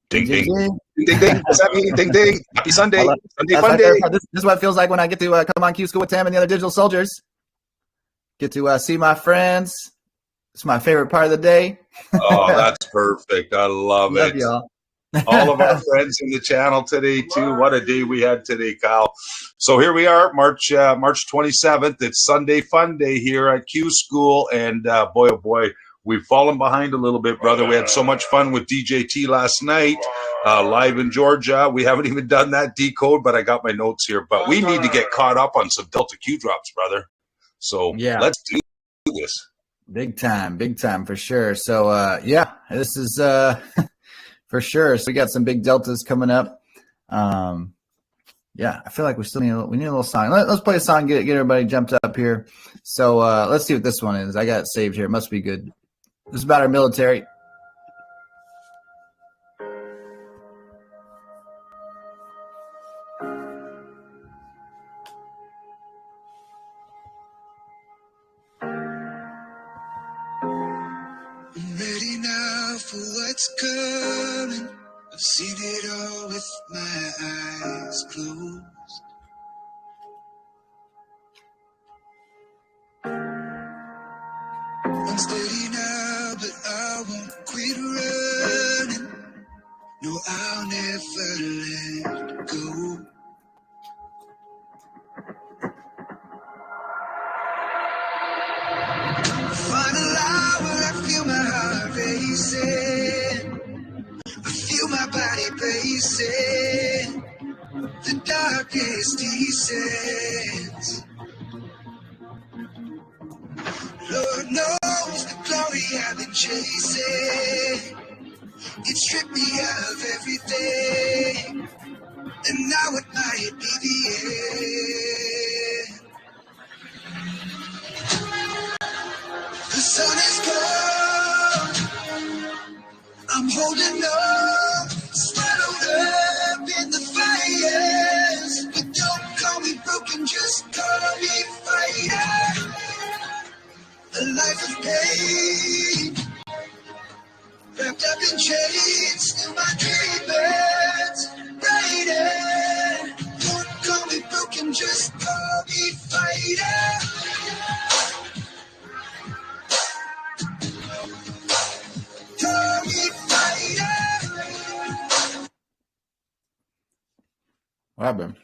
Ding, ding. Ding, ding, ding. What's that mean? Ding, ding. Happy Sunday. Sunday fun right day. this is what it feels like when I get to come on Q School with Tam and the other digital soldiers. Get to see my friends. It's my favorite part of the day. Oh, that's perfect. I love it. Y'all. All of our friends in the channel today, too. What a day we had today, Kyle. So here we are, March 27th. It's Sunday fun day here at Q School. And boy, oh boy, we've fallen behind a little bit, brother. We had so much fun with DJT last night, live in Georgia. We haven't even done that decode, but I got my notes here. But we need to get caught up on some Delta Q drops, brother. So yeah, let's do this. Big time for sure. So yeah, this is for sure. So we got some big deltas coming up. Yeah, I feel like we need a little song. Let's play a song, get everybody jumped up here. So let's see what this one is. I got it saved here. It must be good. This is about our military. I'm ready now for what's coming. I've seen it all with my eyes closed. I'm steady now, but I won't quit running. No, I'll never let go. Find a line where I feel my heart racing. I feel my body pacing. The darkest descends. Lord knows the glory I've been chasing. It stripped me of everything, and now it might be the end. The sun is gone. I'm holding on, swallowed up in the fires. But don't call me broken, just call me fighter. A life of pain, wrapped up in chains, still my dreamers brighter. Don't call me broken, just call me fighter. Call me fighter. What happened?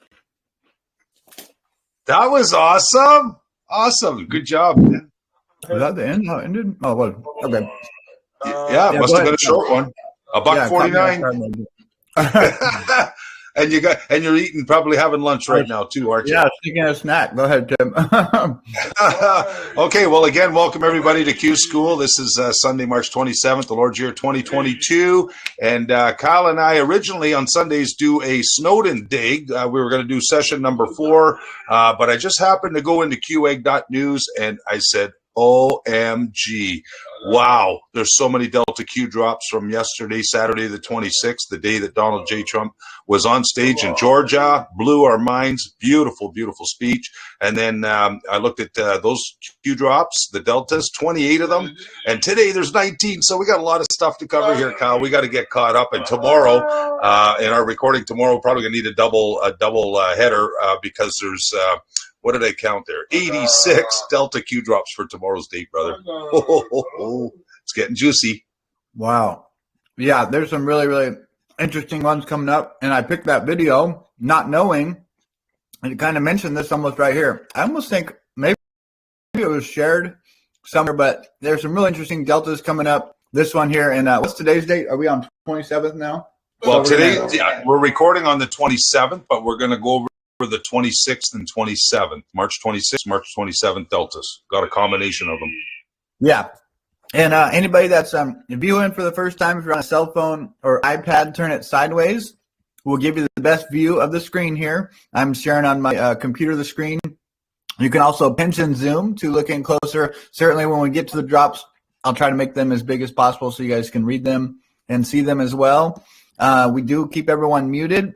That was awesome. Awesome. Good job, man. Was that the end? How it ended? Oh, what? Okay. Yeah, must have been a short one. $1.49. And you're eating, probably having lunch right now too, aren't you? Yeah, taking a snack. Go ahead, Tim. Okay, well, again, welcome everybody to Q School. This is Sunday, March 27th, the Lord's year 2022. And Kyle and I originally on Sundays do a Snowden dig. We were going to do session number 4, but I just happened to go into QEG.news and I said, OMG. Wow. There's so many Delta Q drops from yesterday, Saturday the 26th, the day that Donald J. Trump was on stage in Georgia. Blew our minds. Beautiful, beautiful speech. And then I looked at those Q drops, the Deltas, 28 of them. And today there's 19. So we got a lot of stuff to cover here, Kyle. We got to get caught up. And tomorrow, in our recording tomorrow, we're probably going to need a double header because there's what did I count there? 86 Delta Q drops for tomorrow's date, brother. It's getting juicy. Wow. Yeah, there's some really, really interesting ones coming up. And I picked that video not knowing, and it kind of mentioned this almost right here. I almost think maybe it was shared somewhere, but there's some really interesting deltas coming up. This one here, and what's today's date? Are we on 27th now? Well, today we're recording on the 27th, but we're going to go over the 26th and 27th, March 26th, March 27th deltas. Got a combination of them. Yeah. And anybody that's viewing for the first time, if you're on a cell phone or iPad, turn it sideways. We'll give you the best view of the screen here. I'm sharing on my computer the screen. You can also pinch and zoom to look in closer. Certainly when we get to the drops, I'll try to make them as big as possible so you guys can read them and see them as well. We do keep everyone muted.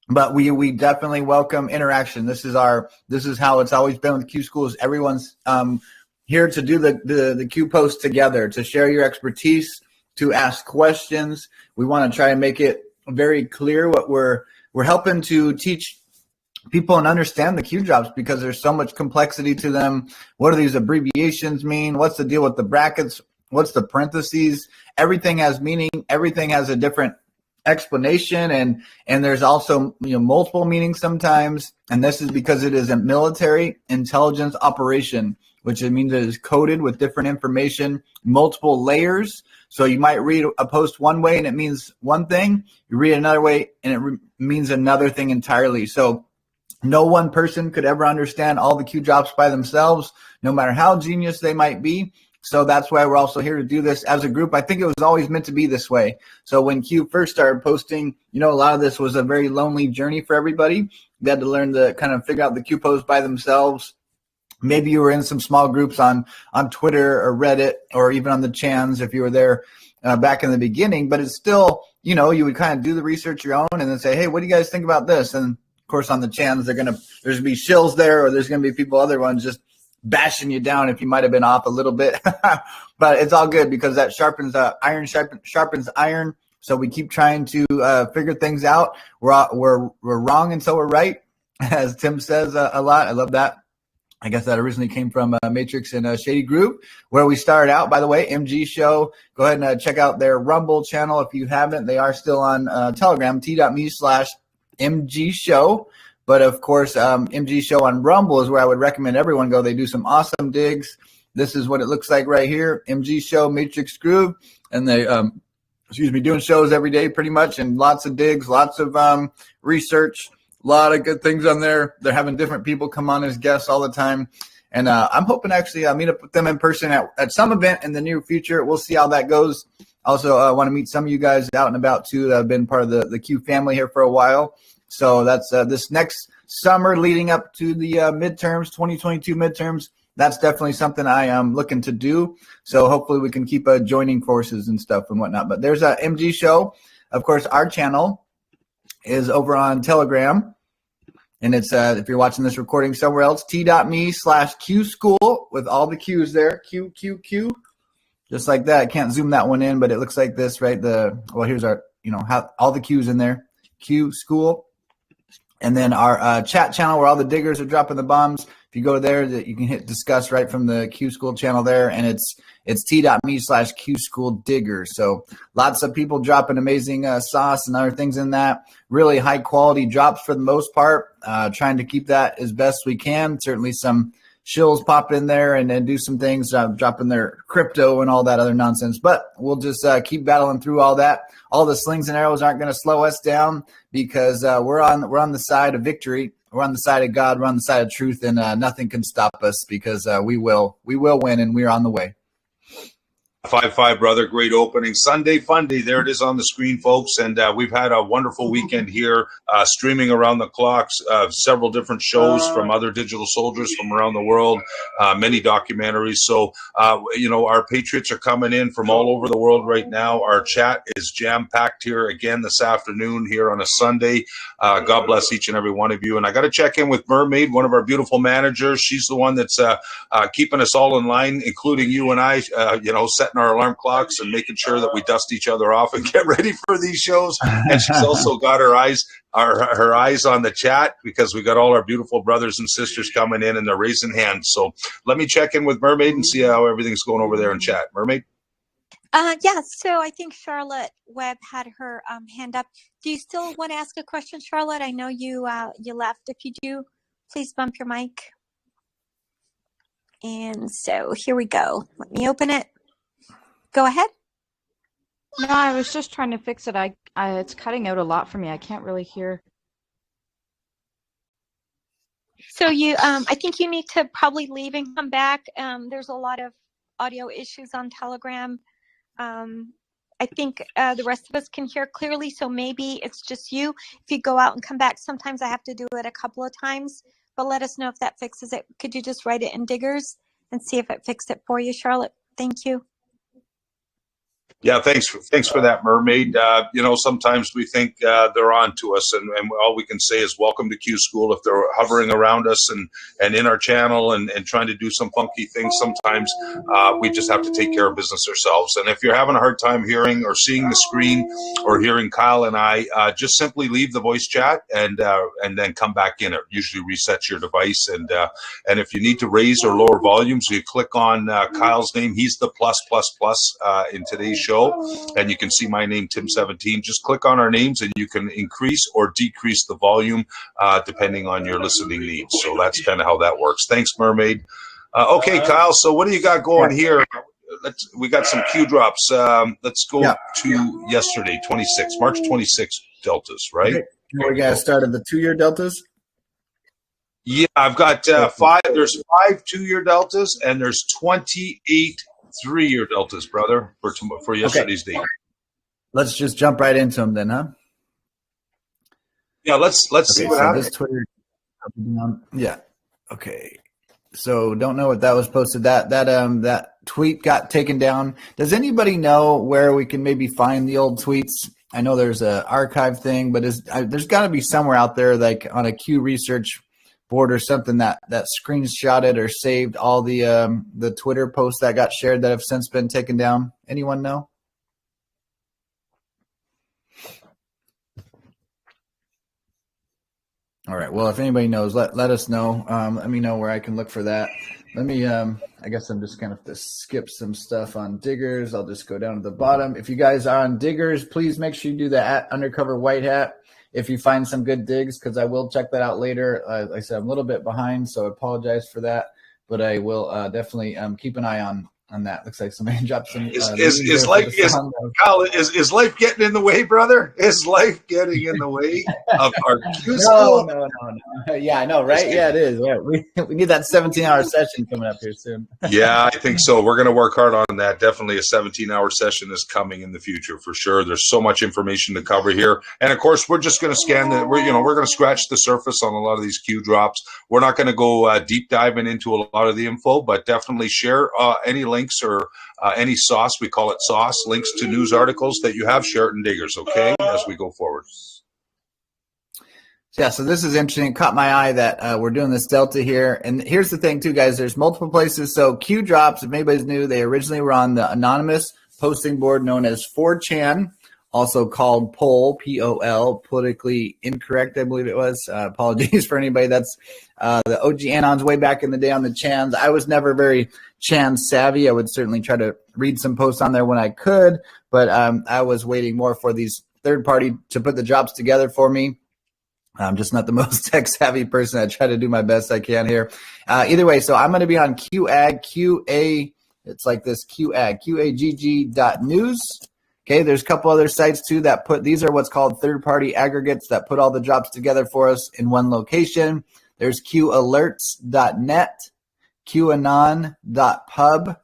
But we definitely welcome interaction. This is how it's always been with Q Schools. Everyone's here to do the Q post together, to share your expertise, to ask questions. We want to try and make it very clear what we're helping to teach people and understand the Q drops, because there's so much complexity to them. What do these abbreviations mean? What's the deal with the brackets? What's the parentheses? Everything has meaning. Everything has a different explanation, and there's also multiple meanings sometimes. And this is because it is a military intelligence operation, which means it is coded with different information, multiple layers. So you might read a post one way and it means one thing. You read another way and it means another thing entirely. So no one person could ever understand all the Q drops by themselves, no matter how genius they might be. So that's why we're also here to do this as a group. I think it was always meant to be this way. So when Q first started posting, a lot of this was a very lonely journey for everybody. They had to learn to kind of figure out the Q posts by themselves. Maybe you were in some small groups on Twitter or Reddit, or even on the chans if you were there back in the beginning. But it's still, you would kind of do the research your own and then say, hey, what do you guys think about this? And of course, on the chans, there's going to be shills there, or there's going to be people, other ones just bashing you down if you might have been off a little bit. But it's all good, because that sharpens sharpens iron. So we keep trying to figure things out. We're wrong, and so we're right, as Tim says a lot. I love that. I guess that originally came from Matrix and Shady Group, where we started out. By the way, MG Show, go ahead and check out their Rumble channel if you haven't. They are still on Telegram, t.me/MG Show. But of course, MG Show on Rumble is where I would recommend everyone go. They do some awesome digs. This is what it looks like right here. MG Show, Matrix Groove. And they, doing shows every day pretty much, and lots of digs, lots of research, a lot of good things on there. They're having different people come on as guests all the time. And I'm hoping to actually meet up with them in person at some event in the near future. We'll see how that goes. Also, I want to meet some of you guys out and about too that have been part of the Q family here for a while. So that's this next summer leading up to the midterms, 2022 midterms. That's definitely something I am looking to do. So hopefully we can keep joining forces and stuff and whatnot. But there's a MG Show. Of course, our channel is over on Telegram. And it's, if you're watching this recording somewhere else, t.me/Q School with all the Q's there, QQQ, just like that. I can't zoom that one in, but it looks like this, right? Here's our, all the Q's in there, Q School. And then our chat channel where all the diggers are dropping the bombs. If you go there, you can hit discuss right from the Q School channel there, and it's t.me/Q School Digger. So lots of people dropping amazing sauce and other things in that. Really high quality drops for the most part. Trying to keep that as best we can. Certainly some shills pop in there and do some things, dropping their crypto and all that other nonsense. But we'll just keep battling through all that. All the slings and arrows aren't going to slow us down, because we're on the side of victory. We're on the side of God. We're on the side of truth, and nothing can stop us, because we will win, and we're on the way. 5-5, brother. Great opening. Sunday Fun Day. There it is on the screen, folks. And we've had a wonderful weekend here, streaming around the clocks, several different shows from other digital soldiers from around the world, many documentaries. So, our patriots are coming in from all over the world right now. Our chat is jam-packed here again this afternoon here on a Sunday. God bless each and every one of you. And I got to check in with Mermaid, one of our beautiful managers. She's the one that's keeping us all in line, including you and I, setting our alarm clocks and making sure that we dust each other off and get ready for these shows. And she's also got her eyes on the chat, because we got all our beautiful brothers and sisters coming in and they're raising hands. So let me check in with Mermaid and see how everything's going over there in chat. Mermaid? Yeah, so I think Charlotte Webb had her hand up. Do you still want to ask a question, Charlotte? I know you left. If you do, please bump your mic. And so here we go. Let me open it. Go ahead. No, I was just trying to fix it. It's cutting out a lot for me. I can't really hear. So I think you need to probably leave and come back. There's a lot of audio issues on Telegram. I think the rest of us can hear clearly, so maybe it's just you. If you go out and come back, sometimes I have to do it a couple of times, but let us know if that fixes it. Could you just write it in Diggers and see if it fixed it for you, Charlotte? Thank you. Yeah, thanks for that, Mermaid. Sometimes we think they're on to us, and all we can say is welcome to Q School. If they're hovering around us and in our channel and trying to do some funky things, sometimes we just have to take care of business ourselves. And if you're having a hard time hearing or seeing the screen or hearing Kyle and I, just simply leave the voice chat and then come back in. It usually resets your device. And if you need to raise or lower volumes, you click on Kyle's name. He's the +++ in today's show. And you can see my name, Tim17. Just click on our names and you can increase or decrease the volume depending on your listening needs. So that's kind of how that works. Thanks, Mermaid. Okay, Kyle, so what do you got going here? We got some Q drops. Let's go to yesterday, March 26th deltas, right? Okay. We got started the 2-year deltas. Yeah, I've got 5. There's 5 2-year deltas and there's 28 3-year deltas, brother, for yesterday's date. Let's just jump right into them then, huh? Yeah, let's see what happens. This Twitter, yeah. Okay. So don't know what that was posted. That tweet got taken down. Does anybody know where we can maybe find the old tweets? I know there's a archive thing, but there's got to be somewhere out there, like on a Q research board or something that screenshotted or saved all the Twitter posts that got shared that have since been taken down. Anyone know? All right. Well, if anybody knows, let us know. Let me know where I can look for that. Let me. I guess I'm just gonna have to skip some stuff on Diggers. I'll just go down to the bottom. If you guys are on Diggers, please make sure you do the @undercover white hat. If you find some good digs, because I will check that out later. Like I said, I'm a little bit behind, so I apologize for that. But I will definitely keep an eye on that. Looks like somebody dropped some. Is life getting in the way, brother? Is life getting in the way of our Q School? No. Yeah, I know, right? Yeah, it is. Yeah, we need that 17-hour session coming up here soon. Yeah, I think so. We're going to work hard on that. Definitely a 17-hour session is coming in the future for sure. There's so much information to cover here, and of course, we're just going to scan we're going to scratch the surface on a lot of these Q drops. We're not going to go deep diving into a lot of the info, but definitely share any links or any sauce, we call it sauce, links to news articles that you have, share it in Diggers, okay, as we go forward. Yeah, so this is interesting. It caught my eye that we're doing this delta here. And here's the thing, too, guys. There's multiple places. So Q drops, if anybody's new, they originally were on the anonymous posting board known as 4chan, also called Poll, P-O-L, politically incorrect, I believe it was. Apologies for anybody that's the OG Anons way back in the day on the chans. I was never very chan savvy. I would certainly try to read some posts on there when I could, but I was waiting more for these third party to put the drops together for me. I'm just not the most tech savvy person. I try to do my best I can here. Either way, so I'm going to be on QAG, QA. It's like this QAG, QAGG.news. Okay, there's a couple other sites too that these are what's called third-party aggregates that put all the drops together for us in one location. There's QAlerts.net, QAnon.pub,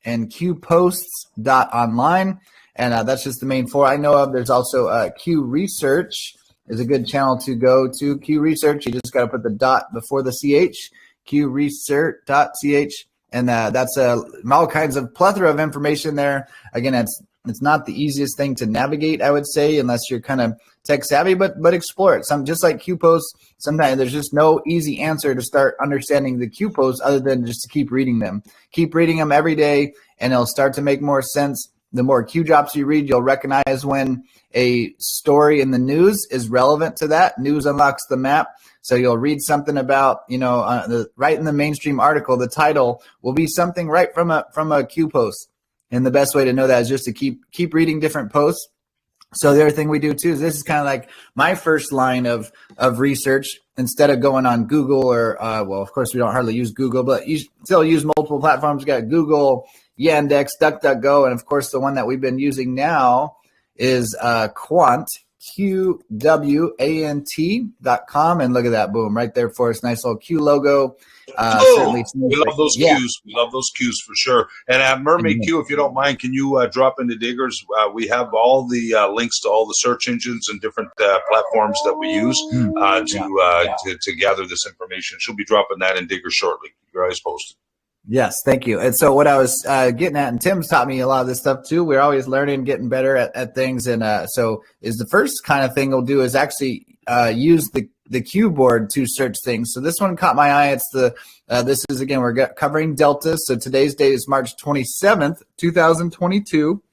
and QPosts.online. And that's just the main 4 I know of. There's also Q Research is a good channel to go to. Q Research, you just got to put the dot before the CH, qresearch.ch. And that's all kinds of plethora of information there. Again, it's not the easiest thing to navigate, I would say, unless you're kind of tech savvy, but explore it. Just like Q posts, sometimes there's just no easy answer to start understanding the Q posts other than just to keep reading them. Keep reading them every day, and it'll start to make more sense. The more Q drops you read, you'll recognize when a story in the news is relevant to that. News unlocks the map. So you'll read something about, right in the mainstream article, the title will be something right from a Q post. And the best way to know that is just to keep reading different posts. So the other thing we do too is this is kind of like my first line of research. Instead of going on Google or, of course we don't hardly use Google, but you still use multiple platforms. You got Google, Yandex, DuckDuckGo, and of course the one that we've been using now is Quant, QWANT.com. And look at that, boom, right there for us. Nice little Q logo. Certainly, we love those Qs. We love those Qs for sure. And at Mermaid Q, if you don't mind, can you drop into Diggers? We have all the links to all the search engines and different platforms that we use to gather this information. She'll be dropping that in Diggers shortly. Your eyes posted. Yes, thank you. And so what I was getting at, and Tim's taught me a lot of this stuff too. We're always learning, getting better at things. And so is the first kind of thing we'll do is actually use the Q board to search things. So this one caught my eye. It's this is, again, we're covering deltas. So today's date is March 27th, 2022.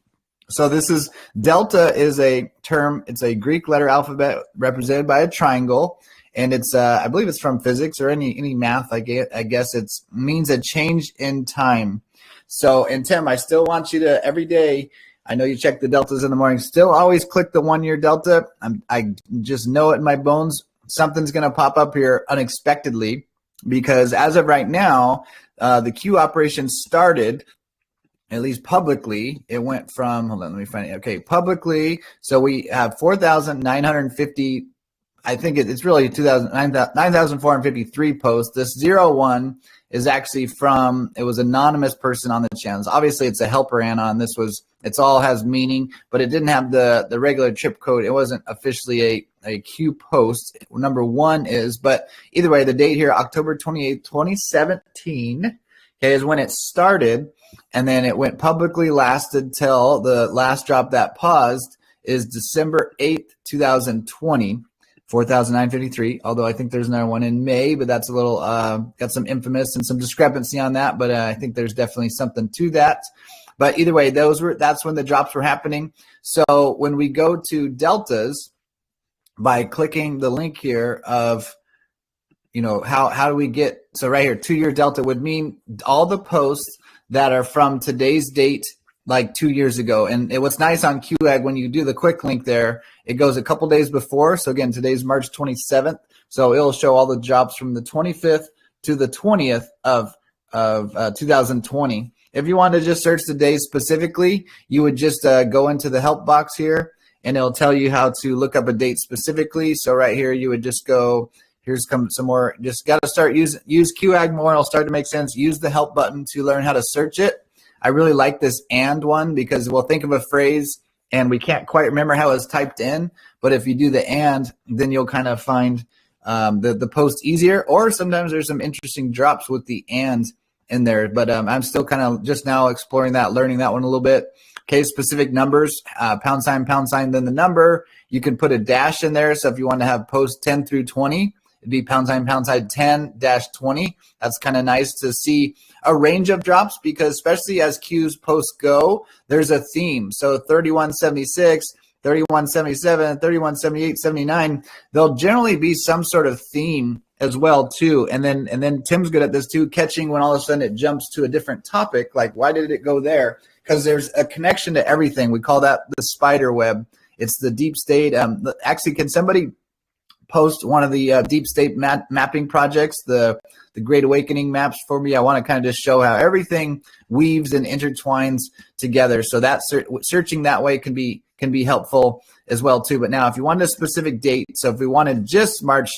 So this is delta is a term. It's a Greek letter alphabet represented by a triangle. And it's, I believe it's from physics or any math. I guess it means a change in time. So, and Tim, I still want you to every day. I know you check the deltas in the morning. Still, always click the 1 year delta. I just know it in my bones. Something's going to pop up here unexpectedly, because as of right now, the Q operation started. At least publicly, it went from. Hold on, let me find it. Okay, publicly. So we have 4,950. I think it's really 9,453 posts. This 01 is actually from, it was an anonymous person on the channels. Obviously, it's a helper anon. It's all has meaning, but it didn't have the regular chip code. It wasn't officially a Q post. Number one is, but either way, the date here, October 28th, 2017, okay, is when it started. And then it went publicly, lasted till the last drop that paused is December 8th, 2020. 4,953, although I think there's another one in May, but that's a little, got some infamous and some discrepancy on that, but I think there's definitely something to that. But either way, that's when the drops were happening. So when we go to deltas, by clicking the link here of, how do we get, so right here, 2 year delta would mean all the posts that are from today's date, like 2 years ago. And what's nice on QAG, when you do the quick link there, it goes a couple days before. So again, today's March 27th. So it'll show all the drops from the 25th to the 20th of 2020. If you want to just search the day specifically, you would just go into the help box here, and it'll tell you how to look up a date specifically. So right here, you would just go, here's some more, just got to start use QAG more. It'll start to make sense. Use the help button to learn how to search it. I really like this and one, because we'll think of a phrase and we can't quite remember how it's typed in. But if you do the and, then you'll kind of find the post easier. Or sometimes there's some interesting drops with the and in there. But I'm still kind of just now exploring that, learning that one a little bit. Okay, specific numbers, pound sign, then the number. You can put a dash in there. So if you want to have post 10 through 20, it'd be pound sign 10-20. That's kind of nice to see a range of drops, because especially as Q's posts go, there's a theme. So 3176, 3177, 3178, 79, there'll generally be some sort of theme as well too. And then Tim's good at this too, catching when all of a sudden it jumps to a different topic. Like, why did it go there? Because there's a connection to everything. We call that the spider web. It's the deep state. Actually, can somebody post one of the deep state mapping projects, the Great Awakening maps for me? I want to kind of just show how everything weaves and intertwines together. So that searching that way can be helpful as well too. But now, if you wanted a specific date, so if we wanted just March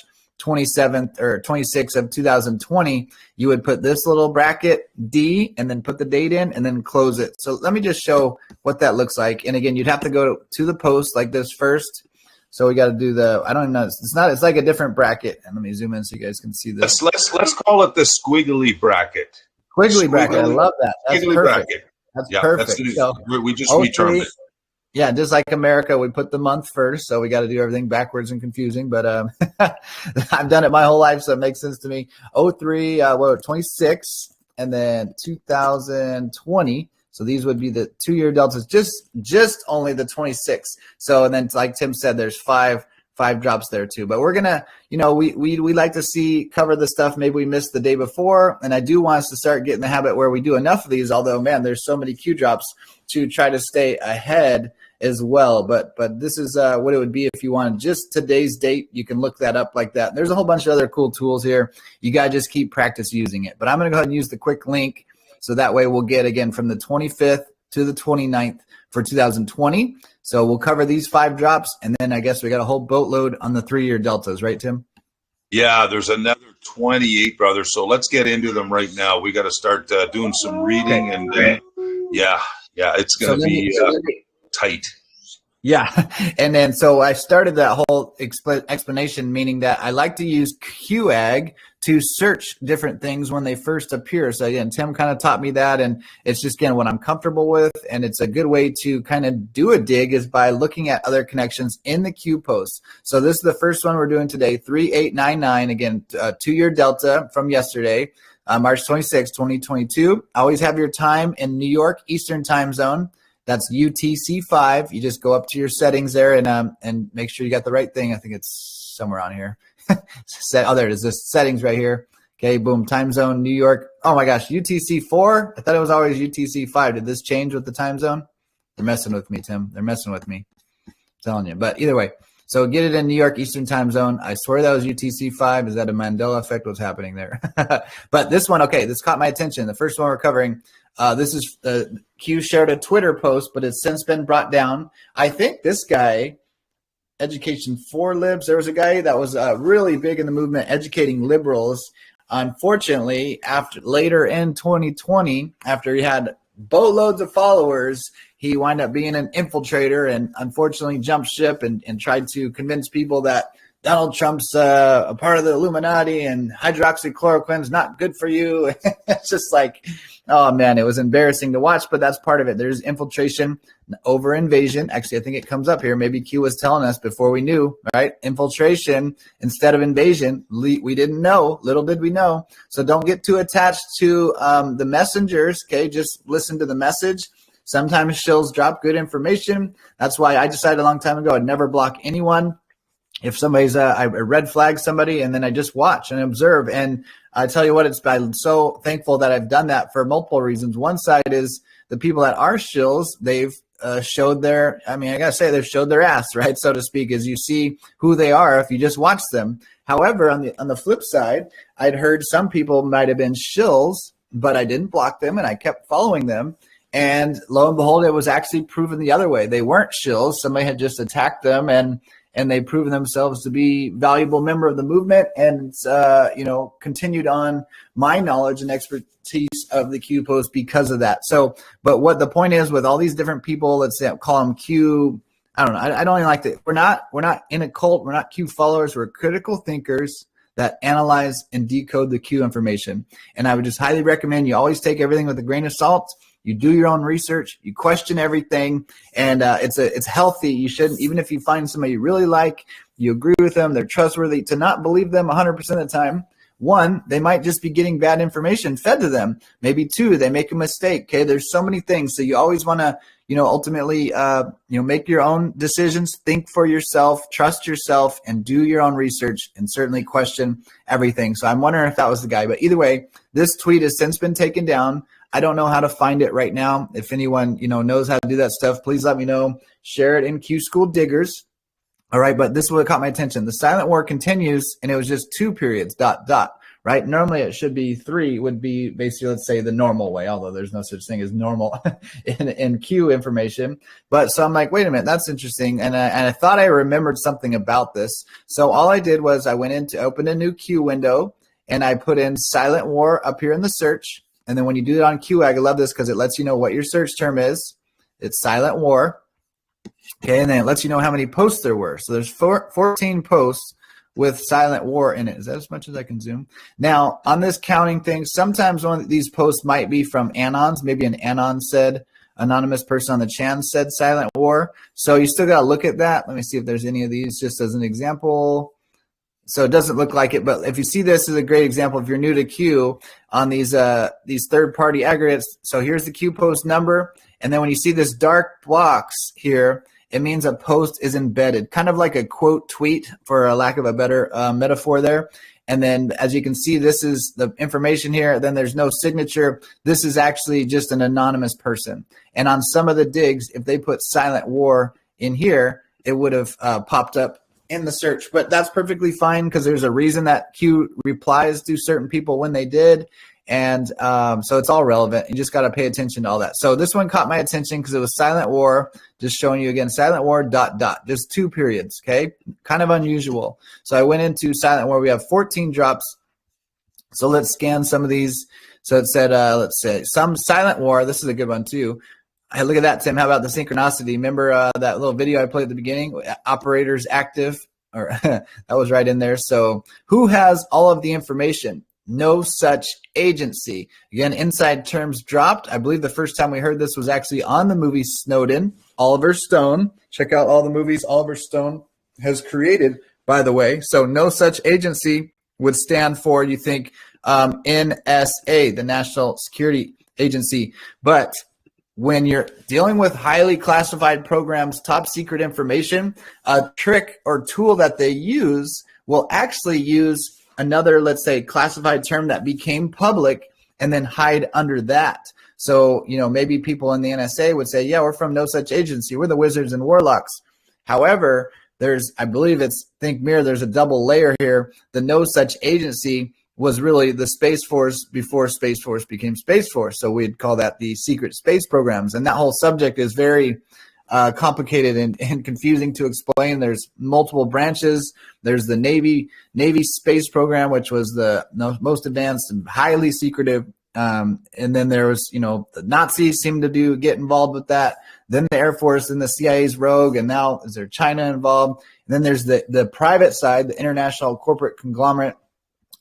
27th or 26th of 2020, you would put this little bracket D and then put the date in and then close it. So let me just show what that looks like. And again, you'd have to go to the post like this first. So we got to do I don't even know. It's like a different bracket. And let me zoom in so you guys can see this. Let's call it the squiggly bracket. Squiggly bracket. I love that. That's squiggly perfect. Bracket. That's Yeah, perfect. We just retermed it. Yeah, just like America, we put the month first, so we got to do everything backwards and confusing. But I've done it my whole life, so it makes sense to me. 26, and then 2020. So these would be the 2 year deltas, just only the 26. So, and then like Tim said, there's five drops there too. But we're gonna, we like to cover the stuff maybe we missed the day before, and I do want us to start getting the habit where we do enough of these. Although, man, there's so many Q drops to try to stay ahead as well. But this is what it would be if you wanted just today's date. You can look that up like that. There's a whole bunch of other cool tools here. You gotta just keep practice using it. But I'm gonna go ahead and use the quick link. So that way we'll get, again, from the 25th to the 29th for 2020. So we'll cover these 5 drops, and then I guess we got a whole boatload on the 3 year deltas, right, Tim? Yeah, there's another 28, brother. So let's get into them right now. We got to start doing some reading, and yeah, it's going to be tight. Yeah, and then so I started that whole explanation, meaning that I like to use QAG to search different things when they first appear. So again, Tim kind of taught me that, and it's just, again, what I'm comfortable with. And it's a good way to kind of do a dig is by looking at other connections in the Q posts. So this is the first one we're doing today, 3899, again, 2-year delta from yesterday, March 26, 2022. Always have your time in New York Eastern time zone. That's UTC5. You just go up to your settings there and make sure you got the right thing. I think it's somewhere on here. Oh, there it is. This settings right here. Okay, boom, time zone, New York. Oh my gosh, UTC4? I thought it was always UTC5. Did this change with the time zone? They're messing with me, Tim. They're messing with me. I'm telling you. But either way, so get it in New York Eastern time zone. I swear that was UTC5. Is that a Mandela effect? What's happening there? But this one, okay, this caught my attention. The first one we're covering, this is Q shared a Twitter post, but it's since been brought down. I think this guy, Education for Libs, there was a guy that was really big in the movement educating liberals. Unfortunately, later in 2020, after he had boatloads of followers, he wound up being an infiltrator and unfortunately jumped ship and tried to convince people that Donald Trump's a part of the Illuminati and hydroxychloroquine is not good for you. It's just like, oh man, it was embarrassing to watch, but that's part of it. There's infiltration, over invasion. Actually, I think it comes up here. Maybe Q was telling us before we knew, right? Infiltration instead of invasion. We didn't know. Little did we know. So don't get too attached to the messengers. Okay, just listen to the message. Sometimes shills drop good information. That's why I decided a long time ago I'd never block anyone. If somebody's, I red flag somebody and then I just watch and observe. And I tell you what, I'm so thankful that I've done that for multiple reasons. One side is the people that are shills, they've showed their, I gotta say they've showed their ass, right? So to speak, as you see who they are if you just watch them. However, on the flip side, I'd heard some people might have been shills, but I didn't block them and I kept following them. And lo and behold, it was actually proven the other way. They weren't shills. Somebody had just attacked them and they've proven themselves to be valuable member of the movement and, continued on my knowledge and expertise of the Q post because of that. So, but what the point is with all these different people, let's say, call them Q, I don't know. I don't even like to, we're not in a cult. We're not Q followers. We're critical thinkers that analyze and decode the Q information. And I would just highly recommend you always take everything with a grain of salt. You do your own research, you question everything, and it's healthy. You shouldn't, even if you find somebody you really like, you agree with them, they're trustworthy, to not believe them 100% of the time. One, they might just be getting bad information fed to them. Maybe two, they make a mistake. Okay, there's so many things. So you always want to, ultimately, make your own decisions, think for yourself, trust yourself, and do your own research, and certainly question everything. So I'm wondering if that was the guy. But either way, this tweet has since been taken down. I don't know how to find it right now. If anyone, knows how to do that stuff, please let me know. Share it in Q School Diggers. All right, but this is what caught my attention. The silent war continues, and it was just 2 periods, ... right? Normally it should be 3, would be basically, let's say, the normal way, although there's no such thing as normal in Q information. But so I'm like, wait a minute, that's interesting. And I thought I remembered something about this. So all I did was I went in to open a new Q window, and I put in silent war up here in the search. And then when you do it on QAG, I love this because it lets you know what your search term is. It's silent war. Okay, and then it lets you know how many posts there were. So there's 14 posts with silent war in it. Is that as much as I can zoom? Now, on this counting thing, sometimes one of these posts might be from Anons. Maybe an Anon said, anonymous person on the Chan said silent war. So you still got to look at that. Let me see if there's any of these just as an example. So it doesn't look like it, but if you see this is a great example if you're new to Q on these third-party aggregates. So here's the Q post number, and then when you see this dark box here, it means a post is embedded, kind of like a quote tweet for a lack of a better metaphor there. And then as you can see, this is the information here. Then there's no signature. This is actually just an anonymous person. And on some of the digs, if they put silent war in here, it would have popped up in the search, but that's perfectly fine because there's a reason that Q replies to certain people when they did. And so it's all relevant. You just got to pay attention to all that. So this one caught my attention because it was silent war, just showing you again, silent war ... just 2 periods. Okay. Kind of unusual. So I went into silent war. We have 14 drops. So let's scan some of these. So it said, let's say some silent war. This is a good one too. Hey, look at that, Tim. How about the synchronicity? Remember that little video I played at the beginning? Operators active. or that was right in there. So who has all of the information? No such agency. Again, inside terms dropped. I believe the first time we heard this was actually on the movie Snowden. Oliver Stone. Check out all the movies Oliver Stone has created, by the way. So no such agency would stand for, you think, NSA, the National Security Agency. But when you're dealing with highly classified programs, top secret information, a trick or tool that they use will actually use another, let's say, classified term that became public and then hide under that. So, maybe people in the NSA would say, yeah, we're from no such agency. We're the wizards and warlocks. However, I believe it's Think Mirror, there's a double layer here. The no such agency was really the Space Force before Space Force became Space Force. So we'd call that the secret space programs. And that whole subject is very complicated and confusing to explain. There's multiple branches. There's the Navy space program, which was the most advanced and highly secretive. And then there was, the Nazis seemed to get involved with that. Then the Air Force and the CIA's rogue, and now is there China involved? And then there's the private side, the international corporate conglomerate.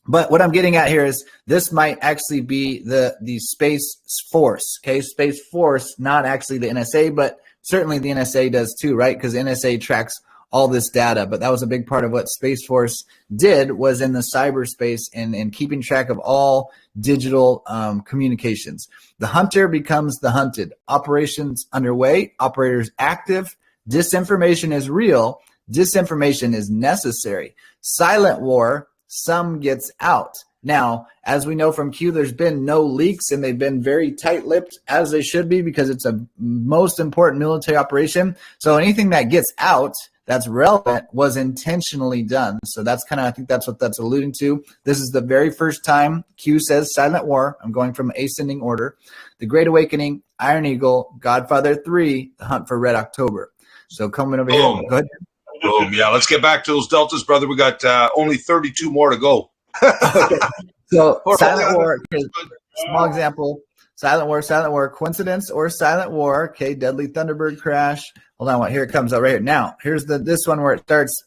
But what I'm getting at here is this might actually be the Space Force, okay? Space Force, not actually the NSA, but certainly the NSA does too, right? Because NSA tracks all this data. But that was a big part of what Space Force did, was in the cyberspace and keeping track of all digital communications. The hunter becomes the hunted. Operations underway, operators active. Disinformation is real. Disinformation is necessary. Silent war, some gets out. Now, as we know from Q, there's been no leaks, and they've been very tight-lipped, as they should be, because it's a most important military operation. So anything that gets out that's relevant was intentionally done. So that's I think that's what that's alluding to. This is the very first time Q says silent war. I'm going from ascending order. The Great Awakening, Iron Eagle, Godfather 3, The Hunt for Red October. So coming over here. Go ahead. Boom. Yeah, let's get back to those deltas, brother. We got only 32 more to go. Okay. So silent war, small example. Silent war, coincidence or silent war. Okay, deadly Thunderbird crash. Hold on, here it comes out right here. Now, here's this one where it starts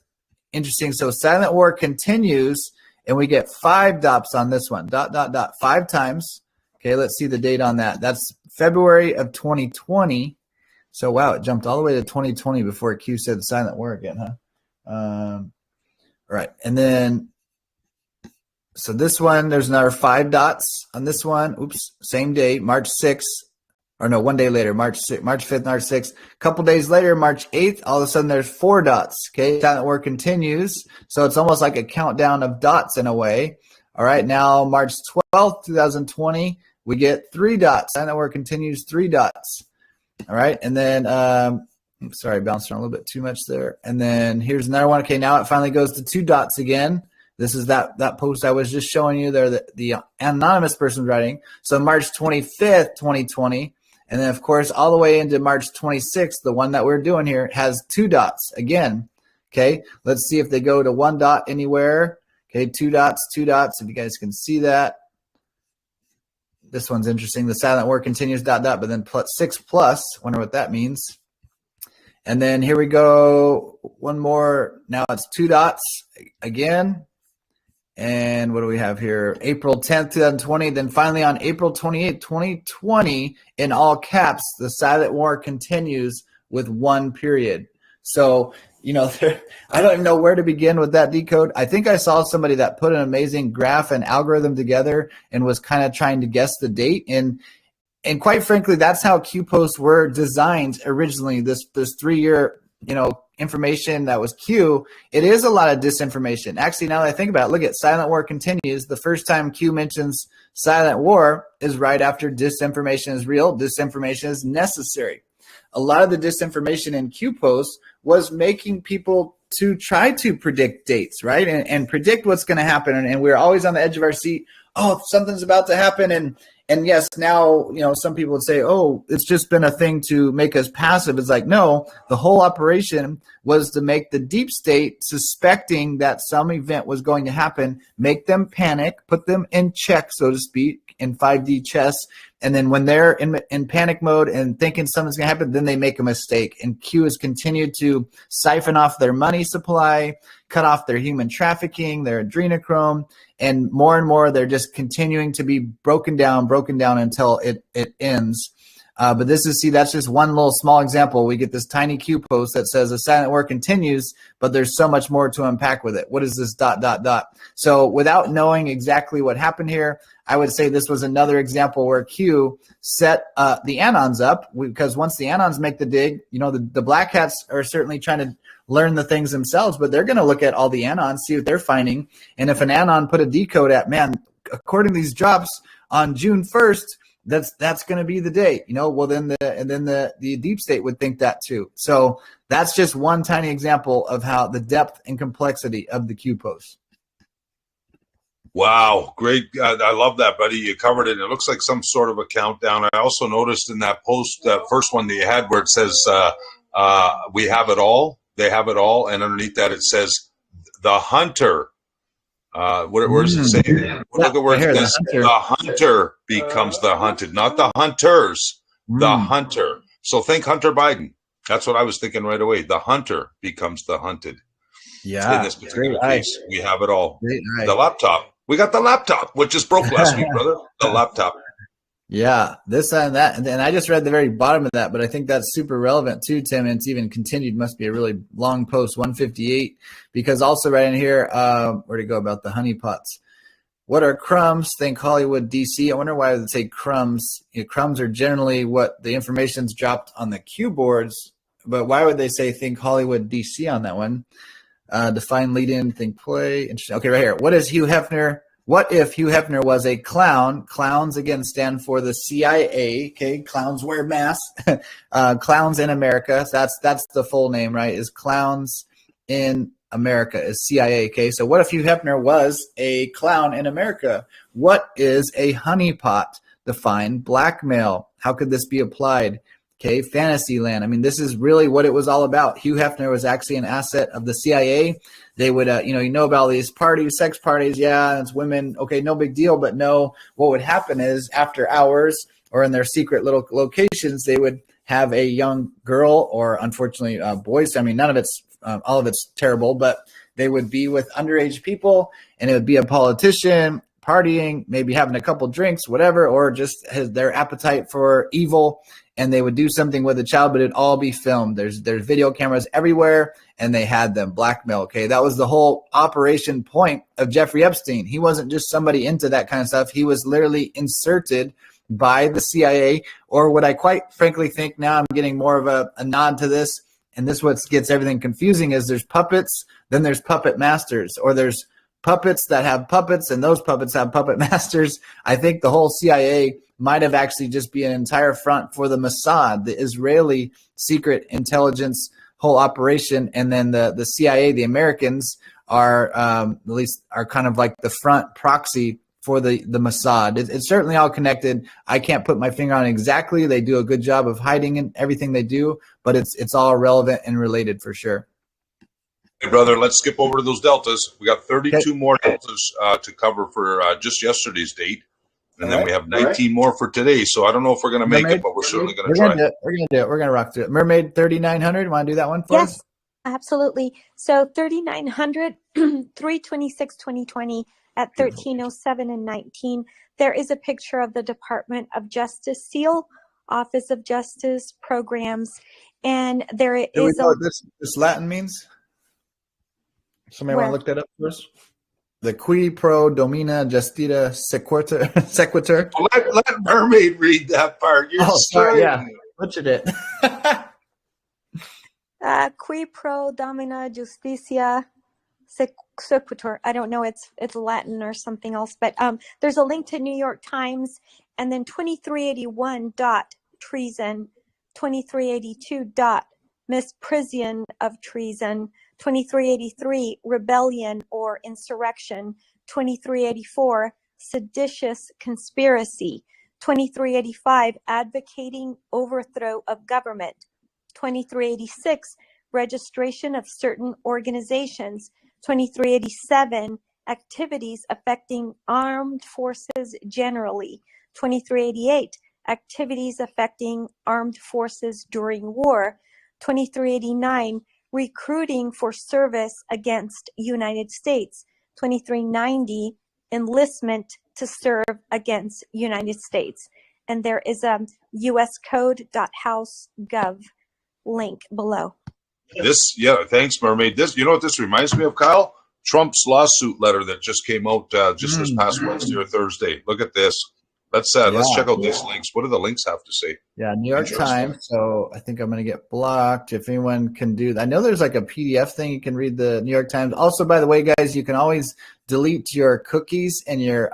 interesting. So silent war continues, and we get 5 dots on this one. ... 5 times. Okay, let's see the date on that. That's February of 2020. So wow, it jumped all the way to 2020 before Q said silent war again, huh? All right, and then so this one, there's another 5 dots on this one. Oops, same day, March 6th, or no, one day later, March 5th, March 6th. A couple days later, March 8th, all of a sudden there's 4 dots. Okay, silent war continues, so it's almost like a countdown of dots in a way. All right, now March 12th, 2020, we get 3 dots. Silent war continues, 3 dots. All right, and then sorry, I bounced around a little bit too much there. And then here's another one. Okay, now it finally goes to 2 dots again. This is that post I was just showing you there, the anonymous person writing. So March 25th, 2020. And then, of course, all the way into March 26th, the one that we're doing here has 2 dots again. Okay, let's see if they go to 1 dot anywhere. Okay, 2 dots, 2 dots, if you guys can see that. This one's interesting. The silent war continues, ... but then +6+. Wonder what that means. And then here we go. One more. Now it's 2 dots again. And what do we have here? April 10th, 2020. Then finally on April 28th, 2020, in all caps, the silent war continues with 1 period. So, I don't even know where to begin with that decode. I think I saw somebody that put an amazing graph and algorithm together and was kind of trying to guess the date. And quite frankly, that's how Q posts were designed originally. This 3-year, information that was Q. It is a lot of disinformation. Actually, now that I think about it, look at silent war continues. The first time Q mentions silent war is right after disinformation is real. Disinformation is necessary. A lot of the disinformation in Q posts was making people to try to predict dates, right? And predict what's going to happen. And we're always on the edge of our seat. Oh, something's about to happen. And yes, now, some people would say, oh, it's just been a thing to make us passive. It's like, no, the whole operation was to make the deep state suspecting that some event was going to happen, make them panic, put them in check, so to speak, in 5D chess, And then when they're in panic mode and thinking something's going to happen, then they make a mistake. And Q has continued to siphon off their money supply, cut off their human trafficking, their adrenochrome, and more they're just continuing to be broken down until it ends. But that's just one little small example. We get this tiny Q post that says the silent war continues, but there's so much more to unpack with it. What is this ... So without knowing exactly what happened here, I would say this was another example where Q set the Anons up, because once the Anons make the dig, the Black Hats are certainly trying to learn the things themselves, but they're going to look at all the Anons, see what they're finding. And if an Anon put a decode at, man, according to these drops on June 1st, that's going to be the date, well, then the deep state would think that too. So that's just one tiny example of how the depth and complexity of the Q post. Wow, great. I love that, buddy. You covered it. It looks like some sort of a countdown. I also noticed in that post, that first one that you had, where it says, we have it all, they have it all. And underneath that, it says, the hunter. Where does it say? Look at where it says, the hunter becomes the hunted, not the hunters, the hunter. So think Hunter Biden. That's what I was thinking right away. The hunter becomes the hunted. Yeah. In this particular case, we have it all. The laptop. We got the laptop, which just broke last week, brother. The laptop. Yeah, this and that. And I just read the very bottom of that, but I think that's super relevant too, Tim. And it's even continued. Must be a really long post, 158, because also right in here, where to go about the honeypots. What are crumbs? Think Hollywood, DC. I wonder why they say crumbs. Crumbs are generally what the information's dropped on the Q boards, but why would they say think Hollywood, DC on that one? Define lead in, think play. Interesting. Okay, right here. What if Hugh Hefner was a clown? Clowns, again, stand for the CIA. Okay, clowns wear masks. Clowns in America. So that's the full name, right? Is Clowns in America, is CIA. Okay, so what if Hugh Hefner was a clown in America? What is a honeypot? Define blackmail. How could this be applied? Okay, Fantasyland. I mean, this is really what it was all about. Hugh Hefner was actually an asset of the CIA. They would, about all these parties, sex parties. Yeah, it's women. Okay, no big deal. But no, what would happen is after hours or in their secret little locations, they would have a young girl or, unfortunately, boys. I mean, none of it's, all of it's terrible, but they would be with underage people, and it would be a politician partying, maybe having a couple drinks, whatever, or just their appetite for evil. And they would do something with the child, but it'd all be filmed. There's video cameras everywhere, and they had them blackmail. Okay, that was the whole operation point of Jeffrey Epstein. He wasn't just somebody into that kind of stuff. He was literally inserted by the CIA, or what I quite frankly think now I'm getting more of a nod to this, and this what gets everything confusing is there's puppets, then there's puppet masters, or there's puppets that have puppets, and those puppets have puppet masters. I think the whole CIA might have actually just be an entire front for the Mossad, the Israeli secret intelligence whole operation. And then the CIA, the Americans are at least are kind of like the front proxy for the Mossad. It's certainly all connected. I can't put my finger on it exactly. They do a good job of hiding in everything they do, but it's all relevant and related for sure. Hey, brother, let's skip over to those deltas. We got 32 more deltas to cover for just yesterday's date. And then we have 19 more for today. So I don't know if we're going to make it, but we're certainly going to try. We're going to do it. We're going to rock through it. Mermaid 3900. Want to do that one for us? Yes, absolutely. So 3900, 3/26/2020 at 13:07 and 19. There is a picture of the Department of Justice seal, Office of Justice programs. And there is do we know what this Latin means? Somebody want to look that up for us? The qui pro domina justitia sequitur. Let Mermaid read that part. You're sorry. Yeah, butchered it. Qui pro domina justitia sequitur. I don't know. It's Latin or something else. But there's a link to New York Times, and then 2381 treason, 2382 misprision of treason, 2383 rebellion or insurrection, 2384 seditious conspiracy, 2385 advocating overthrow of government, 2386 registration of certain organizations, 2387 activities affecting armed forces generally, 2388 activities affecting armed forces during war. 2389, recruiting for service against United States. 2390, enlistment to serve against United States. And there is a uscode.house.gov link below. Thanks, Mermaid. You know what this reminds me of, Kyle? Trump's lawsuit letter that just came out just this past Wednesday or Thursday. Look at this. Let's check out these links. What do the links have to say? Yeah, New York Times. So I think I'm going to get blocked. If anyone can do that. I know there's like a PDF thing you can read the New York Times. Also, by the way, guys, you can always delete your cookies and your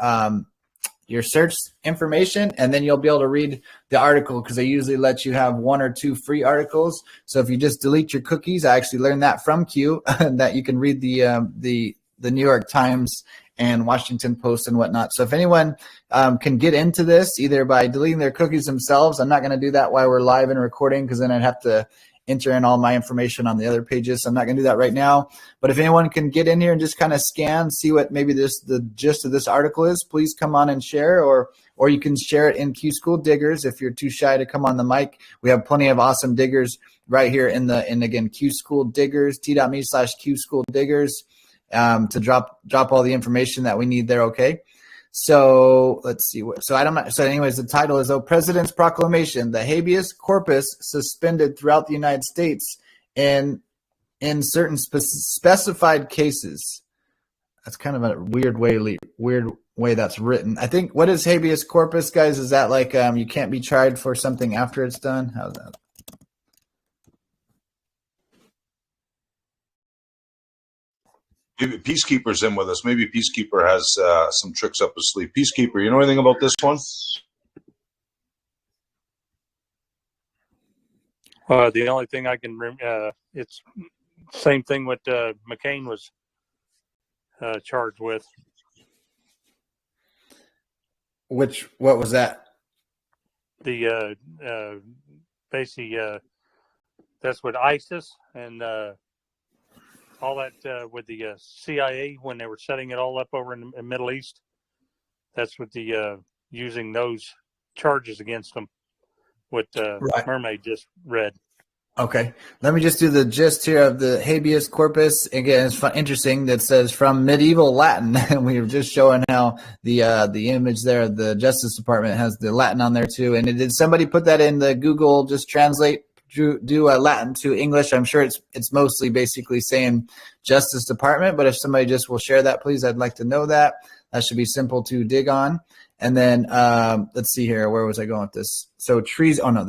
search information, and then you'll be able to read the article because they usually let you have 1 or 2 free articles. So if you just delete your cookies, I actually learned that from Q, that you can read the New York Times and Washington Post and whatnot. So if anyone can get into this either by deleting their cookies themselves, I'm not going to do that while we're live and recording because then I'd have to enter in all my information on the other pages. So I'm not going to do that right now. But if anyone can get in here and just kind of scan, see what maybe the gist of this article is, please come on and share, or you can share it in Q School Diggers if you're too shy to come on the mic. We have plenty of awesome diggers right here in again, Q School Diggers, t.me/Q School Diggers, to drop all the information that we need there. Okay. So let's see. So anyways, the title is President's Proclamation, the habeas corpus suspended throughout the United States in certain specified cases. That's kind of a weird way that's written. I think, what is habeas corpus, guys? Is that like you can't be tried for something after it's done? How's that? Maybe Peacekeeper's in with us. Maybe Peacekeeper has some tricks up his sleeve. Peacekeeper, you know anything about this one? The only thing I can it's same thing what McCain was charged with. What was that? The basically that's what ISIS and all that with the CIA when they were setting it all up over in the Middle East. That's what the using those charges against them. What right. Mermaid just read. Okay, let me just do the gist here of the habeas corpus. Again, it's interesting that says from medieval Latin, and we were just showing how the image there, the Justice Department has the Latin on there too. And did somebody put that in the Google? Just translate, do Latin to English. I'm sure it's mostly basically saying Justice Department, but if somebody just will share that, please, I'd like to know that. That should be simple to dig on. And then let's see here. Where was I going with this? So trees. Oh no,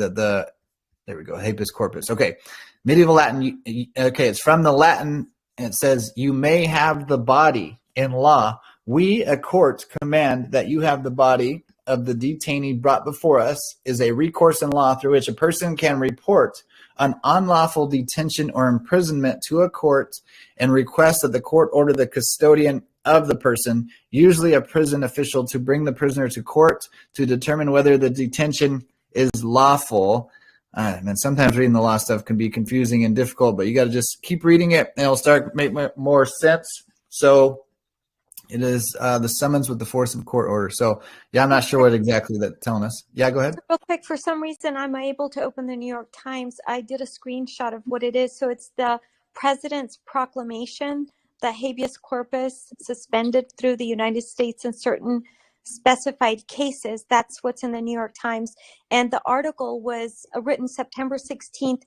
there we go. Habeas corpus. Okay. Medieval Latin. Okay. It's from the Latin. And it says, you may have the body in law. We, a court, command that you have the body of the detainee brought before us is a recourse in law through which a person can report an unlawful detention or imprisonment to a court and request that the court order the custodian of the person, usually a prison official, to bring the prisoner to court to determine whether the detention is lawful. And sometimes reading the law stuff can be confusing and difficult, but you got to just keep reading it and it'll start to make more sense. So it is the summons with the force of court order. So yeah, I'm not sure what exactly that's telling us. Yeah, go ahead. Real quick, for some reason, I'm able to open the New York Times. I did a screenshot of what it is. So it's the President's Proclamation, the habeas corpus suspended through the United States in certain specified cases. That's what's in the New York Times. And the article was written September 16th,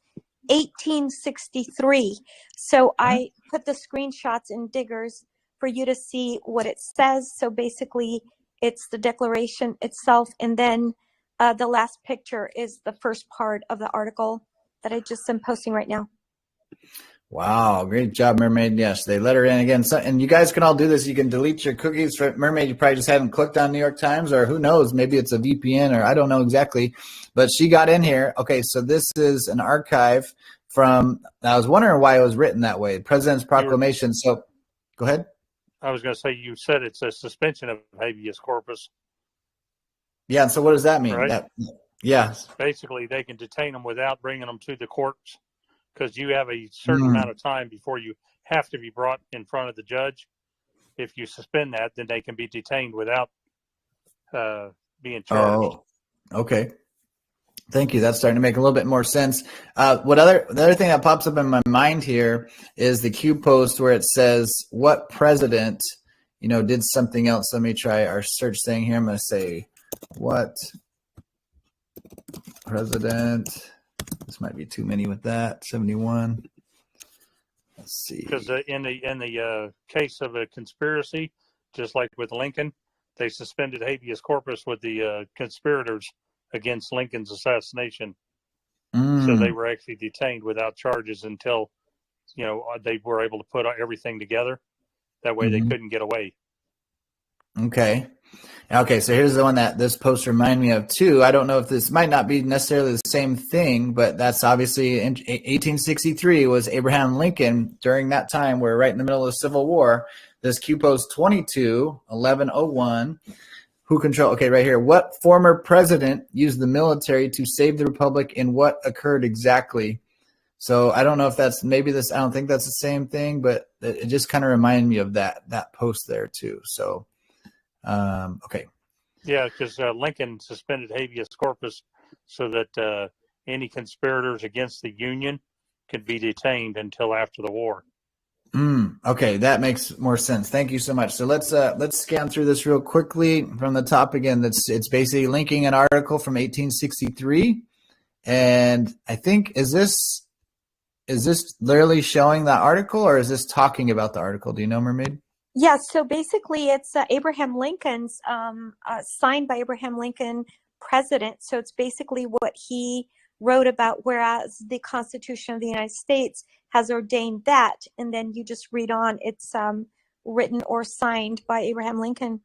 1863. So I put the screenshots in Diggers for you to see what it says. So basically, it's the declaration itself. And then the last picture is the first part of the article that I just am posting right now. Wow, great job, Mermaid. Yes, they let her in again. So, and you guys can all do this. You can delete your cookies. For Mermaid, you probably just haven't clicked on New York Times, or who knows, maybe it's a VPN, or I don't know exactly. But she got in here. Okay, so this is an archive from, I was wondering why it was written that way, President's Proclamation. So go ahead. I was going to say, you said it's a suspension of habeas corpus. Yeah, and so what does that mean? Right? Yeah. Basically, they can detain them without bringing them to the courts, because you have a certain amount of time before you have to be brought in front of the judge. If you suspend that, then they can be detained without being charged. Oh, okay. Thank you. That's starting to make a little bit more sense. The other thing that pops up in my mind here is the Q post where it says what president, did something else. Let me try our search thing here. I'm going to say what president. This might be too many with that. 71. Let's see. Because in the case of a conspiracy, just like with Lincoln, they suspended habeas corpus with the conspirators against Lincoln's assassination. So they were actually detained without charges until, they were able to put everything together. That way they couldn't get away. Okay. So here's the one that this post reminded me of too. I don't know if this might not be necessarily the same thing, but that's obviously in 1863 was Abraham Lincoln. During that time, we're right in the middle of the Civil War. This Q post 22-1101. Who control? Okay, right here. What former president used the military to save the republic, and what occurred exactly? So I don't know if that's maybe this. I don't think that's the same thing, but it just kind of reminded me of that post there too. So, okay. Yeah, because Lincoln suspended habeas corpus so that any conspirators against the Union could be detained until after the war. Okay, that makes more sense. Thank you so much. So let's scan through this real quickly from the top again. It's basically linking an article from 1863, and I think is this literally showing that article, or is this talking about the article? Do you know, Mermaid? Yeah, so basically it's Abraham Lincoln's, signed by Abraham Lincoln, president. So it's basically what he wrote about, whereas the Constitution of the United States has ordained that. And then you just read on, it's written or signed by Abraham Lincoln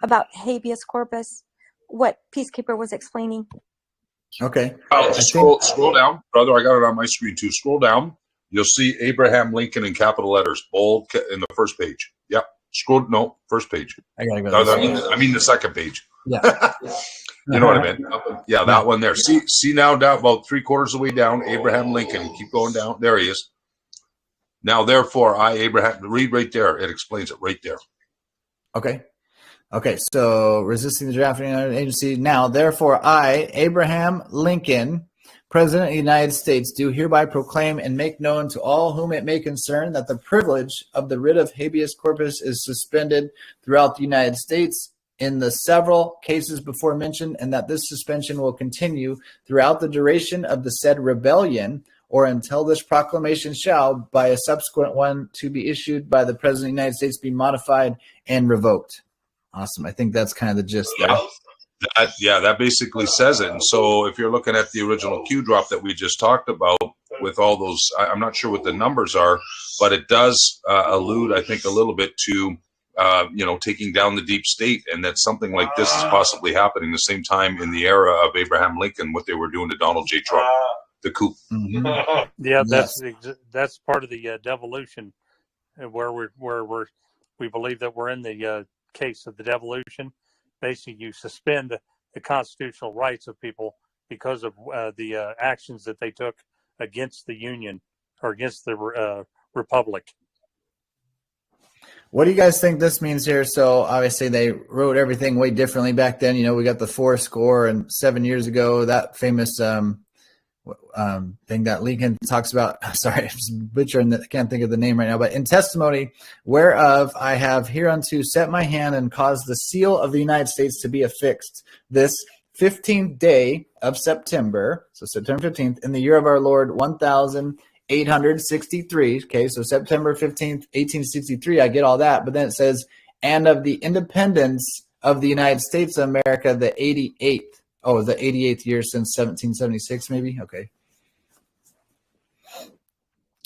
about habeas corpus, what Peacekeeper was explaining. Okay. Scroll down, brother. I got it on my screen too. Scroll down. You'll see Abraham Lincoln in capital letters, bold in the first page. Yep. First page. I gotta go. I mean the second page. Yeah. You know what I mean? Yeah, that one there. See now down about 3/4 of the way down, Abraham Lincoln. Keep going down. There he is. Now, therefore, I, Abraham, read right there. It explains it right there. Okay. So resisting the drafting agency. Now, therefore, I, Abraham Lincoln, President of the United States, do hereby proclaim and make known to all whom it may concern that the privilege of the writ of habeas corpus is suspended throughout the United States in the several cases before mentioned, and that this suspension will continue throughout the duration of the said rebellion, or until this proclamation shall, by a subsequent one to be issued by the President of the United States, be modified and revoked. Awesome. I think that's kind of the gist there. That basically says it. And so if you're looking at the original Q drop that we just talked about with all those, I'm not sure what the numbers are, but it does allude, I think, a little bit to taking down the deep state, and that something like this is possibly happening the same time in the era of Abraham Lincoln, what they were doing to Donald J. Trump, the coup. Mm-hmm. Yeah, that's part of the devolution, where we believe that we're in the case of the devolution. Basically, you suspend the constitutional rights of people because of the actions that they took against the Union or against the Republic. What do you guys think this means here? So obviously they wrote everything way differently back then. We got the 4 and 7 years ago, that famous thing that Lincoln talks about. Sorry, I'm just butchering. I can't think of the name right now. But in testimony whereof I have hereunto set my hand and caused the seal of the United States to be affixed this 15th day of September, so September 15th, in the year of our Lord 1863. Okay, so September 15th, 1863, I get all that. But then it says, and of the independence of the United States of America, the 88th. Oh, the 88th year since 1776, maybe? Okay.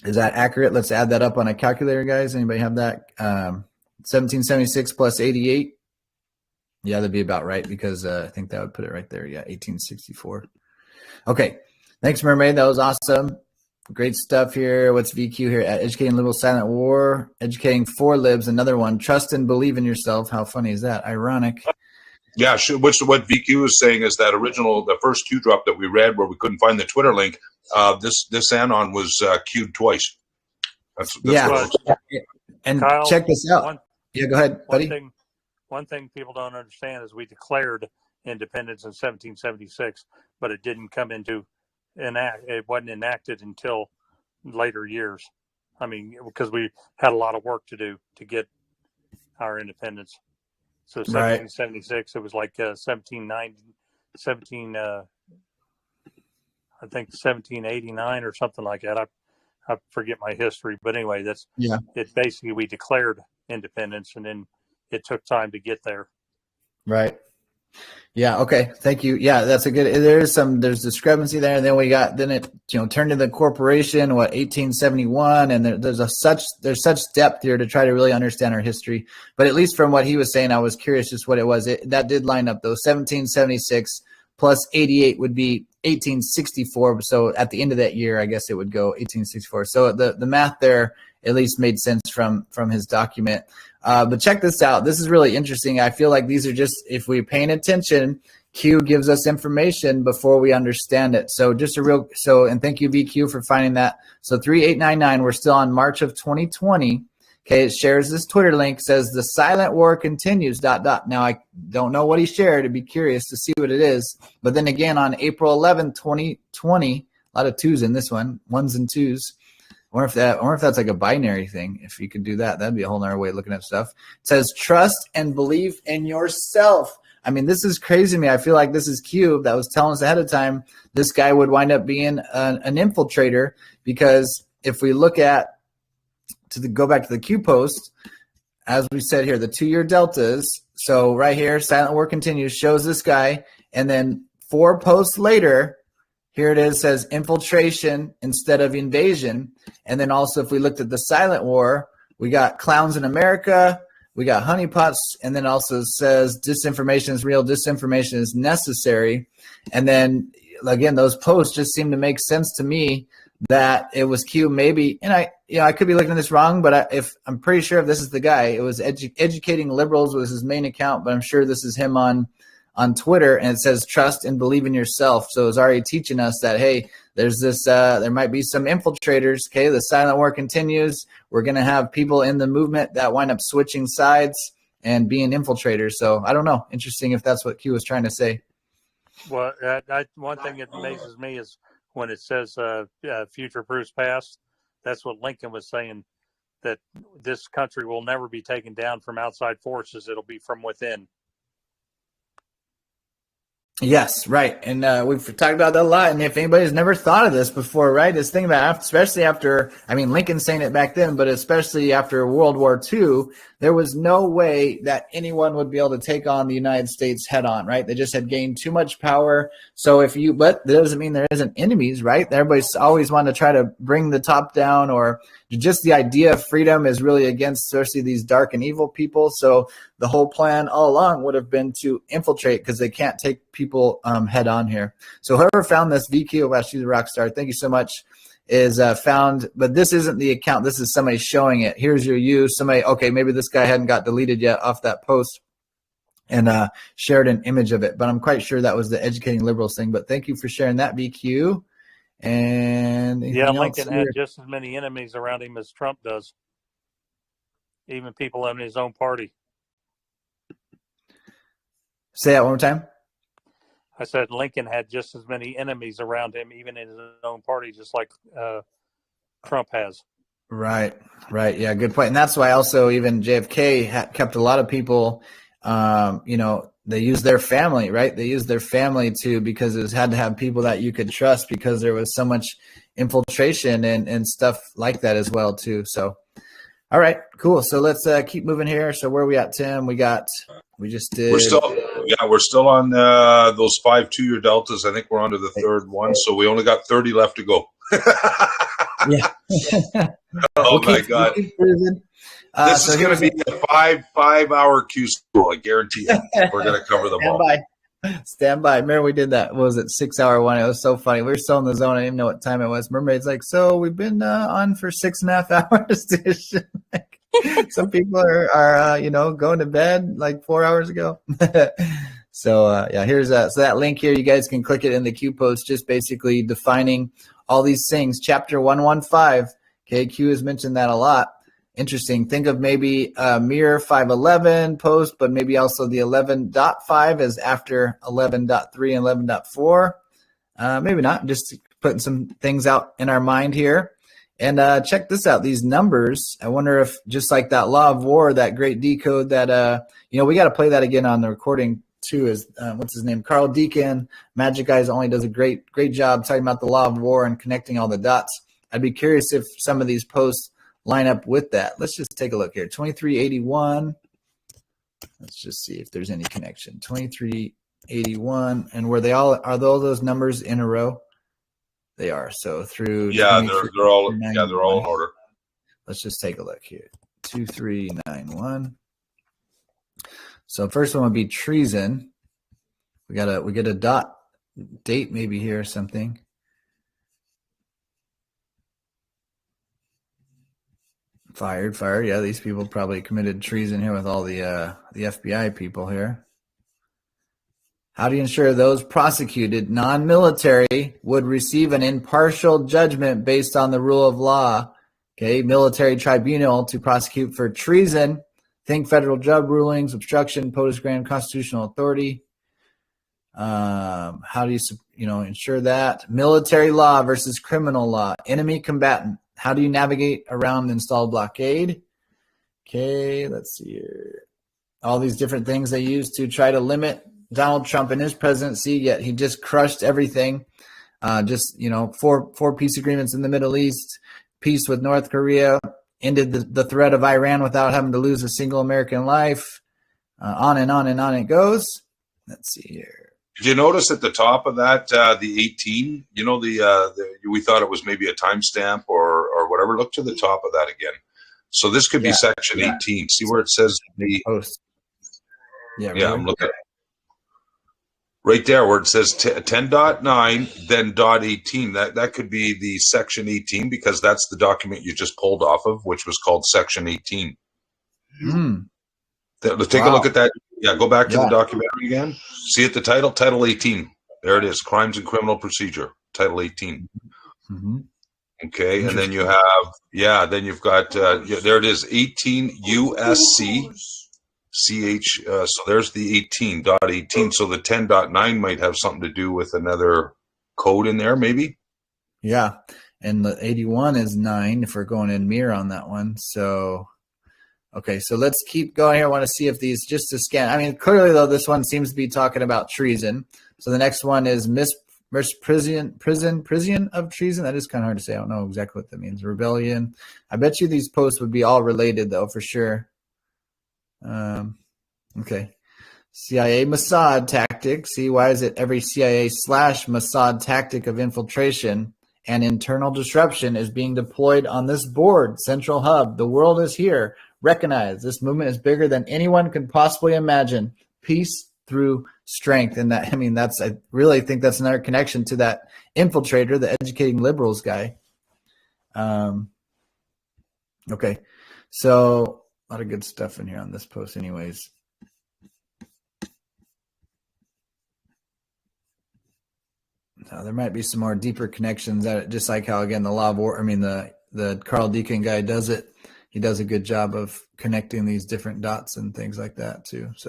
Is that accurate? Let's add that up on a calculator, guys. Anybody have that? 1776 plus 88. Yeah, that'd be about right, because I think that would put it right there. Yeah, 1864. Okay. Thanks, Mermaid. That was awesome. Great stuff here. What's VQ here? Educating Liberal Silent War. Educating for Libs. Another one. Trust and believe in yourself. How funny is that? Ironic. Yeah, what VQ is saying is that the first Q drop that we read where we couldn't find the Twitter link, this anon was queued twice. That's yeah. And Kyle, check this out. Go ahead, buddy. One thing people don't understand is we declared independence in 1776, but it didn't come into it wasn't enacted until later years. I mean, because we had a lot of work to do to get our independence. So 1776, it was like 1790, 17, I think 1789 or something like that. I forget my history, but anyway, it. Basically, we declared independence, and then it took time to get there. Right. Yeah. Okay. Thank you. Yeah, that's a good. There's discrepancy there, and then it turned into the corporation. 1871, and there's such depth here to try to really understand our history. But at least from what he was saying, I was curious just what it was. That did line up though. 1776 plus 88 would be 1864. So at the end of that year, I guess it would go 1864. So the math there at least made sense from his document. But check this out. This is really interesting. I feel like these are just, if we're paying attention, Q gives us information before we understand it. So and thank you, VQ, for finding that. So 3899, we're still on March of 2020. Okay, it shares this Twitter link, says the silent war continues, ... Now, I don't know what he shared. I'd be curious to see what it is. But then again, on April 11, 2020, a lot of twos in this one, ones and twos. Or if that's like a binary thing. If you could do that, that'd be a whole nother way of looking at stuff. It says trust and believe in yourself. I mean, this is crazy to me. I feel like this is Q that was telling us ahead of time this guy would wind up being an infiltrator, because if we look at go back to the Q post, as we said here, the 2-year deltas. So right here, silent war continues, shows this guy, and then 4 posts later, here it is, says infiltration instead of invasion. And then also, if we looked at the silent war, we got clowns in America, we got honeypots, and then also says disinformation is real, disinformation is necessary. And then again, those posts just seem to make sense to me that it was Q maybe, and I could be looking at this wrong, but I'm pretty sure if this is the guy, it was educating liberals was his main account, but I'm sure this is him on Twitter, and it says trust and believe in yourself. So it's already teaching us that, hey, there's this, there might be some infiltrators. Okay, the silent war continues. We're going to have people in the movement that wind up switching sides and being infiltrators. So I don't know. Interesting if that's what Q was trying to say. Well, one thing that amazes me is when it says future proofs past. That's what Lincoln was saying, that this country will never be taken down from outside forces. It'll be from within. Yes, right. And we've talked about that a lot. And if anybody's never thought of this before, right, just think about it, especially after, I mean, Lincoln saying it back then, but especially after World War II, there was no way that anyone would be able to take on the United States head on, right? They just had gained too much power. So but that doesn't mean there isn't enemies, right? Everybody's always wanting to try to bring the top down, or just the idea of freedom is really against, especially these dark and evil people. So the whole plan all along would have been to infiltrate, because they can't take people head on here. So whoever found this, VQ, wow, she's a rock star. Thank you so much. Is found, but this isn't the account. This is somebody showing it. Here's your use. Somebody, okay, maybe this guy hadn't got deleted yet off that post, and shared an image of it. But I'm quite sure that was the educating liberals thing. But thank you for sharing that, VQ. And yeah, Lincoln had just as many enemies around him as Trump does, even people in his own party. Say that one more time. I said Lincoln had just as many enemies around him, even in his own party, just like Trump has. Right. Yeah, good point. And that's why also even JFK kept a lot of people, they used their family, right? They used their family too, because it had to have people that you could trust, because there was so much infiltration and stuff like that as well too. So, all right, cool. So let's keep moving here. So where are we at, Tim? We just did. We're still on those 5 2-year deltas. I think we're on to the third one, so we only got 30 left to go. Yeah. Oh my God! This is going to be a 5-hour Q school. I guarantee you. We're going to cover them all. Stand by. Remember we did that. What was it? 6-hour one. It was so funny. We were still in the zone. I didn't even know what time it was. Mermaid's like, so we've been on for 6.5 hours. Some people are going to bed like 4 hours ago. So here's so that link here. You guys can click it in the Q post, just basically defining all these things. Chapter 115. Okay, Q has mentioned that a lot. interesting. Think of maybe a mirror 511 post, but maybe also the 11.5 is after 11.3 and 11.4. Maybe not. Just putting some things out in our mind here. And check this out. These numbers, I wonder if just like that law of war, that great decode that, we got to play that again on the recording too, is what's his name? Carl Deacon. Magic Guys only does a great job talking about the law of war and connecting all the dots. I'd be curious if some of these posts line up with that. Let's just take a look here. 2381. Let's just see if there's any connection. 2381. And are all those numbers in a row? They are. So through they're all in order. Let's just take a look here. 2391. So first one would be treason. We get a dot date maybe here or something. Fired. Yeah, these people probably committed treason here with all the FBI people here. How do you ensure those prosecuted non-military would receive an impartial judgment based on the rule of law? Okay, military tribunal to prosecute for treason. Think federal judge rulings, obstruction, POTUS grant constitutional authority. How do you ensure that? Military law versus criminal law. Enemy combatant. How do you navigate around installed blockade? Okay, let's see here. All these different things they use to try to limit Donald Trump in his presidency, yet he just crushed everything. Four peace agreements in the Middle East, peace with North Korea, ended the threat of Iran without having to lose a single American life. On and on and on it goes. Let's see here. Did you notice at the top of that, the 18, we thought it was maybe a timestamp or whatever. Look to the top of that again. So this could be section 18. See where it says the post. Yeah, really? I'm looking right there where it says 10.9, then .18. That could be the section 18 because that's the document you just pulled off of, which was called section 18. Let's take a look at that. Yeah, go back to the documentary again. See at the title 18. There it is, Crimes and Criminal Procedure, title 18. Okay, and then you have, then you've got, there it is, 18 USC CH. So there's the 18.18. So the 10.9 might have something to do with another code in there, maybe. Yeah, and the 81 is 9 if we're going in mirror on that one. So. Okay, so let's keep going here. I want to see if these, just to scan. I mean, clearly, though, this one seems to be talking about treason. So the next one is misprision of treason. That is kind of hard to say. I don't know exactly what that means. Rebellion. I bet you these posts would be all related, though, for sure. Okay. CIA Mossad tactic. See, why is it every CIA/Mossad tactic of infiltration and internal disruption is being deployed on this board, central hub? The world is here. Recognize this movement is bigger than anyone could possibly imagine. Peace through strength. And that, I really think that's another connection to that infiltrator, the educating liberals guy. Okay. So a lot of good stuff in here on this post anyways. Now, there might be some more deeper connections that just like how, again, the law of war, the Carl Deacon guy does it. He does a good job of connecting these different dots and things like that too. So,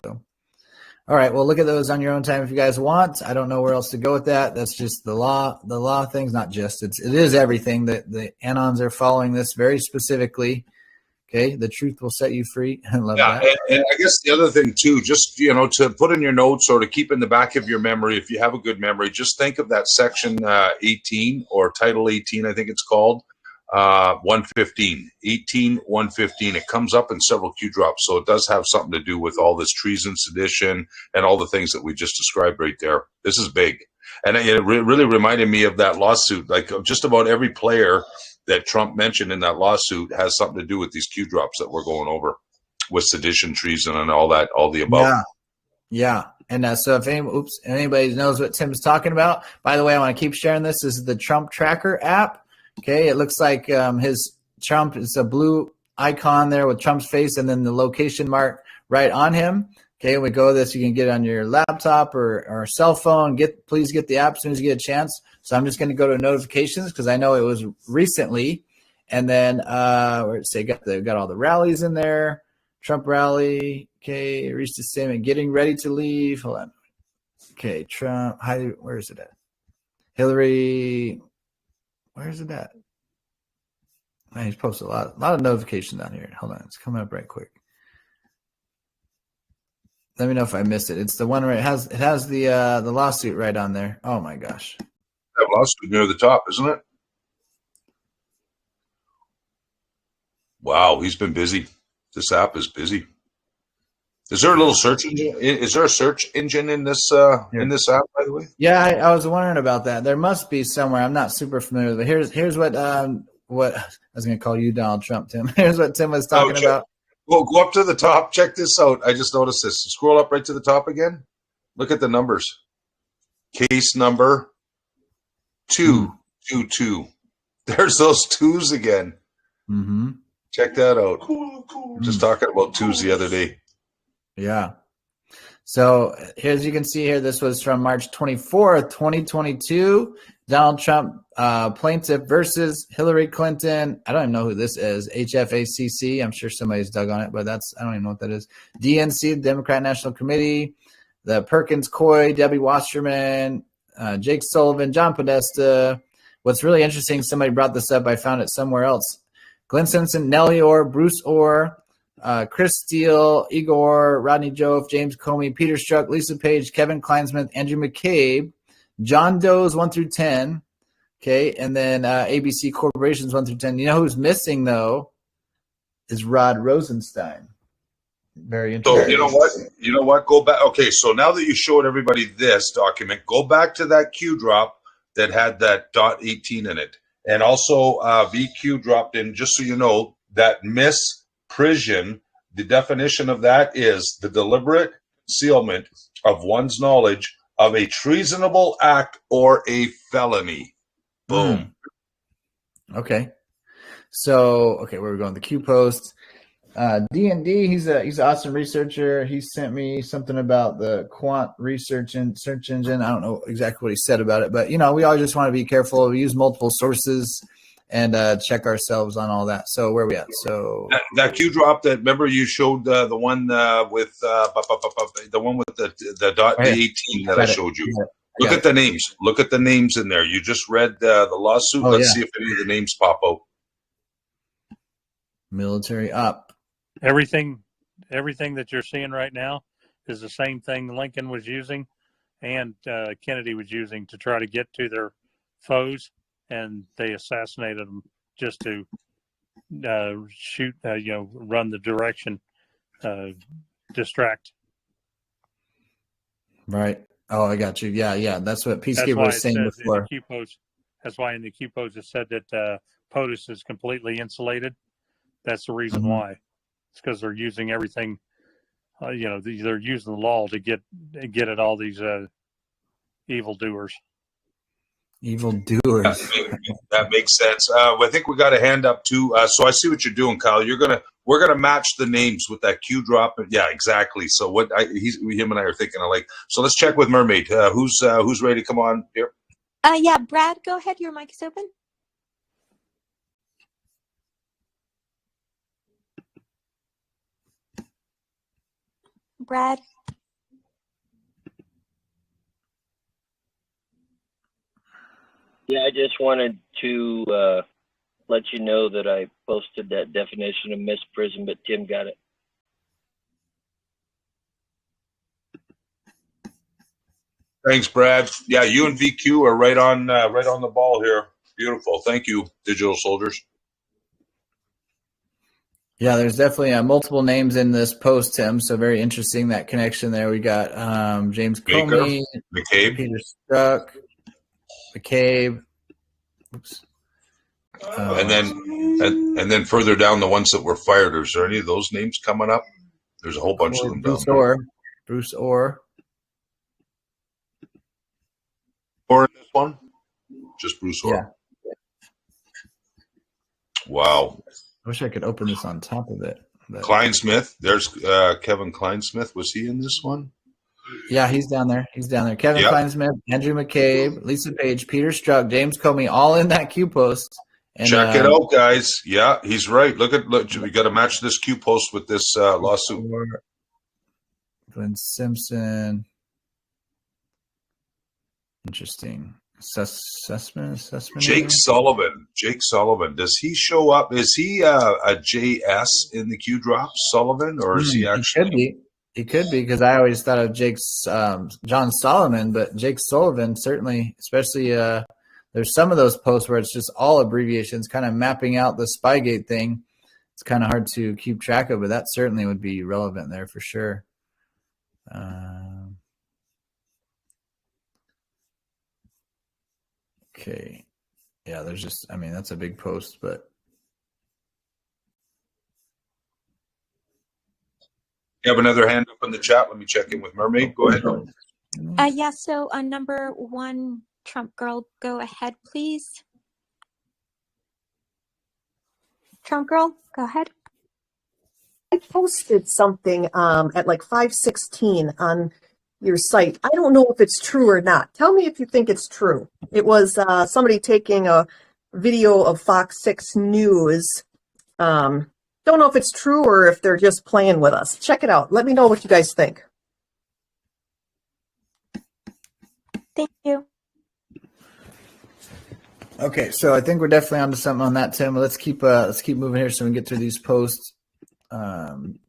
all right, well, look at those on your own time if you guys want. I don't know where else to go with that. That's just the law things, not just, it is everything that the Anons are following this very specifically. Okay, the truth will set you free. I love that. And I guess the other thing too, just, to put in your notes or to keep in the back of your memory, if you have a good memory, just think of that section 18 or title 18, I think it's called. 115, 115. It comes up in several Q drops, so it does have something to do with all this treason, sedition, and all the things that we just described right there. This is big, and it really reminded me of that lawsuit. Like just about every player that Trump mentioned in that lawsuit has something to do with these Q drops that we're going over, with sedition, treason, and all that, all the above. Yeah. And so if anybody knows what Tim's talking about, by the way, I want to keep sharing this. This is the Trump Tracker app. Okay, it looks like his Trump is a blue icon there with Trump's face and then the location mark right on him. Okay, we go this. You can get it on your laptop or cell phone. Please get the app as soon as you get a chance. So I'm just going to go to notifications because I know it was recently. And then where it say got all the rallies in there. Trump rally. Okay, reached a statement. Getting ready to leave. Hold on. Okay, Trump. Where is it at? Hillary. Where is it at? Man, he's posted a lot of notifications down here. Hold on, it's coming up right quick. Let me know if I missed it. It's the one where it has the lawsuit right on there. Oh my gosh. That lawsuit near the top, isn't it? Wow, he's been busy. This app is busy. Is there a little search engine? Is there a search engine in this app, by the way? Yeah, I was wondering about that. There must be somewhere. I'm not super familiar with it. Here's what I was going to call you Donald Trump, Tim. Here's what Tim was talking about. Well, go up to the top. Check this out. I just noticed this. Scroll up right to the top again. Look at the numbers. Case number 222. There's those twos again. Mm-hmm. Check that out. Just talking about twos the other day. Yeah. So as you can see here, this was from March 24th, 2022. Donald Trump plaintiff versus Hillary Clinton. I don't even know who this is. HFACC. I'm sure somebody's dug on it, but I don't even know what that is. DNC, the Democrat National Committee, the Perkins Coie, Debbie Wasserman, Jake Sullivan, John Podesta. What's really interesting, somebody brought this up. I found it somewhere else. Glenn Simpson, Nellie Orr, Bruce Orr, Chris Steele, Igor, Rodney Jove, James Comey, Peter Strzok, Lisa Page, Kevin Kleinsmith, Andrew McCabe, John Doe's 1 through 10. Okay, and then ABC Corporations 1 through 10. You know who's missing though is Rod Rosenstein. Very interesting. So you know what? Go back. Okay, so now that you showed everybody this document, go back to that Q drop that had that .18 in it, and also VQ dropped in. Just so you know, that misprision. The definition of that is the deliberate concealment of one's knowledge of a treasonable act or a felony. Boom. Okay. So, where are we going? The Q post. D&D, he's an awesome researcher. He sent me something about the quant research and search engine. I don't know exactly what he said about it, but, we always just want to be careful. We use multiple sources and check ourselves on all that. So where are we at? So that Q drop that, remember you showed the one with the one with the 18 that I showed you. Look at the names. Look at the names in there. You just read the lawsuit. Let's see if any of the names pop out. Military up. Everything that you're seeing right now is the same thing Lincoln was using and Kennedy was using to try to get to their foes, and they assassinated them just to shoot, run the direction, distract. Right. Oh, I got you. Yeah. That's what Peacekeeper was saying before. That's why in the Q post it said that POTUS is completely insulated. That's the reason why. It's because they're using everything. They're using the law to get at all these evildoers. Evildoers. That makes sense. I think we got a hand up too. So I see what you're doing, Kyle. We're gonna match the names with that Q drop. Yeah, exactly. So him and I are thinking alike. So let's check with Mermaid. Who's ready to come on here? Yeah, Brad, go ahead. Your mic is open. Brad. Yeah, I just wanted to let you know that I posted that definition of misprison, but Tim got it. Thanks, Brad. Yeah, you and VQ are right on the ball here. Beautiful. Thank you, Digital Soldiers. Yeah, there's definitely multiple names in this post, Tim. So very interesting, that connection there. We got James Comey, McCabe, Peter Strzok, McCabe. Oops. And then further down, the ones that were fired. Is there any of those names coming up? There's a whole bunch of them. Bruce Orr. Bruce Orr. Or in this one? Just Bruce Orr. Yeah. Wow. I wish I could open this on top of it. But... Kleinsmith. There's Kevin Kleinsmith. Was he in this one? Yeah, he's down there. Kevin Kleinsmith, Andrew McCabe, Lisa Page, Peter Strzok, James Comey, all in that Q post. And, check it out, guys. Yeah, he's right. Look, we got to match this Q post with this lawsuit. Glenn Simpson. Interesting. Assessment. Jake Sullivan. Jake Sullivan. Does he show up? Is he a JS in the Q drop, Sullivan, or is he actually? He could be, because I always thought of Jake's John Solomon, but Jake Sullivan certainly, especially there's some of those posts where it's just all abbreviations, kind of mapping out the Spygate thing. It's kind of hard to keep track of, but that certainly would be relevant there for sure. Okay. Yeah, there's just, I mean, that's a big post, but. You have another hand up in the chat. Let me check in with Mermaid. Go ahead. Yeah, so number one, Trump girl, go ahead, please. Trump girl, go ahead. I posted something at like 5:16 on your site. I don't know if it's true or not. Tell me if you think it's true. It was somebody taking a video of Fox 6 News. Don't know if it's true or if they're just playing with us. Check it out. Let me know what you guys think. Thank you. Okay, so I think we're definitely onto something on that, Tim. Let's keep moving here so we can get through these posts.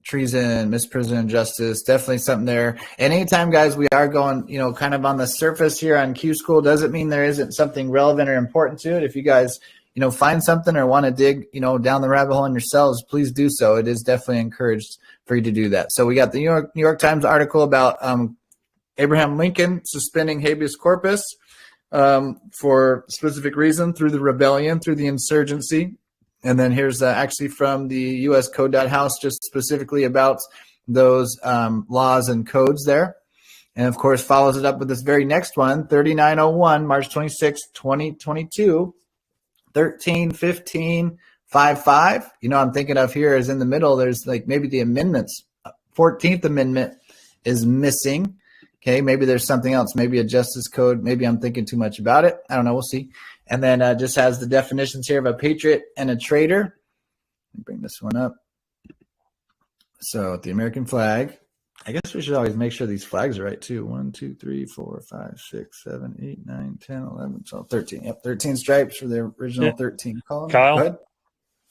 Treason, misprision, justice, definitely something there. And anytime, guys, we are going, kind of on the surface here on Q School, doesn't mean there isn't something relevant or important to it. If you guys, find something or want to dig, down the rabbit hole on yourselves, please do so. It is definitely encouraged for you to do that. So we got the New York Times article about Abraham Lincoln suspending habeas corpus for specific reason through the rebellion, through the insurgency. And then here's actually from the U.S. Code.House, just specifically about those laws and codes there. And, of course, follows it up with this very next one, 3901, March 26, 2022, 13-15-55. I'm thinking of here is in the middle, there's like maybe the amendments. 14th Amendment is missing. Okay, maybe there's something else, maybe a justice code. Maybe I'm thinking too much about it. I don't know. We'll see. And then just has the definitions here of a patriot and a traitor. Let me bring this one up. So the American flag. I guess we should always make sure these flags are right, too. 1, 2, 3, 4, 5, 6, 7, 8, 9, 10, 11, 12, 13. Yep, 13 stripes for the original 13 column. Kyle, go ahead.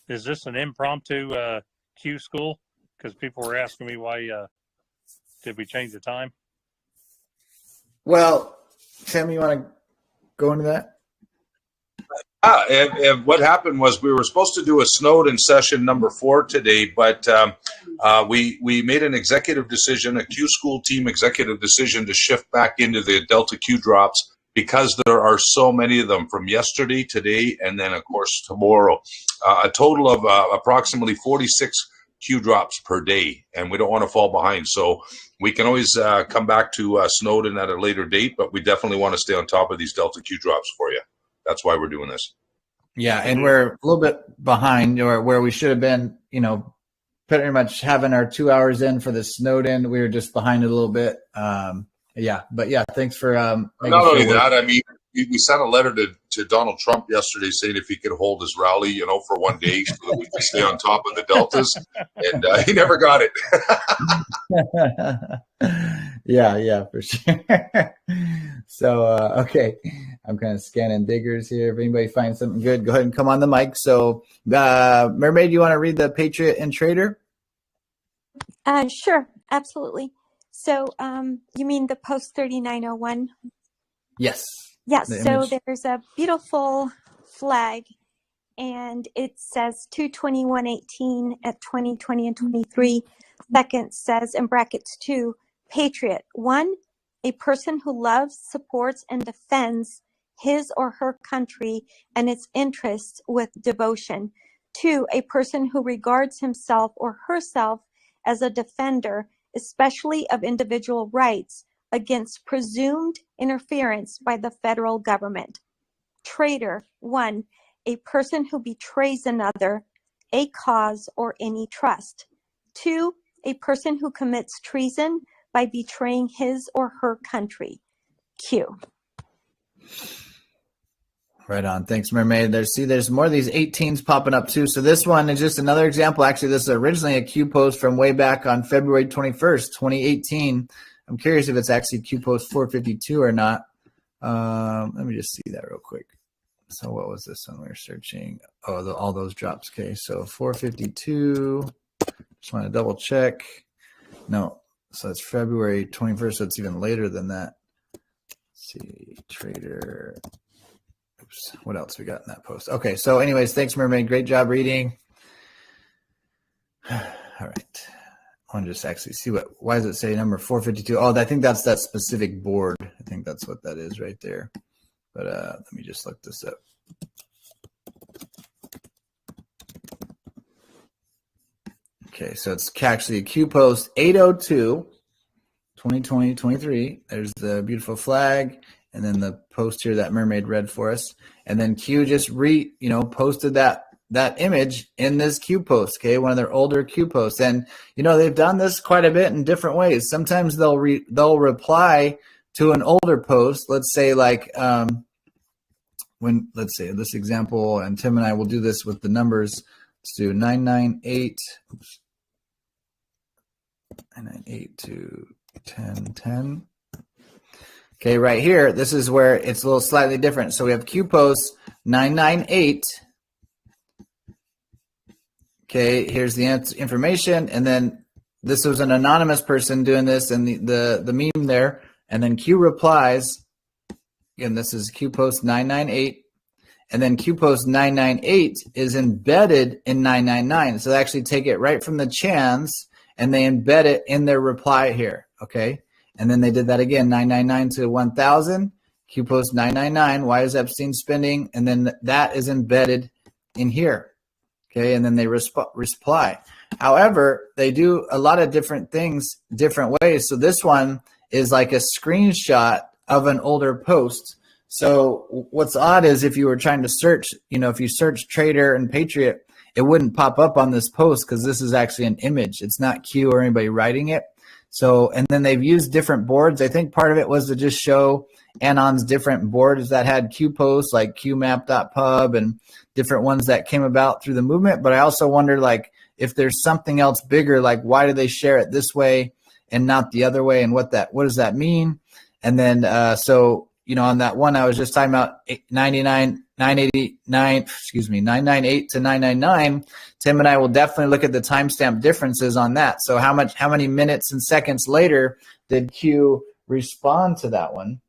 Is this an impromptu Q school? Because people were asking me why did we change the time? Well, Tim, you want to go into that? And what happened was we were supposed to do a Snowden session number 4 today, but we made an executive decision, a Q School team executive decision to shift back into the Delta Q drops because there are so many of them from yesterday, today, and then, of course, tomorrow. A total of approximately 46 Q drops per day, and we don't want to fall behind. So we can always come back to Snowden at a later date, but we definitely want to stay on top of these Delta Q drops for you. That's why we're doing this. Yeah, and we're a little bit behind, or where we should have been, pretty much having our 2 hours in for the Snowden. We were just behind it a little bit. Thanks for not only that, I mean, we sent a letter to Donald Trump yesterday saying if he could hold his rally, for one day so that we could stay on top of the deltas, and he never got it. Yeah, for sure. So, okay, I'm kind of scanning diggers here. If anybody finds something good, go ahead and come on the mic. So, Mermaid, you want to read the Patriot and Traitor? Sure, absolutely. So, you mean the post 3901? Yes. Yes, so there's a beautiful flag, and it says 2/21/18 at 2020 and 23. Second says, in brackets 2, Patriot. 1, a person who loves, supports, and defends his or her country and its interests with devotion. 2, a person who regards himself or herself as a defender, especially of individual rights, against presumed interference by the federal government. Traitor. 1, a person who betrays another, a cause, or any trust. 2, a person who commits treason by betraying his or her country. Q. Right on. Thanks, Mermaid. There's more of these 18s popping up too. So this one is just another example. Actually, this is originally a Q post from way back on February 21st, 2018. I'm curious if it's actually Q post 452 or not. Let me just see that real quick. So what was this one we were searching? Oh, all those drops. Okay, so 452. Just want to double check. No, so it's February 21st, so it's even later than that. Let's see, trader. Oops, what else we got in that post? Okay, so anyways, thanks, Mermaid. Great job reading. All right. I want to just actually see why does it say number 452? Oh, I think that's that specific board. I think that's what that is right there. But let me just look this up. Okay, so it's actually Q post 802, 2020-23. There's the beautiful flag. And then the post here that Mermaid read for us. And then Q just posted that image in this Q post, okay, one of their older Q posts. And, they've done this quite a bit in different ways. Sometimes they'll reply to an older post. Let's say let's say this example, and Tim and I will do this with the numbers. Let's do 998 to 1010. Okay, right here, this is where it's a little slightly different. So we have Q post 998. Okay, here's the information, and then this was an anonymous person doing this, and the meme there, and then Q replies. Again, this is Q post 998, and then Q post 998 is embedded in 999. So they actually take it right from the chans, and they embed it in their reply here, okay? And then they did that again, 999 to 1000, Q post 999, why is Epstein spending? And then that is embedded in here, okay? And then they reply. However, they do a lot of different things, different ways. So this one is like a screenshot of an older post. So what's odd is if you were trying to search, if you search Trader and Patriot, it wouldn't pop up on this post because this is actually an image. It's not Q or anybody writing it. So, and then they've used different boards. I think part of it was to just show Anon's different boards that had Q posts like qmap.pub and different ones that came about through the movement. But I also wonder if there's something else bigger, why do they share it this way and not the other way? And what does that mean? And then, on that one, I was just talking about 998 to 999. Tim and I will definitely look at the timestamp differences on that. So how many minutes and seconds later did Q respond to that one?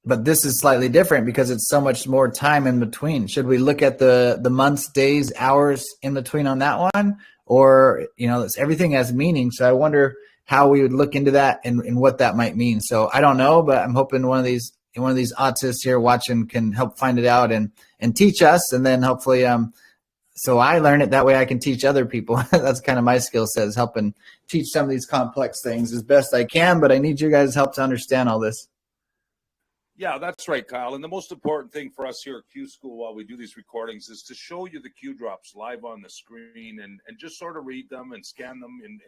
But this is slightly different because it's so much more time in between. Should we look at the months, days, hours in between on that one? Or, it's everything has meaning. So I wonder how we would look into that and what that might mean. So I don't know, but I'm hoping one of these autists here watching can help find it out and teach us. And then hopefully, so I learn it that way I can teach other people. That's kind of my skill set, is helping teach some of these complex things as best I can, but I need your guys' help to understand all this. Yeah, that's right, Kyle. And the most important thing for us here at Q School while we do these recordings is to show you the Q drops live on the screen and just sort of read them and scan them and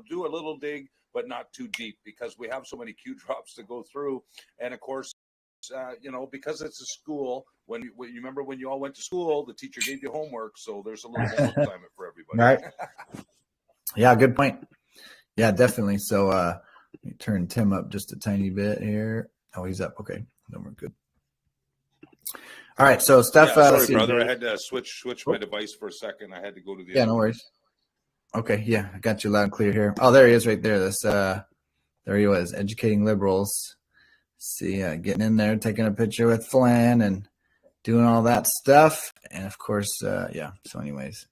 do a little dig, but not too deep because we have so many Q drops to go through. And of course, because it's a school, when you remember when you all went to school, the teacher gave you homework. So there's a little homework assignment for everybody. Right. Yeah, good point. Yeah, definitely. So let me turn Tim up just a tiny bit here. Oh, he's up. Okay. No, we're good. All right. So stuff. Yeah, sorry, brother. I had to switch my device for a second. I had to go to the. Yeah, no worries. Okay. Yeah, I got you loud and clear here. Oh, there he is, right there. This. There he was, educating liberals. See, getting in there, taking a picture with Flynn, and doing all that stuff. And of course, yeah. So, anyways,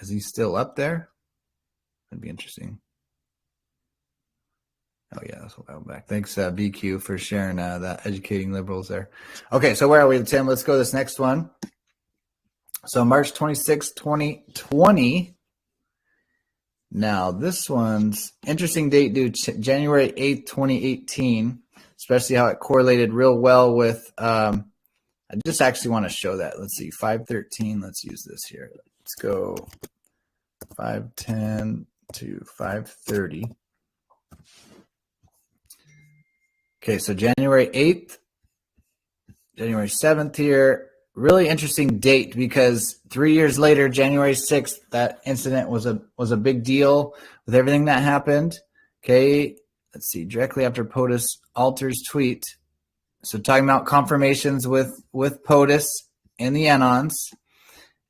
is he still up there? That'd be interesting. Oh, yeah, that's a while back. Thanks, BQ, for sharing that educating liberals there. Okay, so where are we, Tim? Let's go to this next one. So March 26, 2020. Now, this one's interesting date due January 8th, 2018, especially how it correlated real well with, I just actually want to show that. Let's see, 513. Let's use this here. Let's go 510 to 530. Okay, so January 8th, January 7th here. Really interesting date because 3 years later, January 6th, that incident was a big deal with everything that happened. Okay, let's see, directly after POTUS alters tweet. So talking about confirmations with POTUS and the Anons.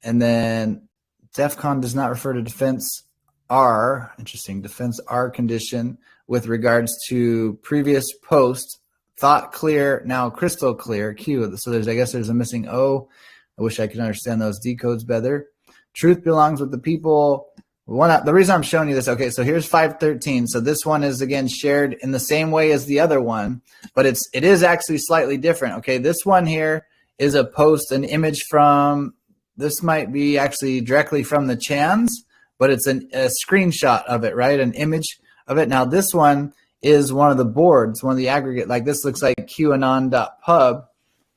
And then DEFCON does not refer to defense R, interesting, defense R condition with regards to previous posts. Thought clear, now crystal clear, Q. So I guess there's a missing O. I wish I could understand those decodes better. Truth belongs with the people. The reason I'm showing you this, okay, so here's 513. So this one is, again, shared in the same way as the other one, but it is actually slightly different, okay? This one here is a post, an image from, this might be actually directly from the Chans, but it's a screenshot of it, right? An image of it. Now, this one is one of the boards, one of the aggregate, like this looks like QAnon.pub.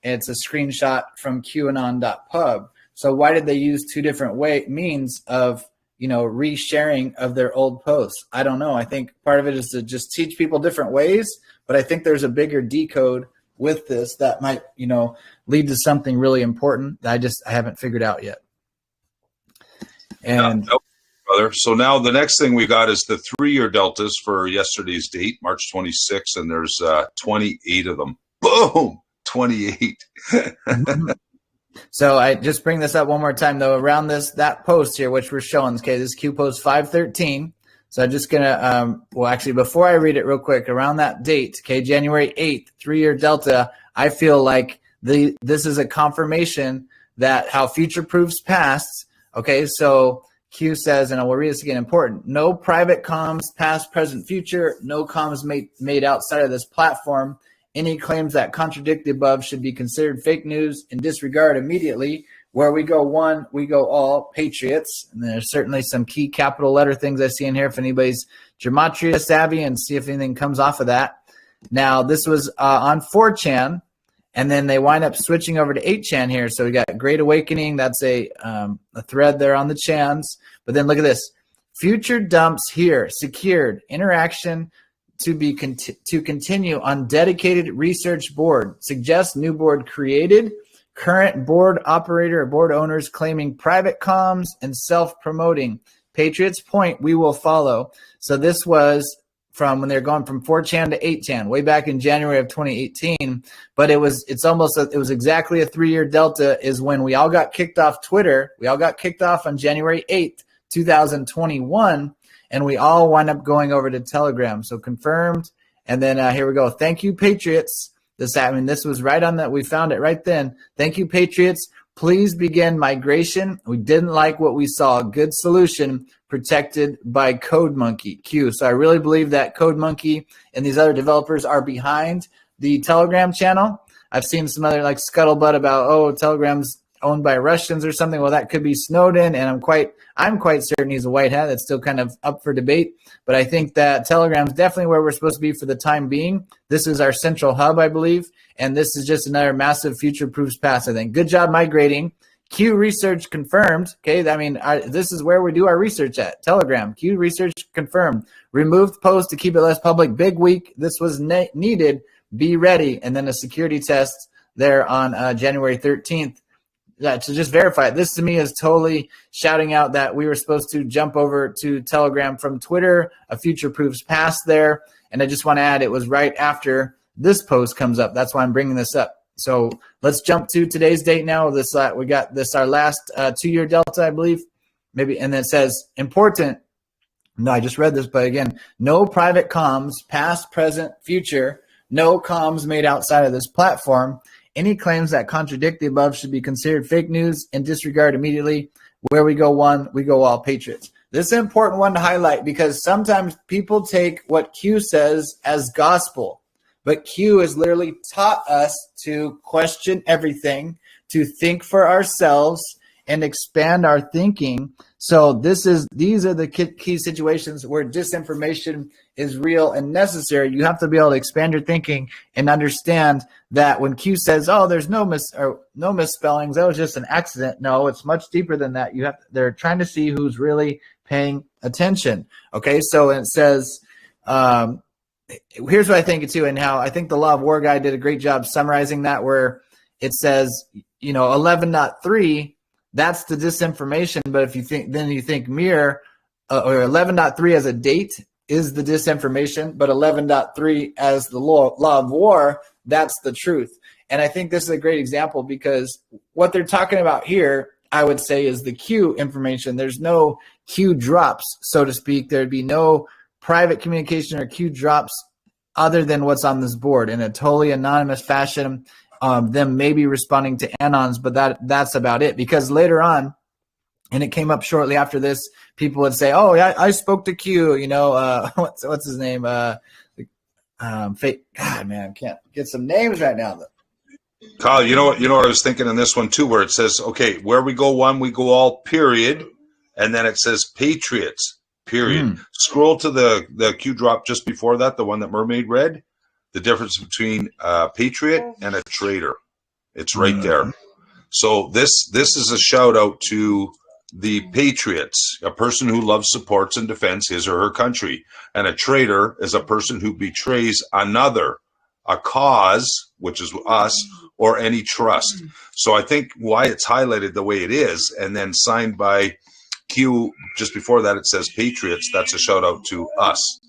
It's a screenshot from QAnon.pub. So why did they use two different means of resharing of their old posts? I don't know. I think part of it is to just teach people different ways, but I think there's a bigger decode with this that might, lead to something really important that I haven't figured out yet. And brother. So now the next thing we got is the 3-year deltas for yesterday's date, March 26th, and there's 28 of them. Boom, 28. So I just bring this up one more time, though, around that post here, which we're showing. Okay, this is Q post 513. So I'm just going to, actually, before I read it real quick, around that date, okay, January 8th, 3-year delta, I feel like this is a confirmation that how future proofs past. Okay, so Q says, and I will read this again, important, no private comms, past, present, future, no comms made outside of this platform. Any claims that contradict the above should be considered fake news and disregard immediately. Where we go one, we go all, patriots. And there's certainly some key capital letter things I see in here if anybody's gematria savvy, and see if anything comes off of that. Now, this was on 4chan, and then they wind up switching over to 8chan here. So we got Great Awakening. That's a thread there on the chans. But then look at this. Future dumps here, secured, interaction to continue on dedicated research board. Suggest new board created. Current board operator or board owners claiming private comms and self-promoting. Patriots point, we will follow. So this was from when they're going from 4chan to 8chan, way back in January of 2018. But it was exactly a 3-year delta is when we all got kicked off Twitter. We all got kicked off on January 8th, 2021. And we all wind up going over to Telegram. So confirmed. And then here we go. Thank you, Patriots. This was right on that. We found it right then. Thank you, Patriots. Please begin migration. We didn't like what we saw. Good solution protected by CodeMonkey. Q. So I really believe that CodeMonkey and these other developers are behind the Telegram channel. I've seen some other like scuttlebutt about, Telegram's owned by Russians or something. Well, that could be Snowden, and I'm quite certain he's a white hat. That's still kind of up for debate. But I think that Telegram's definitely where we're supposed to be for the time being. This is our central hub, I believe, and this is just another massive future proofs pass, I think. Good job migrating. Q research confirmed. Okay, this is where we do our research at. Telegram. Q research confirmed. Removed post to keep it less public. Big week. This was needed. Be ready. And then a security test there on January 13th. To just verify it. This to me is totally shouting out that we were supposed to jump over to Telegram from Twitter, a future proofs past there. And I just want to add, it was right after this post comes up. That's why I'm bringing this up. So let's jump to today's date now. We got this, our last 2-year delta, I believe. Maybe, and then it says important. No, I just read this, but again, no private comms, past, present, future, no comms made outside of this platform. Any claims that contradict the above should be considered fake news and disregard immediately. Where we go one, we go all, Patriots. This is an important one to highlight because sometimes people take what Q says as gospel, but Q has literally taught us to question everything, to think for ourselves, and expand our thinking. So these are the key situations where disinformation is real and necessary. You have to be able to expand your thinking and understand that when Q says, there's no misspellings, that was just an accident. No, it's much deeper than that. They're trying to see who's really paying attention. Okay, so it says here's what I think too, and how I think the Law of War guy did a great job summarizing that, where it says, 11.3, that's the disinformation. But if you think mirror or 11.3 as a date is the disinformation, but 11.3 as the law of war, that's the truth. And I think this is a great example, because what they're talking about here, I would say, is the Q information. There's no Q drops, so to speak. There'd be no private communication or Q drops other than what's on this board in a totally anonymous fashion. Them maybe responding to anons, but that's about it. Because later on, and it came up shortly after this, people would say, "Oh, yeah, I spoke to Q." What's his name? Fake. God, man, I can't get some names right now. Kyle, you know what I was thinking in this one too, where it says, okay, where we go one, we go all, period, and then it says Patriots, period. Scroll to the Q drop just before that, the one that Mermaid read. The difference between a patriot and a traitor. It's right there. So this is a shout out to the patriots, a person who loves, supports, and defends his or her country. And a traitor is a person who betrays another, a cause, which is us, or any trust. So I think why it's highlighted the way it is, and then signed by Q just before that, it says patriots. That's a shout out to us,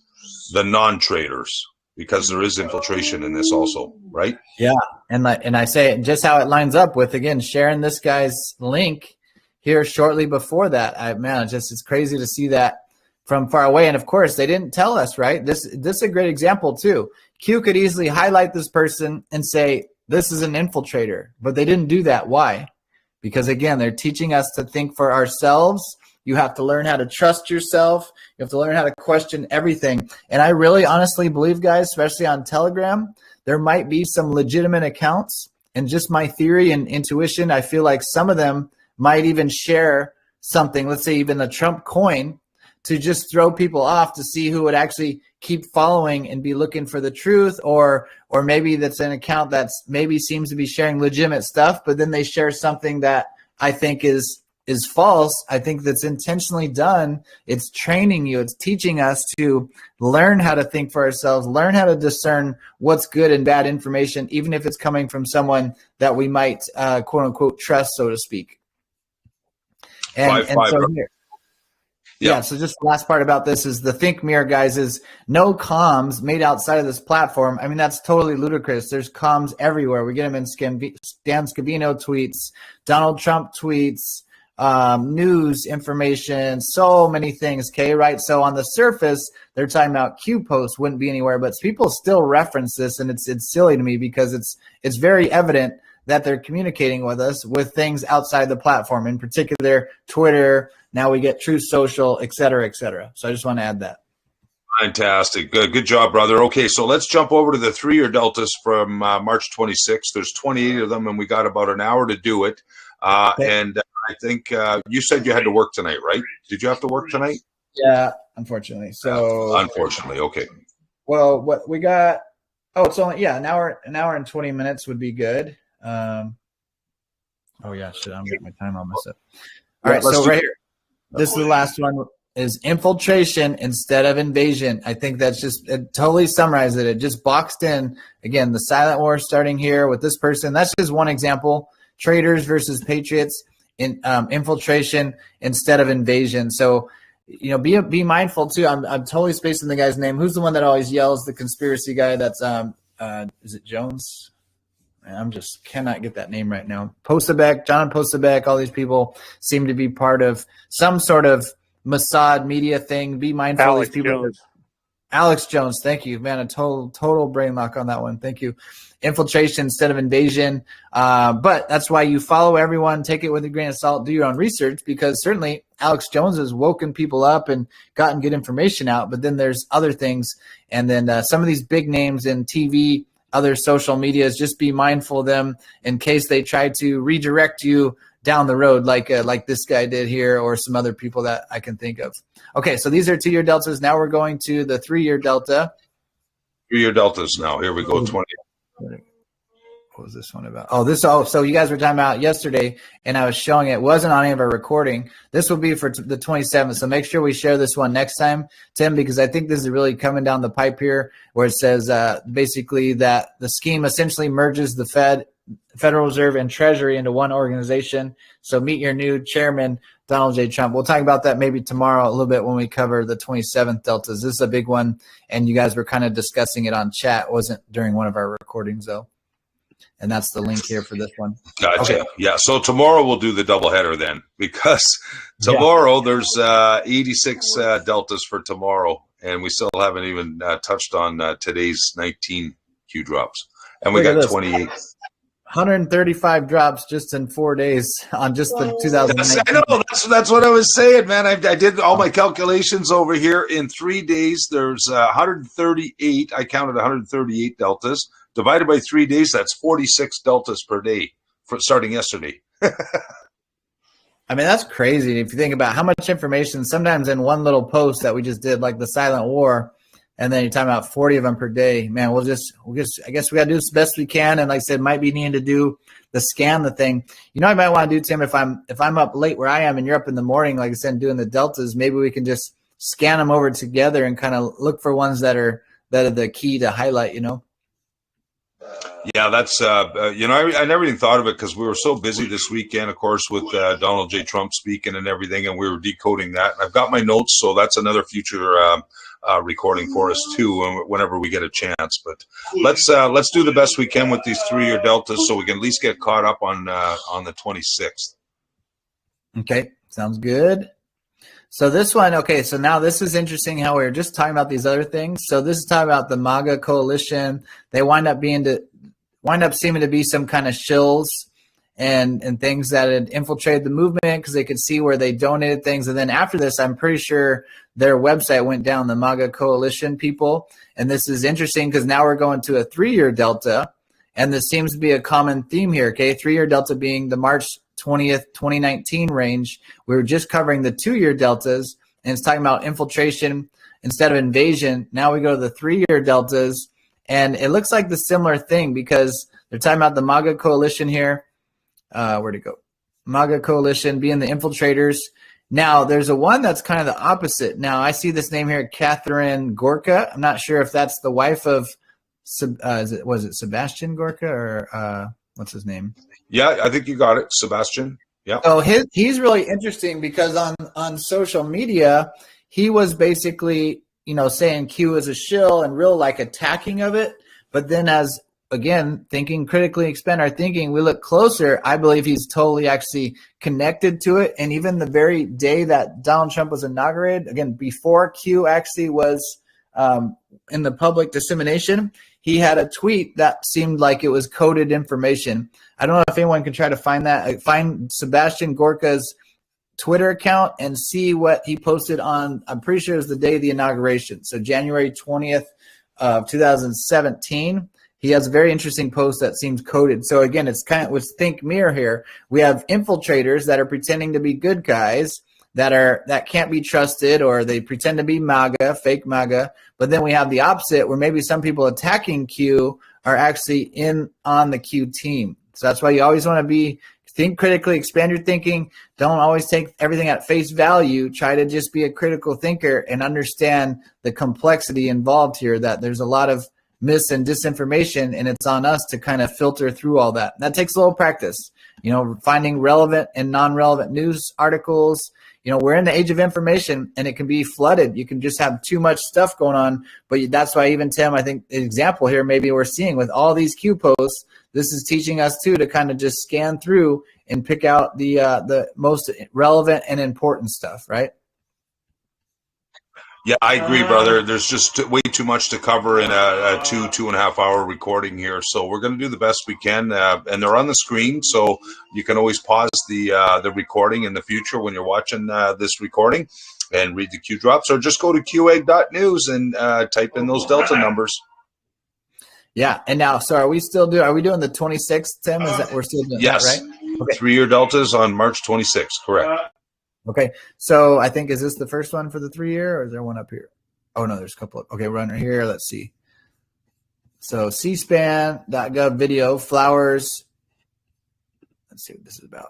the non-traitors, because there is infiltration in this also, right? Yeah, and I say it just how it lines up with, again, sharing this guy's link here shortly before that. It's crazy to see that from far away. And of course, they didn't tell us, right? This is a great example too. Q could easily highlight this person and say, this is an infiltrator, but they didn't do that. Why? Because again, they're teaching us to think for ourselves. You have to learn how to trust yourself. You have to learn how to question everything. And I really honestly believe, guys, especially on Telegram, there might be some legitimate accounts. And just my theory and intuition, I feel like some of them might even share something, let's say even a Trump coin, to just throw people off to see who would actually keep following and be looking for the truth, or maybe that's an account that's maybe seems to be sharing legitimate stuff, but then they share something that I think is false. I think that's intentionally done. It's training you. It's teaching us to learn how to think for ourselves, learn how to discern what's good and bad information, even if it's coming from someone that we might quote unquote trust, so to speak. And so here. Yeah, so just the last part about this is the Think Mirror, guys, is no comms made outside of this platform. I mean, that's totally ludicrous. There's comms everywhere. We get them in Dan Scavino tweets, Donald Trump tweets, news information, so many things, Kay, right? So on the surface, they're talking about Q posts wouldn't be anywhere, but people still reference this, and it's silly to me because it's very evident that they're communicating with us with things outside the platform, in particular Twitter. Now we get Truth Social, et cetera, et cetera. So I just want to add that. Fantastic. Good job, brother. Okay, so let's jump over to the 3-year deltas from March 26th. There's 28 of them, and we got about an hour to do it. Okay. And I think you said you had to work tonight, right? Did you have to work tonight? Yeah, unfortunately. So unfortunately, okay. Well, what we got? Oh, it's only an hour and 20 minutes would be good. Oh yeah, shit! I'm getting my time all messed up. All right, so right here, this is the last one. Is infiltration instead of invasion. I think that's just it totally summarizes it. It just boxed in again the silent war starting here with this person. That's just one example. Traitors versus patriots in infiltration instead of invasion. So be mindful too. I'm totally spacing the guy's name. Who's the one that always yells? The conspiracy guy. That's is it Jones? I'm just cannot get that name right now. Postebeck, John Postebeck, all these people seem to be part of some sort of Mossad media thing. Be mindful Alex of these people. Jones. Alex Jones, thank you, man. A total brain lock on that one. Thank you. Infiltration instead of invasion. But that's why you follow everyone. Take it with a grain of salt. Do your own research, because certainly Alex Jones has woken people up and gotten good information out. But then there's other things. And then some of these big names in TV, other social medias, just be mindful of them in case they try to redirect you down the road like this guy did here, or some other people that I can think of. Okay, so these are 2-year deltas. Now we're going to the 3-year delta. 3-year deltas now. Here we go, 20. what was this one about? So you guys were talking about yesterday, and I was showing it wasn't on any of our recording. This will be for the 27th. So make sure we share this one next time, Tim, because I think this is really coming down the pipe here, where it says basically that the scheme essentially merges the Federal Reserve and Treasury into one organization. So meet your new chairman, Donald J. Trump. We'll talk about that maybe tomorrow a little bit when we cover the 27th deltas. This is a big one, and you guys were kind of discussing it on chat. It wasn't during one of our recordings, though. And that's the link here for this one. Gotcha. Okay. Yeah. So tomorrow we'll do the doubleheader then, because tomorrow there's 86 deltas for tomorrow, and we still haven't even touched on today's 19 Q drops, and we Look at got this. 28. 135 drops just in 4 days on just the 2019. I know. That's what I was saying, man. I did all my calculations over here. In 3 days, there's 138. I counted 138 deltas. Divided by 3 days, that's 46 deltas per day for starting yesterday. I mean, that's crazy if you think about how much information sometimes in one little post that we just did, like the silent war, and then you're talking about 40 of them per day. Man, we'll just I guess we got to do the best we can. And like I said, might be needing to do the scan the thing. You know, I might want to do, Tim, if I'm up late where I am and you're up in the morning, like I said, doing the deltas, maybe we can just scan them over together and kind of look for ones that are the key to highlight, you know? Yeah, that's, I never even thought of it because we were so busy this weekend, of course, with Donald J. Trump speaking and everything, and we were decoding that. I've got my notes, so that's another future recording for us too, whenever we get a chance. But let's do the best we can with these 3-year deltas, so we can at least get caught up on the 26th. Okay, sounds good. So this one, okay, so now this is interesting how we were just talking about these other things. So this is talking about the MAGA coalition. They wind up seeming to be some kind of shills and things that had infiltrated the movement because they could see where they donated things. And then after this, I'm pretty sure their website went down, the MAGA coalition people. And this is interesting because now we're going to a 3-year delta. And this seems to be a common theme here, okay? 3-year delta being the March 20th, 2019 range. We were just covering the 2-year deltas, and it's talking about infiltration instead of invasion. Now we go to the 3-year deltas, and it looks like the similar thing because they're talking about the MAGA coalition here. Where'd it go? MAGA coalition being the infiltrators. Now there's a one that's kind of the opposite. Now I see this name here, Catherine Gorka. I'm not sure if that's the wife of, was it Sebastian Gorka or what's his name? Yeah, I think you got it, Sebastian. Yeah. So he's really interesting because on social media, he was basically, saying Q is a shill and real like attacking of it. But then as, again, thinking critically, expand our thinking, we look closer, I believe he's totally actually connected to it. And even the very day that Donald Trump was inaugurated, again, before Q actually was in the public dissemination, he had a tweet that seemed like it was coded information. I don't know if anyone can try to find that. Find Sebastian Gorka's Twitter account and see what he posted on, I'm pretty sure it was the day of the inauguration. So January 20th of 2017. He has a very interesting post that seems coded. So again, it's kind of with think mirror here. We have infiltrators that are pretending to be good guys that can't be trusted, or they pretend to be MAGA, fake MAGA. But then we have the opposite where maybe some people attacking Q are actually on the Q team. So that's why you always want to think critically, expand your thinking. Don't always take everything at face value. Try to just be a critical thinker and understand the complexity involved here, that there's a lot of mis and disinformation, and it's on us to kind of filter through all that. That takes a little practice, finding relevant and non-relevant news articles. We're in the age of information, and it can be flooded. You can just have too much stuff going on. But that's why even, Tim, I think the example here maybe we're seeing with all these Q posts, this is teaching us too to kind of just scan through and pick out the most relevant and important stuff, right? Yeah, I agree, brother. There's just way too much to cover in a 2.5 hour recording here. So we're going to do the best we can. And they're on the screen, so you can always pause the recording in the future when you're watching this recording and read the Q drops, or just go to qag.news and type in those delta numbers. Yeah. And now, so are we doing the 26th, Tim? Is that we're still doing yes. that, right? Okay. 3-year deltas on March 26th. Correct. Okay, so I think, is this the first one for the 3-year, or is there one up here? Oh, no, there's a couple. Okay, we're under here. Let's see. So cspan.gov video, flowers. Let's see what this is about.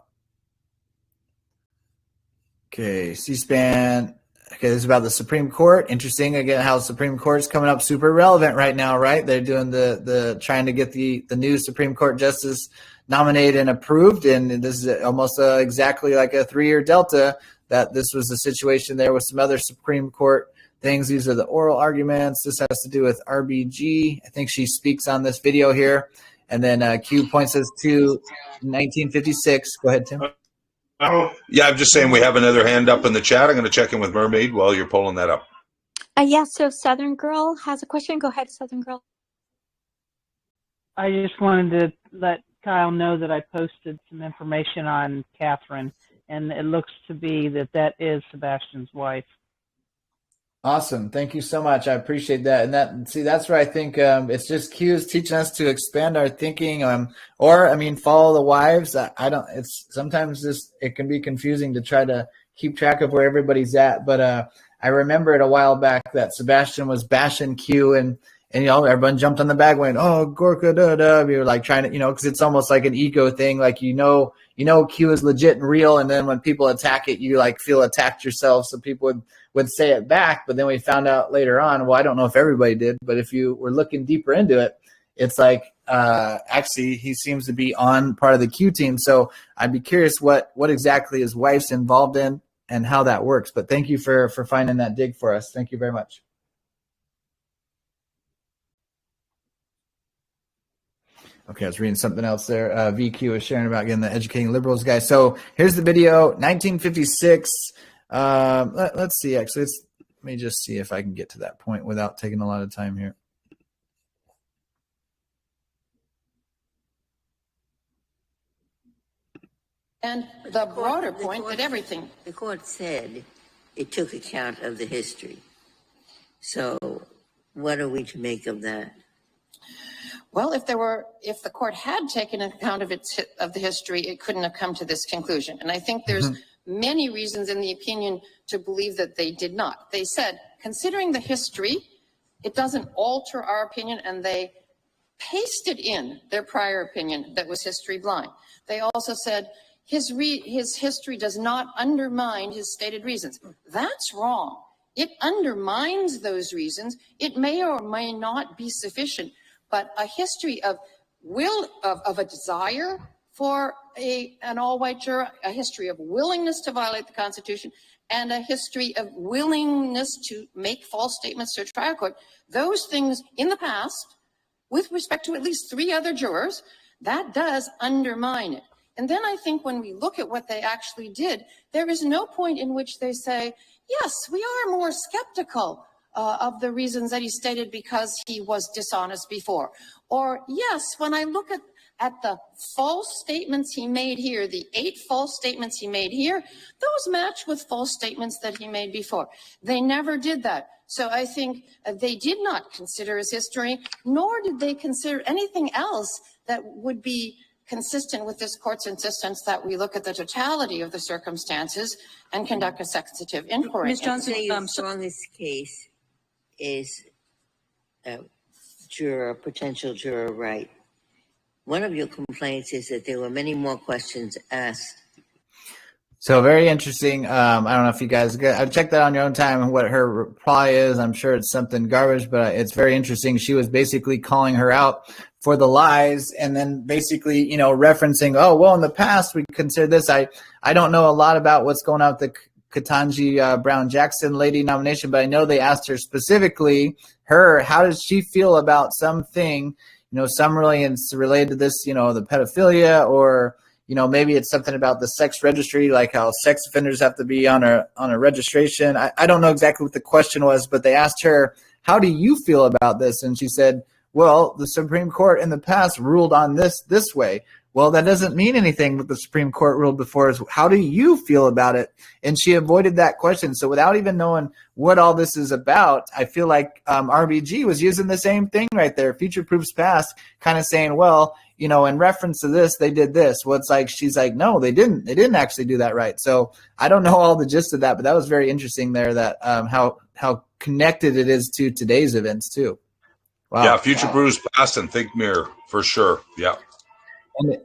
Okay, C-SPAN. Okay, this is about the Supreme Court. Interesting, again, how the Supreme Court is coming up super relevant right now, right? They're doing the trying to get the new Supreme Court justice nominated and approved, and this is almost exactly like a 3-year delta that this was the situation there with some other Supreme Court things. These are the oral arguments. This has to do with RBG. I think she speaks on this video here. And then Q points us to 1956. Go ahead, Tim. Yeah, I'm just saying we have another hand up in the chat. I'm going to check in with Mermaid while you're pulling that up. Yeah, so Southern Girl has a question. Go ahead, Southern Girl. I just wanted to let Kyle know that I posted some information on Catherine, and it looks to be that is Sebastian's wife. Awesome. Thank you so much. I appreciate that. And that's where I think it's just Q's teaching us to expand our thinking, follow the wives. It's sometimes it can be confusing to try to keep track of where everybody's at. But I remember it a while back that Sebastian was bashing Q and everyone jumped on the bandwagon. Oh, Gorka, We were like trying to, because it's almost like an ego thing. Like, Q is legit and real. And then when people attack it, you like feel attacked yourself. So people would say it back. But then we found out later on, well, I don't know if everybody did, but if you were looking deeper into it, it's like, actually he seems to be on part of the Q team. So I'd be curious what exactly his wife's involved in and how that works. But thank you for finding that dig for us. Thank you very much. Okay, I was reading something else there. VQ is sharing about getting the Educating Liberals guy. So here's the video, 1956. Let's see, actually. Let me just see if I can get to that point without taking a lot of time here. And the broader point that everything. The court said it took account of the history. So what are we to make of that? Well, if the court had taken account of the history, it couldn't have come to this conclusion. And I think there's many reasons in the opinion to believe that they did not. They said, considering the history, it doesn't alter our opinion, and they pasted in their prior opinion that was history blind. They also said his history does not undermine his stated reasons. That's wrong. It undermines those reasons. It may or may not be sufficient. But a history of a desire for an all-white juror, a history of willingness to violate the Constitution, and a history of willingness to make false statements to a trial court, those things in the past, with respect to at least 3 other jurors, that does undermine it. And then I think when we look at what they actually did, there is no point in which they say, yes, we are more skeptical of the reasons that he stated because he was dishonest before. Or, yes, when I look at the false statements he made here, the 8 false statements he made here, those match with false statements that he made before. They never did that. So I think they did not consider his history, nor did they consider anything else that would be consistent with this court's insistence that we look at the totality of the circumstances and conduct a sensitive inquiry. Ms. Johnson, your strongest case is potential juror right. One of your complaints is that there were many more questions asked. So very interesting. I don't know if you guys check that on your own time and what her reply is. I'm sure it's something garbage, but it's very interesting. She was basically calling her out for the lies and then basically, referencing, oh, well, in the past we considered this. I don't know a lot about what's going on with the Ketanji Brown Jackson lady nomination, but I know they asked her specifically, how does she feel about something, some related to this, the pedophilia, or, maybe it's something about the sex registry, like how sex offenders have to be on a registration. I don't know exactly what the question was, but they asked her, how do you feel about this? And she said, well, the Supreme Court in the past ruled on this way. Well, that doesn't mean anything what the Supreme Court ruled before. Is how do you feel about it? And she avoided that question. So without even knowing what all this is about, I feel like RBG was using the same thing right there. Future proofs past, kind of saying, well, in reference to this, they did this. Well, it's like, she's like, no, they didn't. They didn't actually do that right. So I don't know all the gist of that, but that was very interesting there, that how connected it is to today's events too. Wow. Yeah, future proofs past and think mirror for sure. Yeah.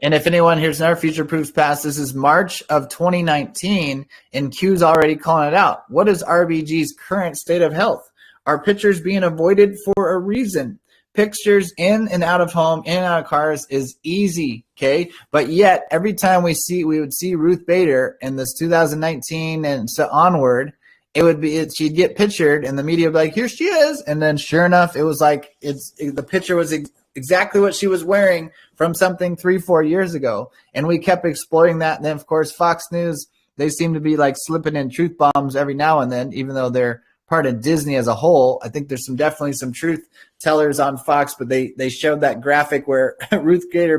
And if anyone here's another future proofs past, this is March of 2019, and Q's already calling it out. What is RBG's current state of health? Are pictures being avoided for a reason? Pictures in and out of home, in and out of cars is easy, okay? But yet, every time we would see Ruth Bader in this 2019 and so onward, she'd get pictured, and the media would be like, "Here she is," and then sure enough, it was like the picture was exactly what she was wearing from something 3-4 years ago, and we kept exploring that. And then, of course, Fox News, they seem to be like slipping in truth bombs every now and then, even though they're part of Disney as a whole. I think there's definitely some truth tellers on Fox, but they showed that graphic where Ruth Bader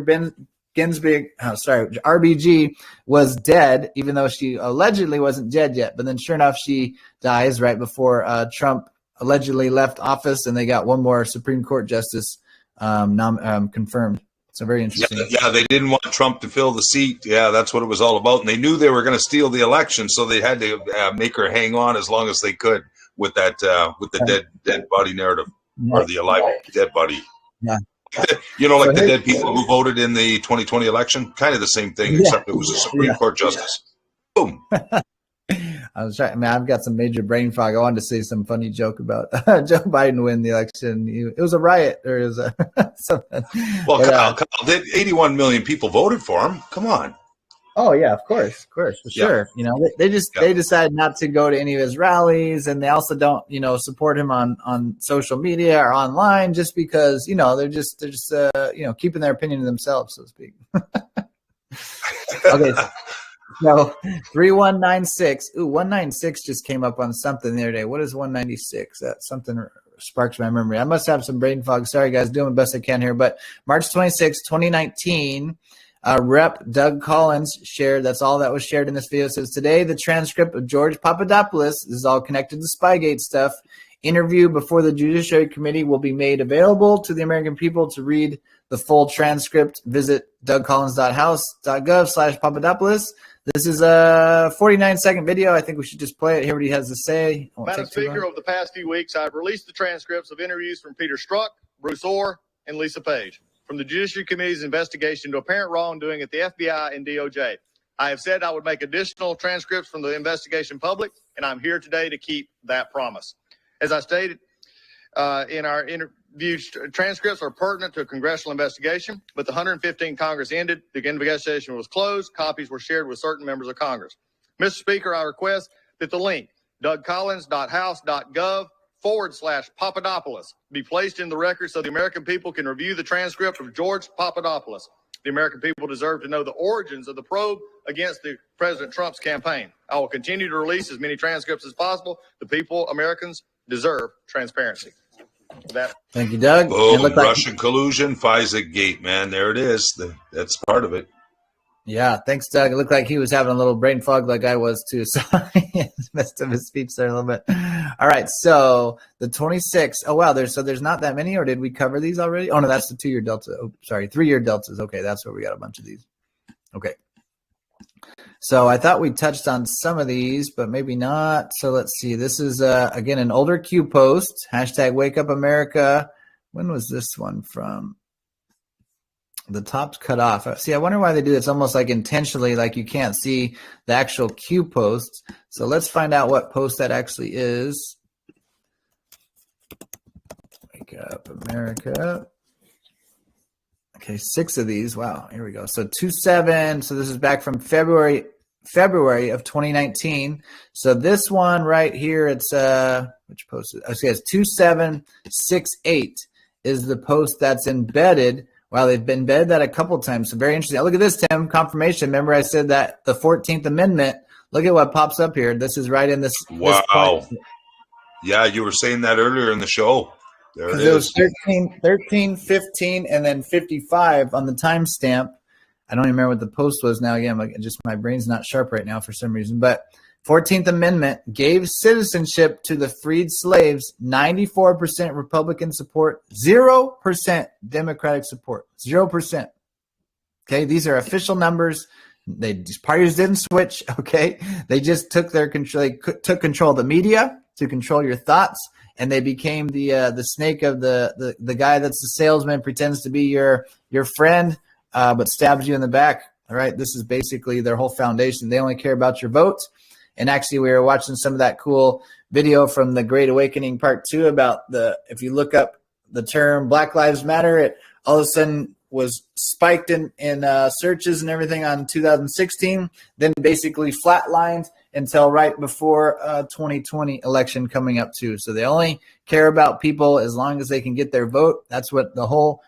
RBG was dead, even though she allegedly wasn't dead yet. But then sure enough, she dies right before Trump allegedly left office, and they got one more Supreme Court justice confirmed. So very interesting. Yeah, they didn't want Trump to fill the seat. Yeah, that's what it was all about. And they knew they were going to steal the election, so they had to make her hang on as long as they could with that with the dead body narrative, or the alive dead body. Yeah. Like the dead people who voted in the 2020 election, kind of the same thing, except it was a Supreme Court justice. Boom. I was trying. I've got some major brain fog. I wanted to say some funny joke about Joe Biden win the election. It was a riot, or it was something. Well, Kyle, 81 million people voted for him. Come on. Oh yeah, of course, for sure. They decided not to go to any of his rallies, and they also don't, support him on social media or online, just because they're just keeping their opinion to themselves, so to speak. Okay. So 3196. Ooh, 196 just came up on something the other day. What is 196? That something sparks my memory. I must have some brain fog. Sorry, guys, doing the best I can here. But March 26, 2019, Rep. Doug Collins shared. That's all that was shared in this video. It says, today, the transcript of George Papadopoulos, this is all connected to Spygate stuff, interview before the Judiciary Committee will be made available to the American people. To read the full transcript, visit dougcollins.house.gov/Papadopoulos. This is a 49-second video. I think we should just play it. Hear what he has to say. Madam Speaker, over the past few weeks, I've released the transcripts of interviews from Peter Strzok, Bruce Orr, and Lisa Page from the Judiciary Committee's investigation to apparent wrongdoing at the FBI and DOJ. I have said I would make additional transcripts from the investigation public, and I'm here today to keep that promise. As I stated in our interview, transcripts are pertinent to a congressional investigation, but the 115 Congress ended. The investigation was closed. Copies were shared with certain members of Congress. Mr. Speaker, I request that the link, dougcollins.house.gov/Papadopoulos, be placed in the record so the American people can review the transcript of George Papadopoulos. The American people deserve to know the origins of the probe against President Trump's campaign. I will continue to release as many transcripts as possible. The people, Americans, deserve transparency. Thank you, Doug. Boom, Russian collusion, FISA gate, man. There it is. That's part of it. Yeah, thanks, Doug. It looked like he was having a little brain fog like I was too. So he messed up his speech there a little bit. All right, so the 26. Oh, wow, there's not that many, or did we cover these already? Oh, no, that's the 2-year delta. Oh, sorry, 3-year deltas. Okay, that's where we got a bunch of these. Okay. So I thought we touched on some of these, but maybe not. So let's see. This is, again, an older Q post, #WakeUpAmerica. When was this one from? The top's cut off. See, I wonder why they do this almost like intentionally, like you can't see the actual Q posts. So let's find out what post that actually is. Wake Up America. Okay, 6 of these. Wow, here we go. So 2/7. So this is back from February of 2019. So this one right here, it's which post is it? Okay, it's 2768 is the post that's embedded. Wow, they've been embedded that a couple times. So very interesting. Look at this, Tim. Confirmation. Remember I said that the 14th Amendment. Look at what pops up here. This is right in this. Wow. Yeah, you were saying that earlier in the show. There it is. It was 13, 15, and then 55 on the timestamp. I don't even remember what the post was now. Again, my brain's not sharp right now for some reason. But 14th Amendment gave citizenship to the freed slaves, 94% Republican support, 0% Democratic support, 0%. Okay, these are official numbers. These parties didn't switch. Okay, they just took control of the media. to control your thoughts. And they became the snake of the guy that's the salesman, pretends to be your friend, but stabs you in the back. All right, this is basically their whole foundation. They only care about your votes. And actually, we were watching some of that cool video from the Great Awakening Part 2 about if you look up the term Black Lives Matter, it all of a sudden was spiked in searches and everything on 2016, then basically flatlined until right before 2020 election coming up too. So they only care about people as long as they can get their vote. That's what all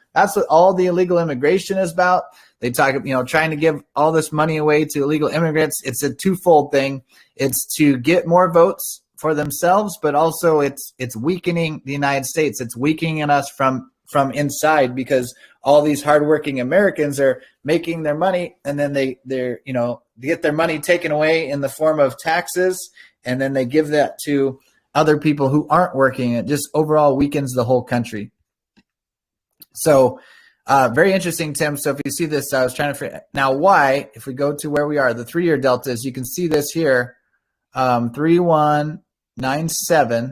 the illegal immigration is about. They talk, trying to give all this money away to illegal immigrants. It's a twofold thing. It's to get more votes for themselves, but also it's weakening the United States. It's weakening us from inside, because all these hardworking Americans are making their money, and then they get their money taken away in the form of taxes, and then they give that to other people who aren't working. It just overall weakens the whole country. So very interesting, Tim. So if you see this, I was trying to figure now why, if we go to where we are, the 3-year deltas, you can see this here, 3197. Is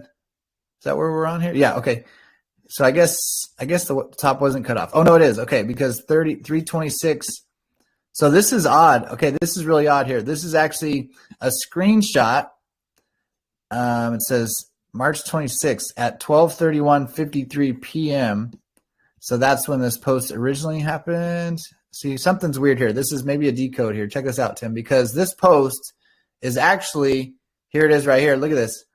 that where we're on here? Yeah. Okay. So I guess the top wasn't cut off. Oh no, it is. Okay. Because 326. So this is odd. Okay. This is really odd here. This is actually a screenshot. It says March 26th at 12:31:53 p.m. So that's when this post originally happened. See, something's weird here. This is maybe a decode here. Check this out, Tim, because this post is actually, here it is right here. Look at this.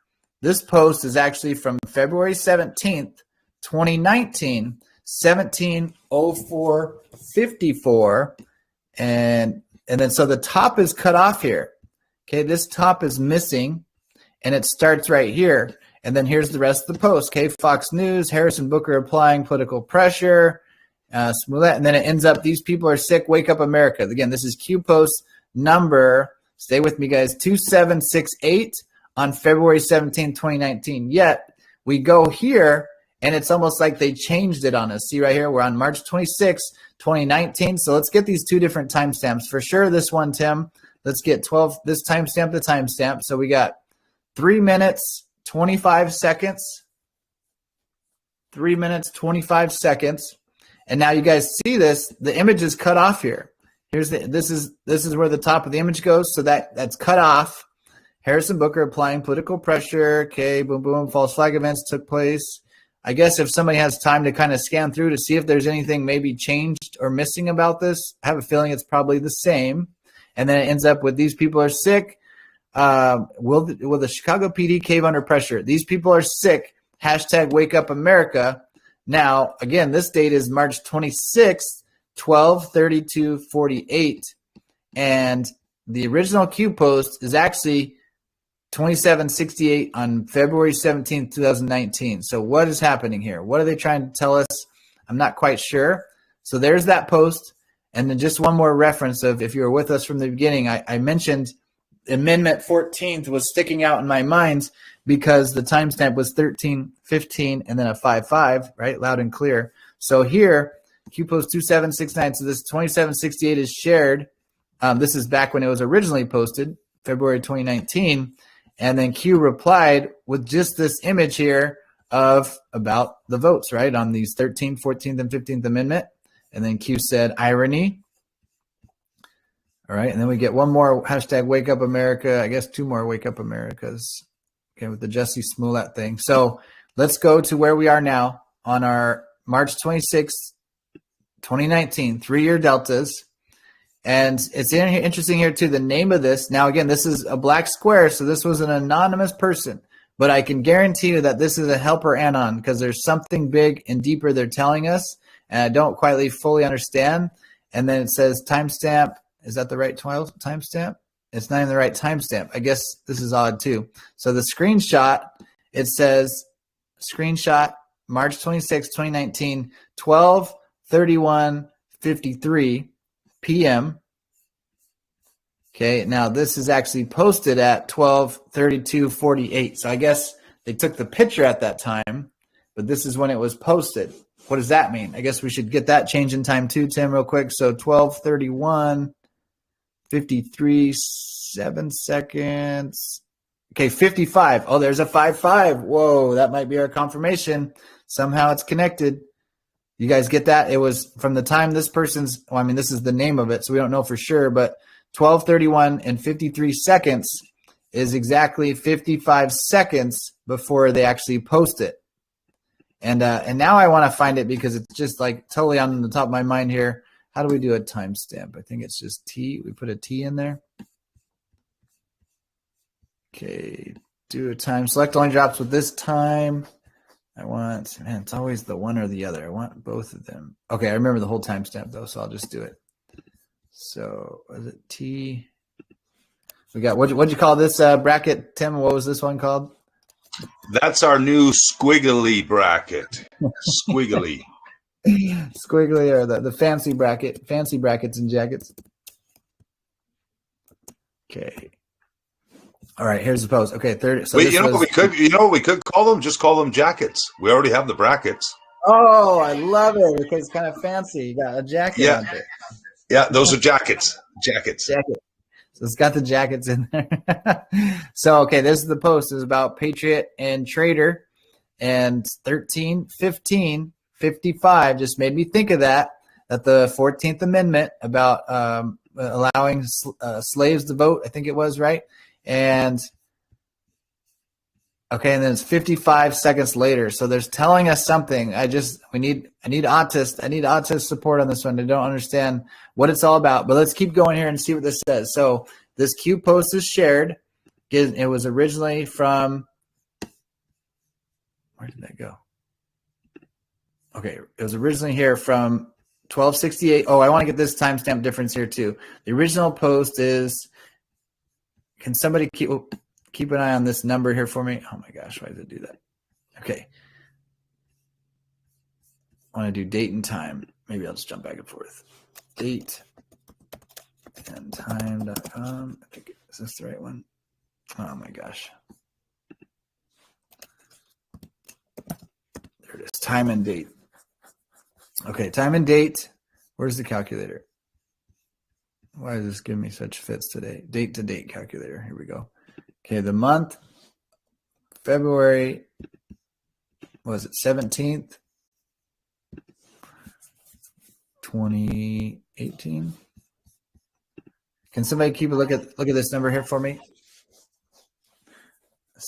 This post is actually from February 17th, 2019, 17:04:54. And then so the top is cut off here. Okay, this top is missing, and it starts right here. And then here's the rest of the post. Okay, Fox News, Harrison Booker applying political pressure, Smollett, and then it ends up, these people are sick, wake up America. Again, this is Q post number, stay with me guys, 2768 on February 17, 2019. Yet we go here, and it's almost like they changed it on us. See right here, we're on March 26, 2019. So let's get these two different timestamps. For sure, this one, Tim, let's get 12, this timestamp to timestamp. So we got 3 minutes, 25 seconds, 3 minutes, 25 seconds. And now you guys see this, the image is cut off here. This is where the top of the image goes. So that's cut off. Harrison Booker applying political pressure. Okay, boom, boom, false flag events took place. I guess if somebody has time to kind of scan through to see if there's anything maybe changed or missing about this, I have a feeling it's probably the same. And then it ends up with these people are sick. Will the Chicago PD cave under pressure? These people are sick. Hashtag wake up America. Now, again, this date is March 26th, 12:32:48. And the original Q post is actually 2768 on February 17th, 2019. So what is happening here? What are they trying to tell us? I'm not quite sure. So there's that post. And then just one more reference of, if you were with us from the beginning, I mentioned Amendment 14th was sticking out in my mind because the timestamp was 13:15 and then a 5:5, right? Loud and clear. So here, Q post 2769. So this 2768 is shared. This is back when it was originally posted, February 2019. And then Q replied with just this image here of about the votes, right? On these 13th, 14th, and 15th Amendment. And then Q said, irony. All right, and then we get one more hashtag Wake Up America. I guess two more Wake Up Americas. Okay, with the Jesse Smollett thing. So let's go to where we are now on our March 26th, 2019, 3-year deltas. And it's interesting here too, the name of this. Now, again, this is a black square, so this was an anonymous person. But I can guarantee you that this is a helper anon because there's something big and deeper they're telling us, and I don't quite fully understand. And then it says timestamp. Is that the right timestamp? It's not even the right timestamp. I guess this is odd too. So the screenshot, it says screenshot March 26, 2019, 12:31:53 p.m. Okay, now this is actually posted at 12:32:48. So I guess they took the picture at that time, but this is when it was posted. What does that mean? I guess we should get that change in time too, Tim, real quick. So 12:31:53, 7 seconds. Okay, 55. Oh, there's a 5-5. Whoa, that might be our confirmation. Somehow it's connected. You guys get that? It was from the time this person's, well, I mean, this is the name of it, so we don't know for sure, but 12:31 and 53 seconds is exactly 55 seconds before they actually post it. And now I want to find it because it's just like totally on the top of my mind here. How do we do a timestamp? I think it's just T. We put a T in there. Okay, do a time. Select only drops with this time. I want, man, it's always the one or the other. I want both of them. Okay, I remember the whole timestamp though, so I'll just do it. So was it T? We got, what'd you call this bracket, Tim? What was this one called? That's our new squiggly bracket. Squiggly. Squiggly, or the fancy bracket, fancy brackets and jackets. Okay. All right, here's the post. Okay, 30. So Wait, you know what we could call them? Just call them jackets. We already have the brackets. Oh, I love it because it's kind of fancy. You got a jacket on there. Yeah, those are jackets. Jackets. Jacket. So it's got the jackets in there. So, okay, this is the post. It's about Patriot and Trader. And 13, 15, 55 just made me think of that the 14th Amendment about allowing slaves to vote, I think it was, right? And okay, and then it's 55 seconds later. So there's telling us something. I need autist support on this one. I don't understand what it's all about, but let's keep going here and see what this says. So this Q post is shared. It was originally from, where did that go? Okay, it was originally here from 1268. Oh, I want to get this timestamp difference here too. The original post is, can somebody keep an eye on this number here for me? Oh my gosh, why did it do that? Okay. I want to do date and time. Maybe I'll just jump back and forth. Date and time.com. I think, is this the right one? Oh my gosh. There it is. Time and date. Okay, time and date. Where's the calculator? Why is this giving me such fits today? Date to date calculator. Here we go. Okay, the month, February, was it 17th, 2018? Can somebody keep a look at this number here for me?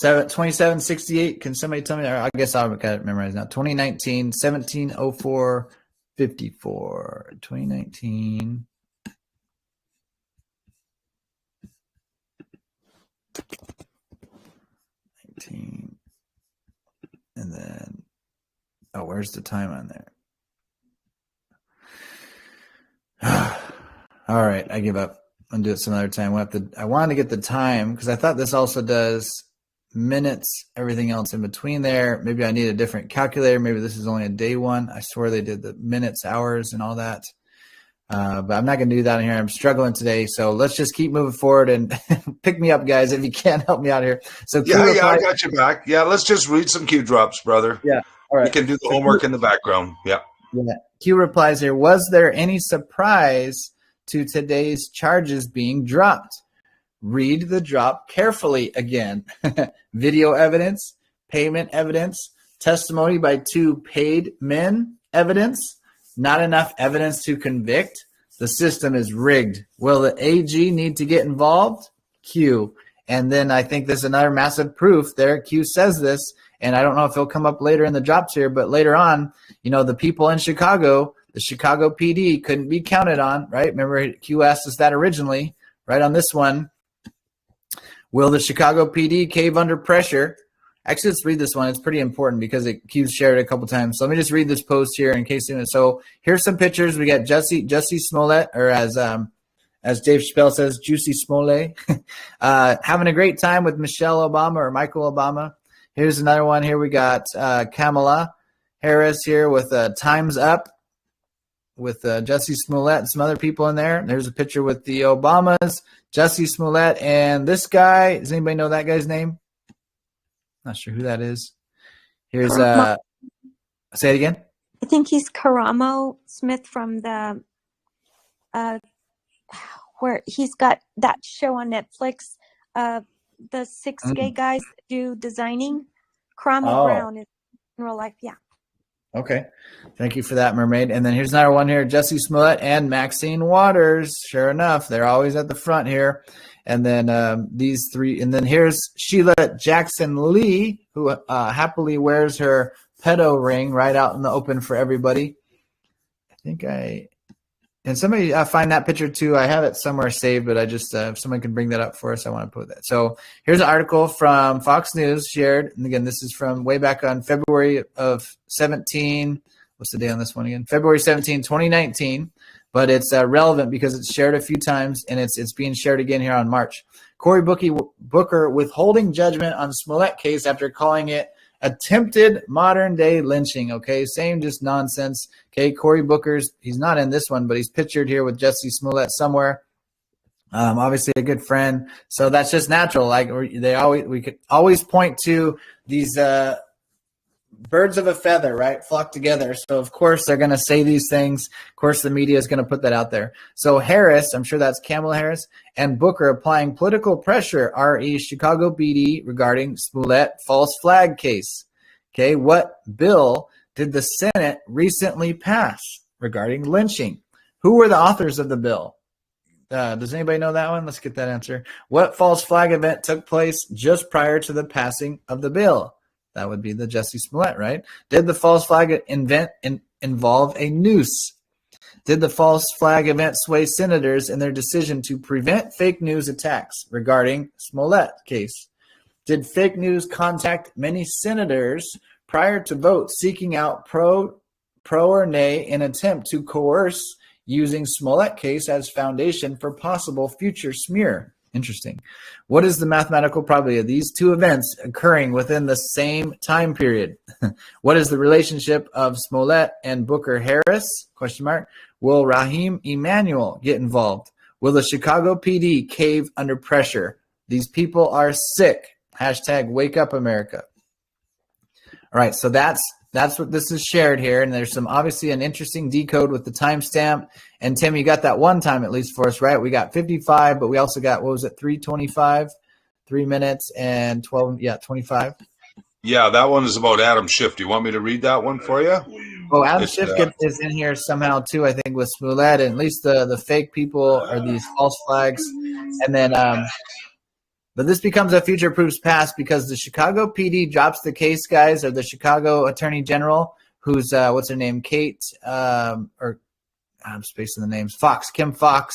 2768. Can somebody tell me? I guess I've got it memorized now. 2019, 1704, 54. 2019. 19. And then, oh, where's the time on there? All right, I give up. I'll do it some other time. I wanted to get the time because I thought this also does minutes, everything else in between there. Maybe I need a different calculator. Maybe this is only a day one. I swear they did the minutes, hours, and all that. But I'm not going to do that in here. I'm struggling today. So let's just keep moving forward and pick me up, guys, if you can't help me out here. So I got you back. Yeah, let's just read some Q drops, brother. Yeah. All right. We can do the homework in the background. Yeah. Q replies here. Was there any surprise to today's charges being dropped? Read the drop carefully again. Video evidence, payment evidence, testimony by 2 paid men evidence, not enough evidence to convict. The system is rigged. Will the AG need to get involved? Q. And then I think there's another massive proof there. Q says this, and I don't know if it'll come up later in the drops here, but later on, the people in Chicago, the Chicago PD couldn't be counted on, right? Remember, Q asked us that originally, right on this one. Will the Chicago PD cave under pressure? Actually, let's read this one. It's pretty important because Q's shared it a couple times. So let me just read this post here in case. So here's some pictures. We got Jussie Smollett, or as Dave Chappelle says, Juicy Smollett, having a great time with Michelle Obama or Michael Obama. Here's another one. Here we got Kamala Harris here with Time's Up with Jussie Smollett and some other people in there. There's a picture with the Obamas, Jussie Smollett, and this guy. Does anybody know that guy's name? Not sure who that is. Here's say it again. I think he's Karamo Smith from the where he's got that show on Netflix, the 6 Mm. gay guys that do designing. Cromwell Oh, Brown is in real life. Yeah. okay. Thank you for that, Mermaid. And then here's another one here, Jesse Smollett and Maxine Waters. Sure enough, they're always at the front here. And then these three. And then here's Sheila Jackson Lee, who happily wears her pedo ring right out in the open for everybody. And somebody find that picture too. I have it somewhere saved, but I just, if someone can bring that up for us, I want to put that. So here's an article from Fox News shared. And again, this is from way back on February of 17. What's the day on this one again? February 17, 2019. But it's relevant because it's shared a few times and it's being shared again here on March. Cory Booker withholding judgment on Smollett case after calling it attempted modern-day lynching, okay? Same just nonsense. Okay, Cory Booker's, he's not in this one, but he's pictured here with Jesse Smollett somewhere. Obviously a good friend. So that's just natural. Like we could always point to these birds of a feather, right? Flock together. So of course they're going to say these things. Of course the media is going to put that out there. So Harris, I'm sure that's Kamala Harris, and Booker applying political pressure, RE Chicago PD regarding Smollett false flag case. Okay, what bill did the Senate recently pass regarding lynching? Who were the authors of the bill? Does anybody know that one? Let's get that answer. What false flag event took place just prior to the passing of the bill? That would be the Jesse Smollett, right? Did the false flag involve a noose? Did the false flag event sway senators in their decision to prevent fake news attacks regarding Smollett case? Did fake news contact many senators prior to votes seeking out pro or nay in attempt to coerce using Smollett case as foundation for possible future smear? Interesting. What is the mathematical probability of these two events occurring within the same time period? What is the relationship of Smollett and Booker Harris? Question mark. Will Raheem Emanuel get involved? Will the Chicago PD cave under pressure? These people are sick. Hashtag wake up America. All right, so that's what this is shared here, and there's some obviously an interesting decode with the timestamp. And Tim, you got that one time at least for us, right? We got 55, but we also got, what was it, 3:25, 3 minutes and 12, 25. Yeah, that one is about Adam Schiff. Do you want me to read that one for you? Oh, Adam Schiff is in here somehow too, I think, with Smollett, and at least the fake people are these false flags. And then but this becomes a future proofs past because the Chicago PD drops the case, guys, or the Chicago Attorney General, who's what's her name, Kate, or I'm spacing the names, Kim Fox,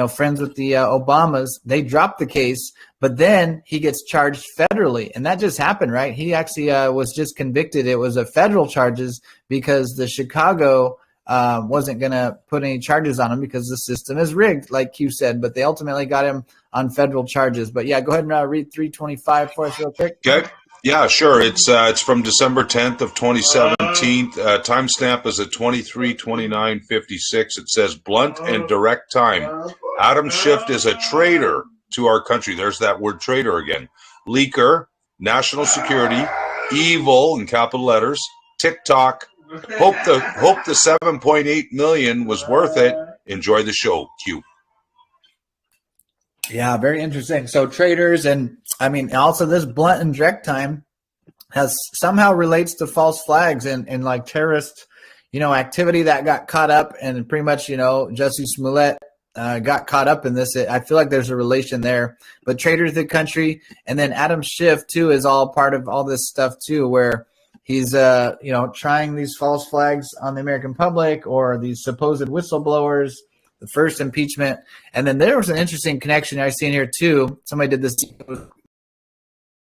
friends with the Obamas. They dropped the case, but then he gets charged federally, and that just happened, right? He actually was just convicted. It was a federal charges because the Chicago wasn't going to put any charges on him because the system is rigged, like Q said, but they ultimately got him on federal charges. But yeah, go ahead and read 325 for us real quick. Okay. Yeah, sure. It's from December 10th of 2017. Timestamp is at 23:29:56. It says blunt and direct time. Adam Schiff is a traitor to our country. There's that word traitor again. Leaker, national security, evil in capital letters, TikTok. Hope the 7.8 million was worth it. Enjoy the show. Q. Yeah, very interesting. So traders, and I mean, also this blunt and direct time has somehow relates to false flags and like terrorist, activity that got caught up, and pretty much, Jesse Smollett got caught up in this. I feel like there's a relation there. But traitors to the country, and then Adam Schiff too is all part of all this stuff too, where he's trying these false flags on the American public or these supposed whistleblowers. The first impeachment. And then there was an interesting connection I see in here too. Somebody did this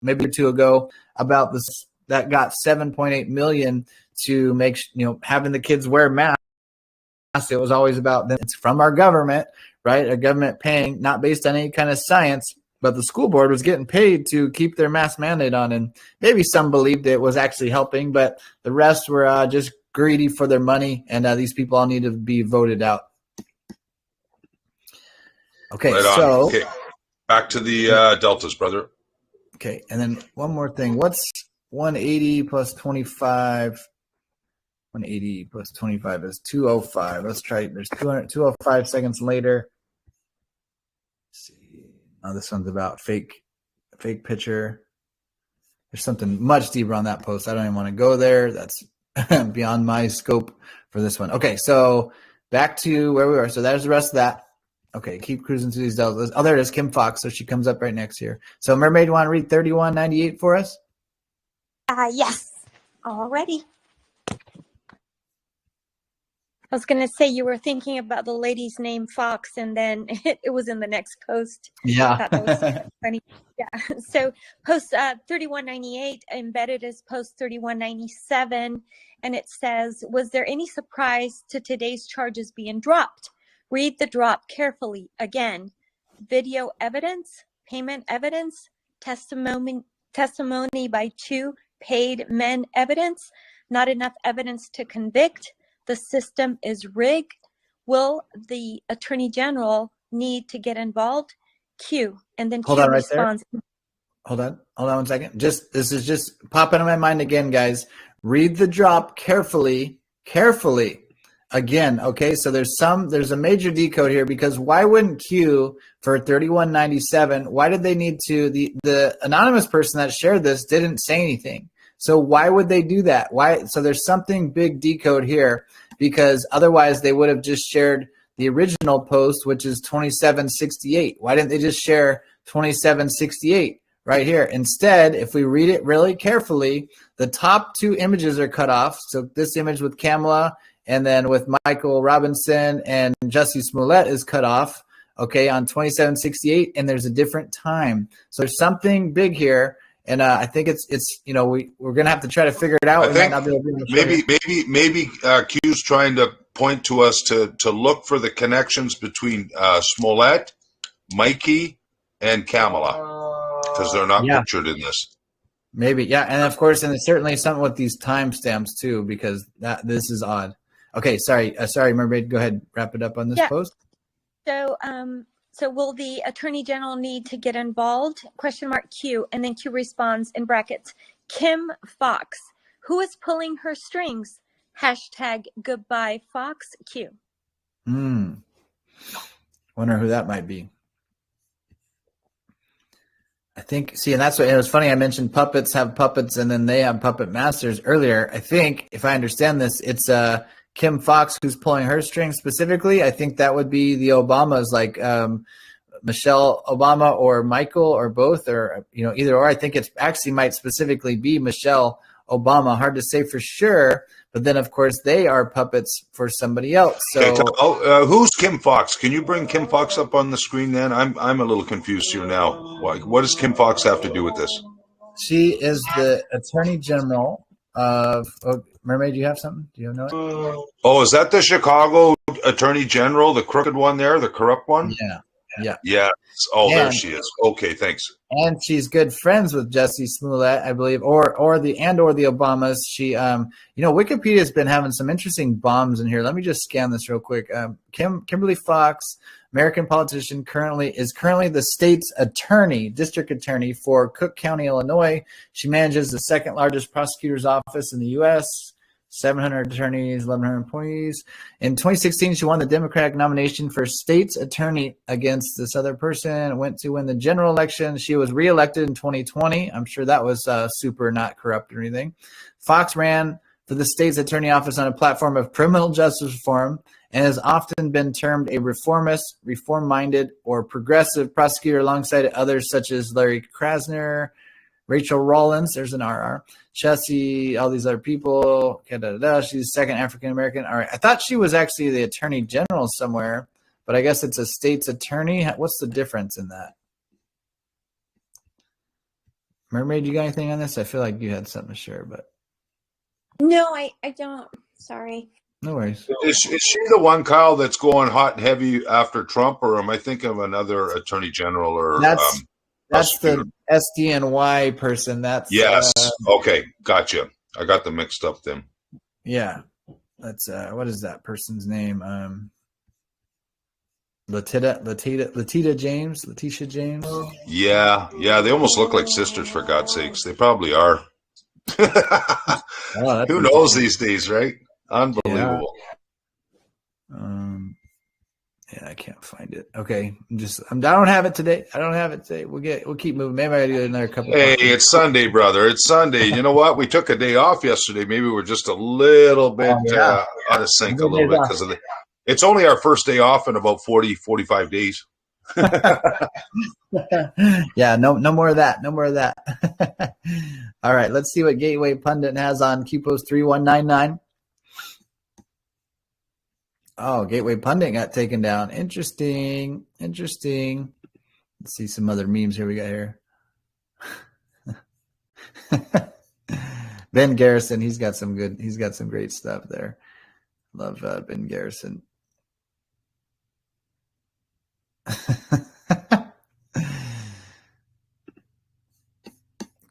maybe or two ago about this that got 7.8 million to make, having the kids wear masks. It was always about them. It's from our government, right? A government paying, not based on any kind of science, but the school board was getting paid to keep their mask mandate on. And maybe some believed it was actually helping, but the rest were just greedy for their money. And these people all need to be voted out. Okay, right so okay. Back to the deltas, brother. Okay, and then one more thing. What's 180 plus 25? 180 plus 25 is 205. Let's try. There's 205 seconds later. Let's see. Oh, this one's about fake fake picture. There's something much deeper on that post. I don't even want to go there. That's beyond my scope for this one. Okay, so back to where we were. So there's the rest of that. Okay, keep cruising through these deltas. Oh, there it is, Kim Fox. So she comes up right next here. So Mermaid, you want to read 3198 for us? Yes, already. I was going to say you were thinking about the lady's name Fox, and then it was in the next post. Yeah. That was funny. Yeah. So post 3198 embedded is post 3197, and it says, "Was there any surprise to today's charges being dropped? Read the drop carefully. Again, video evidence, payment evidence, testimony by 2 paid men evidence, not enough evidence to convict. The system is rigged. Will the Attorney General need to get involved? Q." And then Hold Q on right responds. there. Hold on 1 second. This is just popping in my mind again, guys. Read the drop carefully. Again, okay, so there's a major decode here, because why wouldn't Q for 3197, why did they need to, the anonymous person that shared this didn't say anything. So why would they do that? Why? So there's something big decode here, because otherwise they would have just shared the original post, which is 2768. Why didn't they just share 2768 right here? Instead, if we read it really carefully, the top 2 images are cut off. So this image with Kamala, and then with Michael Robinson and Jussie Smollett is cut off, okay, on 2768, and there's a different time. So there's something big here, and I think it's we're gonna have to try to figure it out. I think maybe Q's trying to point to us to look for the connections between Smollett, Mikey, and Kamala, because they're not pictured in this. Maybe, yeah, and of course, and it's certainly something with these timestamps too, because this is odd. Okay, sorry, Mermaid. Go ahead, wrap it up on this post. So, so will the Attorney General need to get involved? Question mark Q, and then Q responds in brackets, Kim Fox. Who is pulling her strings? Hashtag goodbye Fox Q. Wonder who that might be. I think, and that's what, it was funny, I mentioned puppets have puppets and then they have puppet masters earlier. I think, if I understand this, it's Kim Fox who's pulling her strings specifically. I think that would be the Obamas, like Michelle Obama or Michael or both, or either or. I think it actually might specifically be Michelle Obama. Hard to say for sure, but then of course they are puppets for somebody else. So who's Kim Fox? Can you bring Kim Fox up on the screen then? I'm a little confused here now. What does Kim Fox have to do with this? She is the Attorney General of Mermaid. Do you have something? Do you know it? Oh, is that the Chicago Attorney General, the crooked one there, the corrupt one? Yeah. Oh, there she is. Okay, thanks. And she's good friends with Jussie Smollett, I believe, or the Obamas. She, Wikipedia's been having some interesting bombs in here. Let me just scan this real quick. Kimberly Fox, American politician, is currently the state's district attorney for Cook County, Illinois. She manages the second largest prosecutor's office in the U.S. 700 attorneys, 1,100 employees. In 2016, she won the Democratic nomination for state's attorney against this other person, went to win the general election. She was reelected in 2020. I'm sure that was super not corrupt or anything. Fox ran for the state's attorney office on a platform of criminal justice reform and has often been termed a reformist, reform-minded, or progressive prosecutor alongside others such as Larry Krasner, Rachel Rollins, there's an RR, Chessie, all these other people. She's second African-American. All right. I thought she was actually the Attorney General somewhere, but I guess it's a state's attorney. What's the difference in that? Mermaid, you got anything on this? I feel like you had something to share, but. No, I don't. Sorry. No worries. Is she the one, Kyle, that's going hot and heavy after Trump, or am I thinking of another Attorney General? Or That's the SDNY person. That's yes. Okay, gotcha. I got them mixed up then. Yeah, that's what is that person's name? Letitia James. Yeah. They almost look like sisters, for God's sakes. They probably are. Who knows these days, right? Unbelievable. Yeah, I can't find it. Okay, I don't have it today. We'll keep moving. Maybe I gotta do another couple. Hey, it's Sunday, brother. It's Sunday. You know what? We took a day off yesterday. Maybe we're just a little bit out of sync a little bit because of it's only our first day off in about 40, 45 days. Yeah, no more of that. No more of that. All right, let's see what Gateway Pundit has on QPost 3199. Oh, Gateway Pundit got taken down. Interesting. Let's see some other memes here we got here. Ben Garrison, he's got some great stuff there. Love Ben Garrison.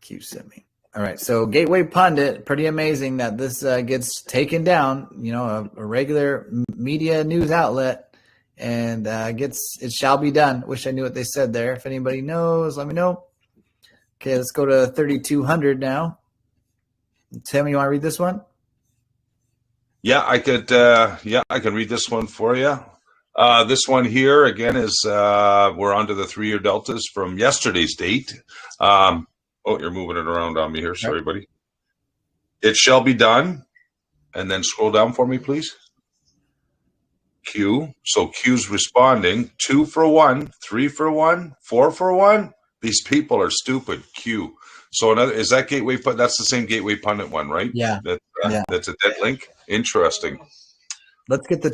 Q sent me. All right, so Gateway Pundit, pretty amazing that this gets taken down. You know, a regular media news outlet, and it shall be done. Wish I knew what they said there. If anybody knows, let me know. Okay, let's go to 3200 now. Tim, you want to read this one? Yeah, I could. I can read this one for you. This one here again is we're onto the 3-year deltas from yesterday's date. Oh, you're moving it around on me here. Sorry, buddy. It shall be done. And then scroll down for me, please. Q. So Q's responding. 2 for 1, 3 for 1, 4 for 1. These people are stupid. Q. So is that Gateway Pundit? That's the same Gateway Pundit one, right? Yeah. That's a dead link. Interesting. Let's get the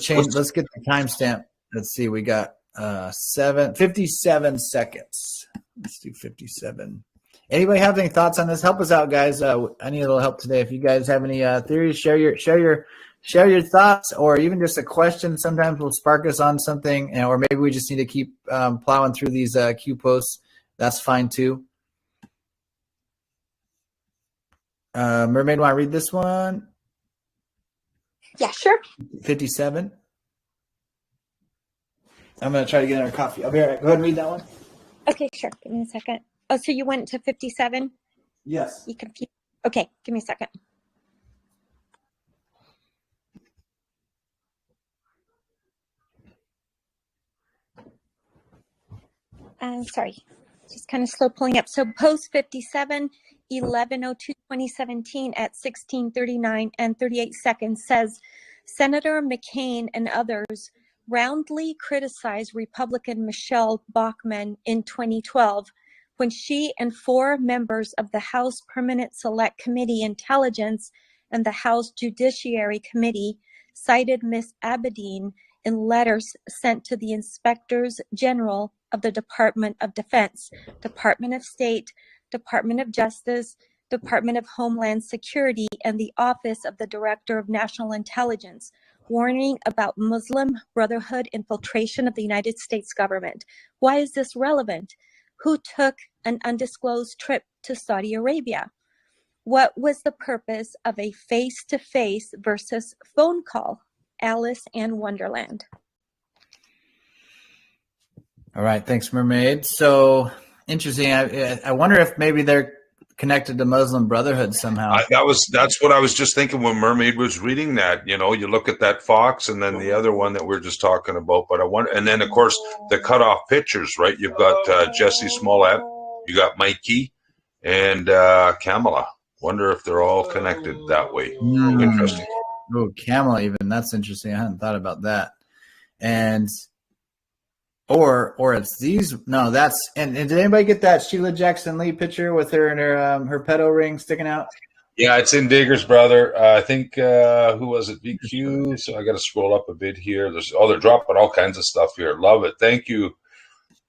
timestamp. Let's see. We got 57 seconds. Let's do 57. Anybody have any thoughts on this? Help us out, guys. I need a little help today. If you guys have any theories, share your thoughts, or even just a question. Sometimes will spark us on something, or maybe we just need to keep plowing through these Q posts. That's fine too. Mermaid, want to read this one? Yeah, sure. 57. I'm going to try to get our coffee. I'll be all right. Go ahead and read that one. Okay, sure. Give me a second. Oh, so you went to 57? Yes. You confused. Okay, give me a second. Sorry, just kind of slow pulling up. So post 57, 11/02/2017 at 16:39 and 38 seconds says, Senator McCain and others roundly criticized Republican Michelle Bachmann in 2012 when she and 4 members of the House Permanent Select Committee Intelligence and the House Judiciary Committee cited Ms. Abedin in letters sent to the Inspectors General of the Department of Defense, Department of State, Department of Justice, Department of Homeland Security, and the Office of the Director of National Intelligence, warning about Muslim Brotherhood infiltration of the United States government. Why is this relevant? Who took an undisclosed trip to Saudi Arabia? What was the purpose of a face-to-face versus phone call? Alice in Wonderland. All right. Thanks, Mermaid. So interesting. I wonder if maybe they're connected to Muslim Brotherhood somehow. That's what I was just thinking when Mermaid was reading that. You know, you look at that Fox and then the other one that we're just talking about. But I wonder, and then of course the cutoff pictures, right? You've got Jesse Smollett, you got Mikey, and Kamala. Wonder if they're all connected that way. Interesting. Oh, Kamala, even that's interesting. I hadn't thought about that. And or it's these. No, that's and did anybody get that Sheila Jackson Lee picture with her and her pedo ring sticking out? Yeah, it's in Digger's, brother. I think who was it? VQ. So I got to scroll up a bit here. They're dropping all kinds of stuff here. Love it. Thank you.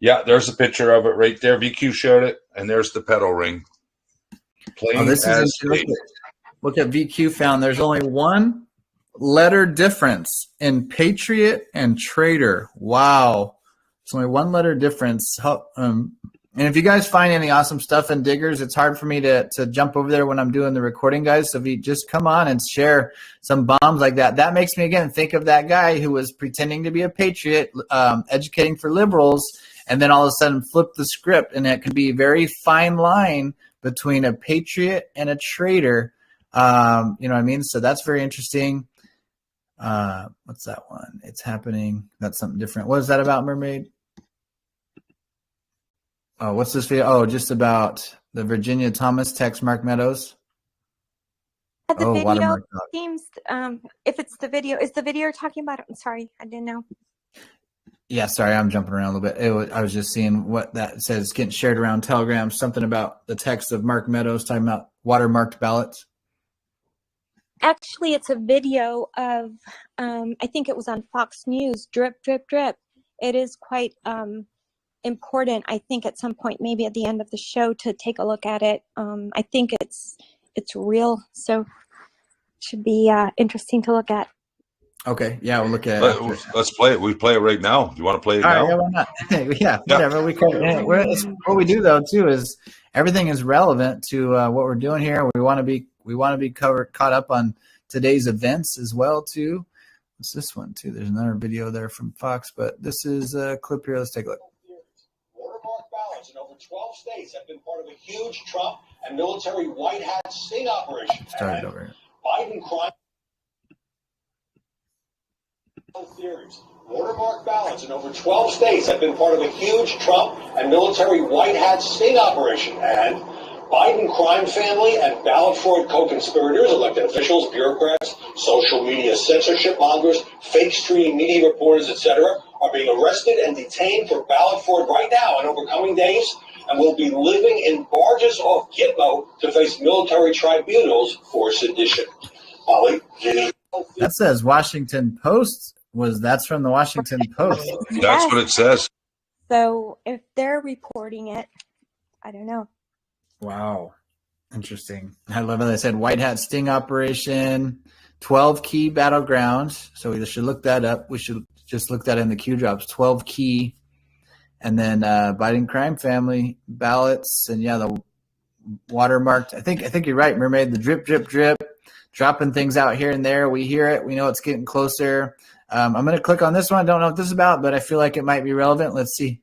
Yeah, there's a picture of it right there. VQ shared it, and there's the pedo ring. Plain This as is look at VQ found. There's only one letter difference in Patriot and Traitor. Wow. It's only one letter difference. And if you guys find any awesome stuff in Diggers, it's hard for me to jump over there when I'm doing the recording, guys. So if you just come on and share some bombs like that, that makes me, again, think of that guy who was pretending to be a patriot, educating for liberals, and then all of a sudden flip the script. And it could be a very fine line between a patriot and a traitor. You know what I mean? So that's very interesting. What's that one? It's happening. That's something different. What is that about, Mermaid? Oh, what's this video? Oh, just about the Virginia Thomas text Mark Meadows. The video watermark. seems, if it's the video, is the video you're talking about? I'm sorry, I didn't know. Yeah, sorry, I'm jumping around a little bit. I was just seeing what that says, getting shared around Telegram, something about the text of Mark Meadows talking about watermarked ballots. Actually, it's a video of, I think it was on Fox News, drip, drip, drip. It is quite important, I think, at some point, maybe at the end of the show, to take a look at it. I think it's real, so it should be interesting to look at. Okay, yeah, we'll look at it. Let's play it. We play it right now. Do you want to play it All now? right, yeah, why not? Yeah, whatever. We can. What we do though too is everything is relevant to what we're doing here. We want to be caught up on today's events as well too. What's this one too? There's another video there from Fox, but this is a clip here. Let's take a look. Watermark ballots in over 12 states have been part of a huge Trump and military white hat sting operation. Started over here. Biden crime theories. Watermark ballots in over 12 states have been part of a huge Trump and military white hat sting operation. And Biden crime family and ballot fraud co-conspirators, elected officials, bureaucrats, social media censorship mongers, fake streaming media reporters, etc., are being arrested and detained for ballot fraud right now and over coming days, and will be living in barges off Gitmo to face military tribunals for sedition. Molly, that says Washington Post. That's from the Washington Post. That's what it says. So if they're reporting it, I don't know. Wow. Interesting. I love it. They said white hat sting operation, 12 key battlegrounds. So we should look that up. We should just look that in the Q drops, 12 key. And then Biden crime family ballots. And yeah, the watermarked. I think you're right, Mermaid. The drip, drip, drip, dropping things out here and there. We hear it. We know it's getting closer. I'm going to click on this one. I don't know what this is about, but I feel like it might be relevant. Let's see.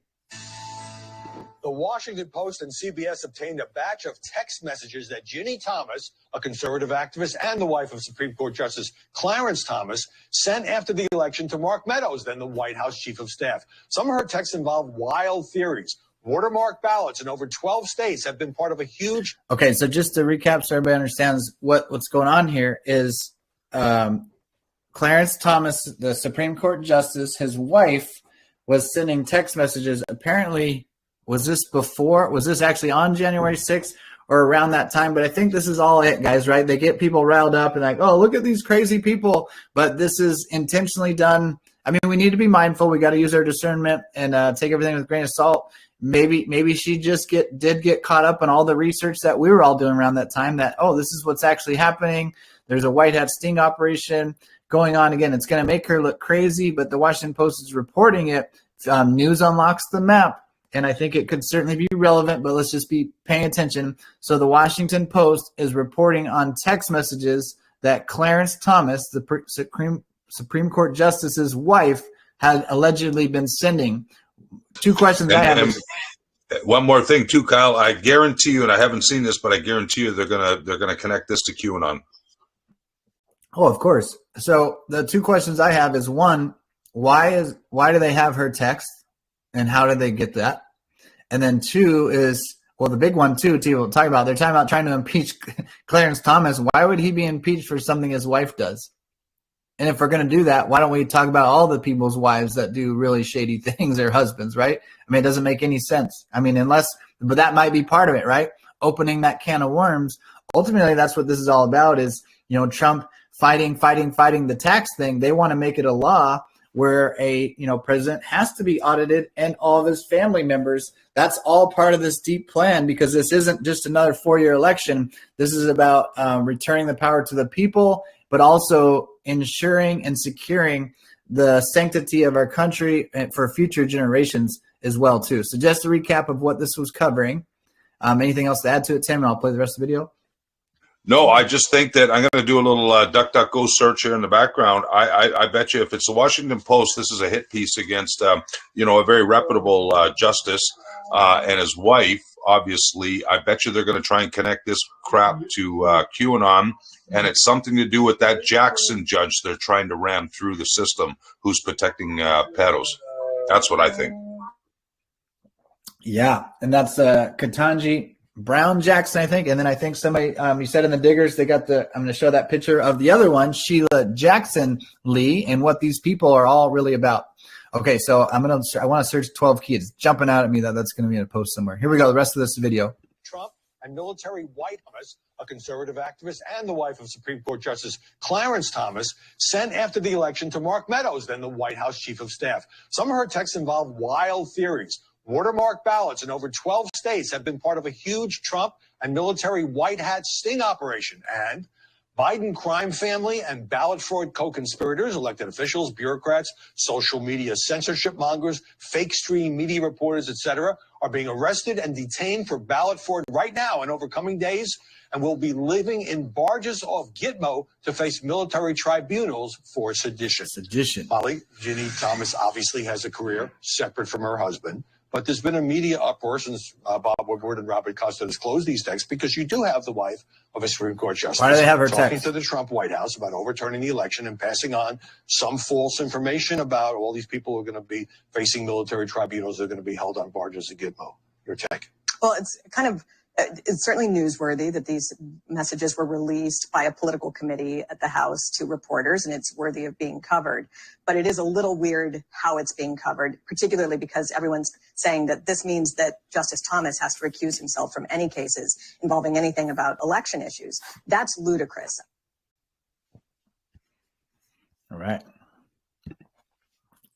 The Washington Post and CBS obtained a batch of text messages that Ginny Thomas, a conservative activist and the wife of Supreme Court Justice Clarence Thomas, sent after the election to Mark Meadows, then the White House chief of staff. Some of her texts involve wild theories. Watermark ballots in over 12 states have been part of a huge... Okay, so just to recap so everybody understands what's going on here is Clarence Thomas, the Supreme Court Justice, his wife was sending text messages. Apparently, was this actually on January 6th or around that time? But I think this is all it, guys, right? They get people riled up and like, oh, look at these crazy people. But this is intentionally done. I mean, we need to be mindful. We got to use our discernment and take everything with a grain of salt. Maybe she just did get caught up on all the research that we were all doing around that time that, oh, this is what's actually happening. There's a white hat sting operation going on. Again, it's going to make her look crazy, but the Washington Post is reporting it. News unlocks the map, and I think it could certainly be relevant, but let's just be paying attention. So the Washington Post is reporting on text messages that Clarence Thomas, the Supreme Court Justice's wife, had allegedly been sending. Two questions I have. One more thing too, Kyle. I guarantee you, and I haven't seen this, but I guarantee you they're gonna connect this to QAnon. Oh, of course. So the two questions I have is one, why do they have her text, and how did they get that? And then two is, well, the big one too, we'll talk about. They're talking about trying to impeach Clarence Thomas. Why would he be impeached for something his wife does? And if we're going to do that, why don't we talk about all the people's wives that do really shady things, their husbands, right? I mean, it doesn't make any sense. I mean, but that might be part of it, right? Opening that can of worms. Ultimately, that's what this is all about is, Trump fighting the tax thing. They want to make it a law where a president has to be audited and all of his family members. That's all part of this deep plan because this isn't just another 4-year election. This is about returning the power to the people, but also ensuring and securing the sanctity of our country and for future generations as well too. So just a recap of what this was covering. Anything else to add to it, Tim? And I'll play the rest of the video. No, I just think that I'm going to do a little DuckDuckGo search here in the background. I bet you if it's the Washington Post, this is a hit piece against, a very reputable justice and his wife. Obviously, I bet you they're going to try and connect this crap to QAnon, and it's something to do with that Jackson judge they're trying to ram through the system who's protecting pedos. That's what I think. Yeah, and that's Ketanji Brown Jackson, I think. And then I think somebody, you said in the Diggers, they got I'm going to show that picture of the other one, Sheila Jackson Lee, and what these people are all really about. Okay, so I want to search 12 key. It's jumping out at me that's going to be in a post somewhere. Here we go, the rest of this video. Trump and military White Thomas, a conservative activist and the wife of Supreme Court Justice Clarence Thomas, sent after the election to Mark Meadows, then the White House chief of staff. Some of her texts involve wild theories. Watermark ballots in over 12 states have been part of a huge Trump and military white hat sting operation. And Biden crime family and ballot fraud co-conspirators, elected officials, bureaucrats, social media censorship mongers, fake stream media reporters, etc., are being arrested and detained for ballot fraud right now and over coming days, and will be living in barges off Gitmo to face military tribunals for sedition. Molly, Ginny Thomas obviously has a career separate from her husband. But there's been a media uproar since Bob Woodward and Robert Costa disclosed these texts, because you do have the wife of a Supreme Court justice Why do they have her talking text? to the Trump White House about overturning the election and passing on some false information about all these people who are going to be facing military tribunals. They're going to be held on barges at Gitmo. Your take? Well, it's certainly newsworthy that these messages were released by a political committee at the House to reporters, and it's worthy of being covered. But it is a little weird how it's being covered, particularly because everyone's saying that this means that Justice Thomas has to recuse himself from any cases involving anything about election issues. That's ludicrous. All right.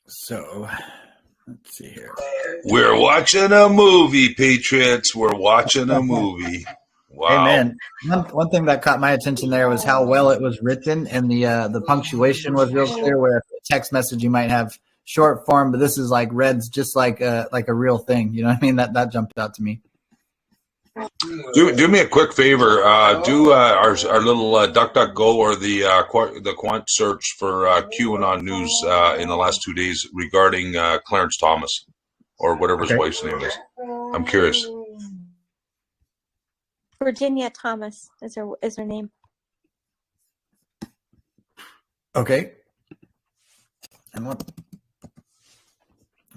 So let's see here. We're watching a movie, Patriots. We're watching a movie. Wow. Hey, man. One thing that caught my attention there was how well it was written, and the punctuation was real clear, where a text message you might have short form, but this is like reads just like a real thing. You know what I mean? That jumped out to me. Do me a quick favor. Do our little DuckDuckGo or the quant search for QAnon news in the last 2 days regarding Clarence Thomas or whatever his wife's name is. I'm curious. Virginia Thomas is her name. Okay. And I'm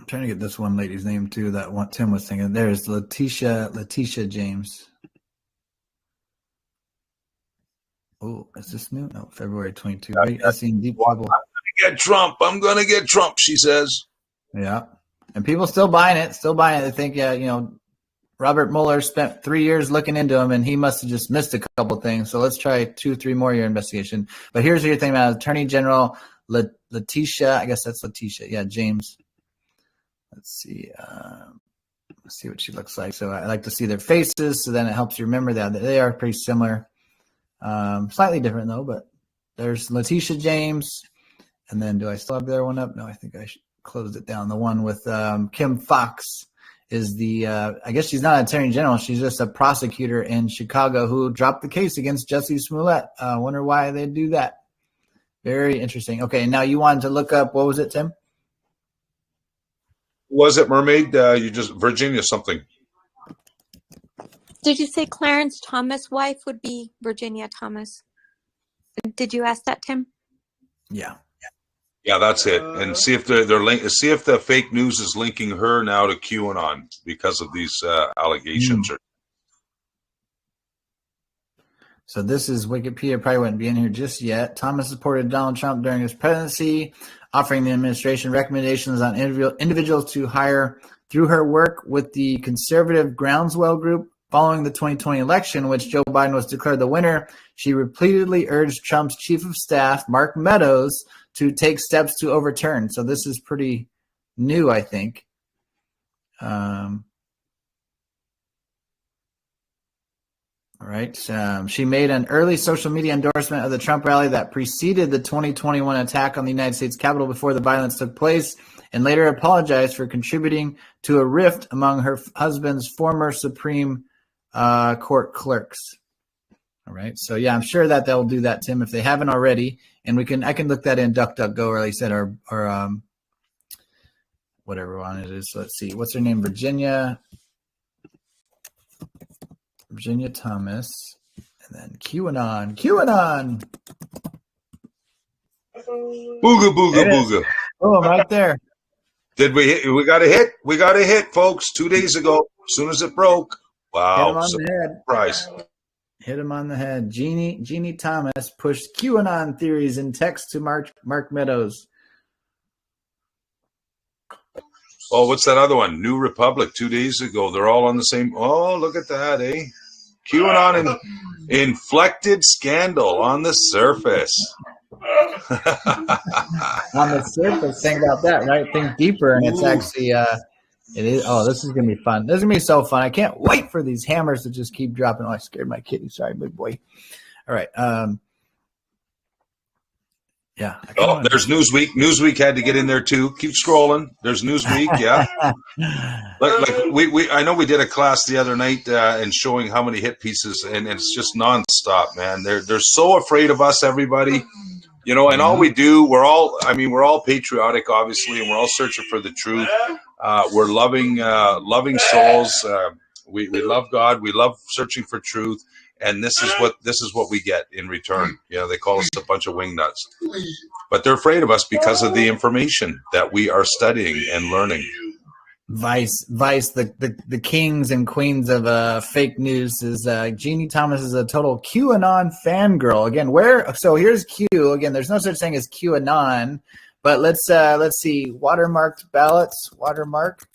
trying to get this one lady's name too. That one Tim was thinking. There's Letitia James. Oh, is this new? No, February 22. I seen deep trouble. I'm gonna get Trump. I'm gonna get Trump. She says. Yeah, and people still buying it. They think, Robert Mueller spent 3 years looking into him, and he must have just missed a couple things. So let's try 2-3 more year investigation. But here's your thing about Attorney General Letitia. I guess that's Letitia. Yeah, James. Let's see. Let's see what she looks like. So I like to see their faces, so then it helps you remember that they are pretty similar. Slightly different though, but there's Letitia James. And then do I still have the other one up? No, I think I closed it down. The one with Kim Foxx is I guess she's not an attorney general. She's just a prosecutor in Chicago who dropped the case against Jussie Smollett. I wonder why they do that. Very interesting. Okay, now you wanted to look up, what was it, Tim? Was it Mermaid? You just Virginia something. Did you say Clarence Thomas' wife would be Virginia Thomas? Did you ask that, Tim? Yeah. Yeah, that's it. And see if see if the fake news is linking her now to QAnon because of these allegations. So this is Wikipedia. Probably wouldn't be in here just yet. Thomas supported Donald Trump during his presidency, offering the administration recommendations on individuals to hire through her work with the conservative Groundswell Group. Following the 2020 election, which Joe Biden was declared the winner, she repeatedly urged Trump's chief of staff, Mark Meadows, to take steps to overturn. So this is pretty new, I think. All right. She made an early social media endorsement of the Trump rally that preceded the 2021 attack on the United States Capitol before the violence took place, and later apologized for contributing to a rift among her husband's former Supreme Court clerks. All right? So yeah, I'm sure that they'll do that, Tim, if they haven't already. And I can look that in DuckDuckGo, or like I said, or whatever one it is. So let's see. What's her name? Virginia Thomas. And then QAnon. Booga, booga, booga. Oh, right there. Did we hit? We got a hit. We got a hit, folks, 2 days ago. As soon as it broke. Wow. Hit him on the head. Surprise. Hit him on the head. Jeannie Thomas pushed QAnon theories in text to Mark Meadows. Oh, what's that other one? New Republic 2 days ago. They're all on the same. Oh, look at that, eh? QAnon inflected scandal on the surface. On the surface, think about that, right? Think deeper, and it's actually it is. Oh, this is gonna be fun. This is gonna be so fun. I can't wait for these hammers to just keep dropping. Oh, I scared my kitty. Sorry, big boy. All right. Yeah. Oh, there's Newsweek. Newsweek had to get in there too. Keep scrolling. There's Newsweek. Yeah. like we I know we did a class the other night and showing how many hit pieces, and it's just nonstop, man. They're so afraid of us, everybody. You know, and all we do, we're all patriotic, obviously, and we're all searching for the truth. We're loving souls. We love God. We love searching for truth. And this is what we get in return. You know, they call us a bunch of wingnuts, but they're afraid of us because of the information that we are studying and learning. Vice, the kings and queens of fake news is Jeannie Thomas is a total QAnon fangirl. Again, so here's Q. Again, there's no such thing as QAnon, but let's see, watermarked ballots, watermark.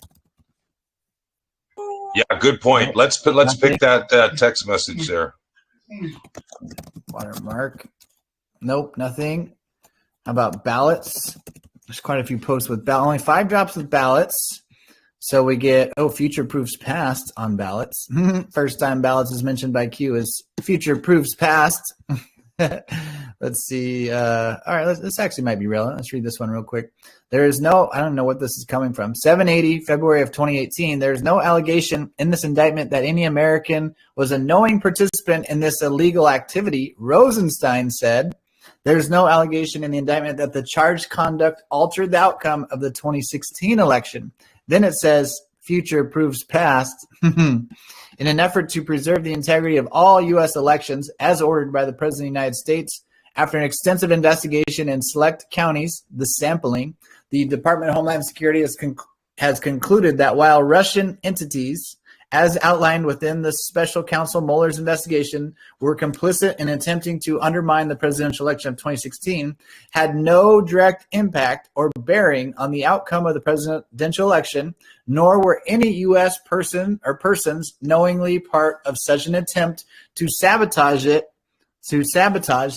Yeah, good point. Let's pick that text message there. Watermark. Nope, nothing. How about ballots? There's quite a few posts with only 5 drops with ballots. So we get future proofs past on ballots. First time ballots is mentioned by Q is future proofs past. Let's see. All right, this actually might be relevant. Let's read this one real quick. There is no, I don't know what this is coming from. 780, February of 2018. There's no allegation in this indictment that any American was a knowing participant in this illegal activity. Rosenstein said, there's no allegation in the indictment that the charged conduct altered the outcome of the 2016 election. Then it says, future proofs past. In an effort to preserve the integrity of all U.S. elections as ordered by the President of the United States, after an extensive investigation in select counties, the sampling, the Department of Homeland Security has concluded that while Russian entities, as outlined within the special counsel Mueller's investigation, were complicit in attempting to undermine the presidential election of 2016, had no direct impact or bearing on the outcome of the presidential election, nor were any U.S. person or persons knowingly part of such an attempt to sabotage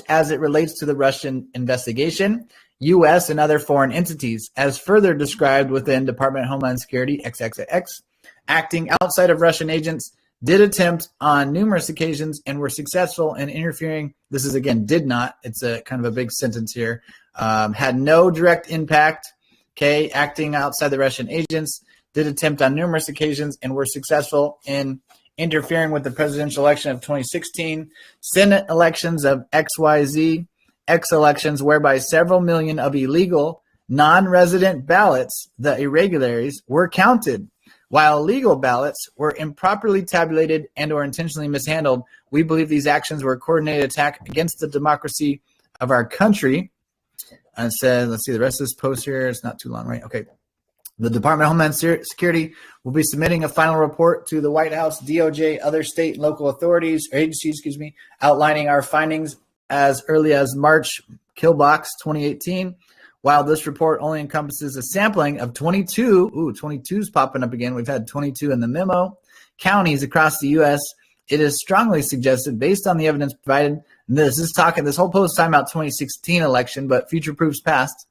as it relates to the Russian investigation, U.S. and other foreign entities, as further described within Department of Homeland Security, XXX, acting outside of Russian agents, did attempt on numerous occasions and were successful in interfering. This is, again, did not. It's a kind of a big sentence here. Had no direct impact, okay, acting outside the Russian agents, did attempt on numerous occasions and were successful in interfering with the presidential election of 2016, Senate elections of XYZ, X elections whereby several million of illegal non-resident ballots, the irregularities, were counted. While legal ballots were improperly tabulated and or intentionally mishandled, we believe these actions were a coordinated attack against the democracy of our country. And said, let's see the rest of this post here. It's not too long, right? Okay. The Department of Homeland Security will be submitting a final report to the White House, DOJ, other state and local authorities, or agencies, outlining our findings as early as March Killbox 2018. While this report only encompasses a sampling of 22's popping up again. We've had 22 in the memo, counties across the U.S., it is strongly suggested, based on the evidence provided, and this whole post is talking about 2016 election, but future proofs past,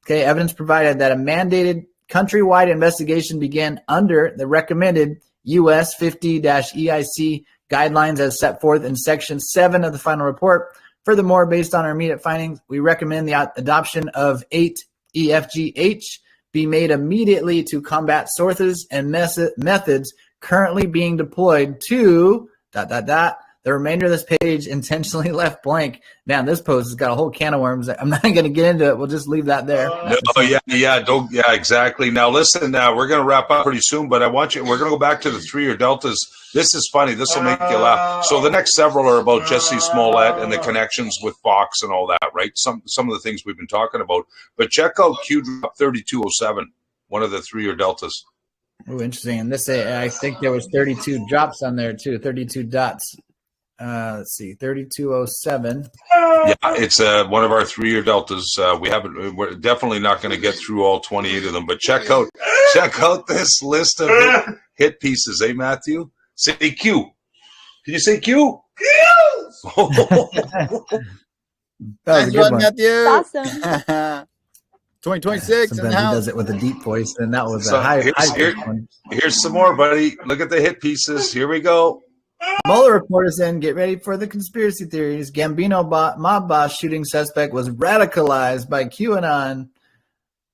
okay, evidence provided that a mandated countrywide investigation began under the recommended U.S. 50-EIC guidelines as set forth in Section 7 of the final report. Furthermore, based on our immediate findings, we recommend the adoption of 8 EFGH be made immediately to combat sources and methods currently being deployed to ... the The remainder of this page intentionally left blank. Man, this post has got a whole can of worms. I'm not going to get into it. We'll just leave that there. Yeah, exactly. Now listen, we're going to wrap up pretty soon, but we're going to go back to the 3-year deltas. This is funny. This will make you laugh. So the next several are about Jesse Smollett and the connections with Fox and all that, right? Some of the things we've been talking about. But check out Q drop 3207, one of the 3-year deltas. Oh, interesting. And this, I think there was 32 drops on there too, 32 dots. Let's see, 3207. Yeah, it's one of our 3-year deltas. We're definitely not going to get through all 28 of them, but check out this list of hit pieces, Matthew? Say Q. Can you say Q? Q! That was a good one, Matthew. Awesome. 2026. Sometimes he does it with a deep voice, and that was a high one. Here's some more, buddy. Look at the hit pieces. Here we go. Mueller report is in. Get ready for the conspiracy theories. Gambino mob boss shooting suspect was radicalized by QAnon.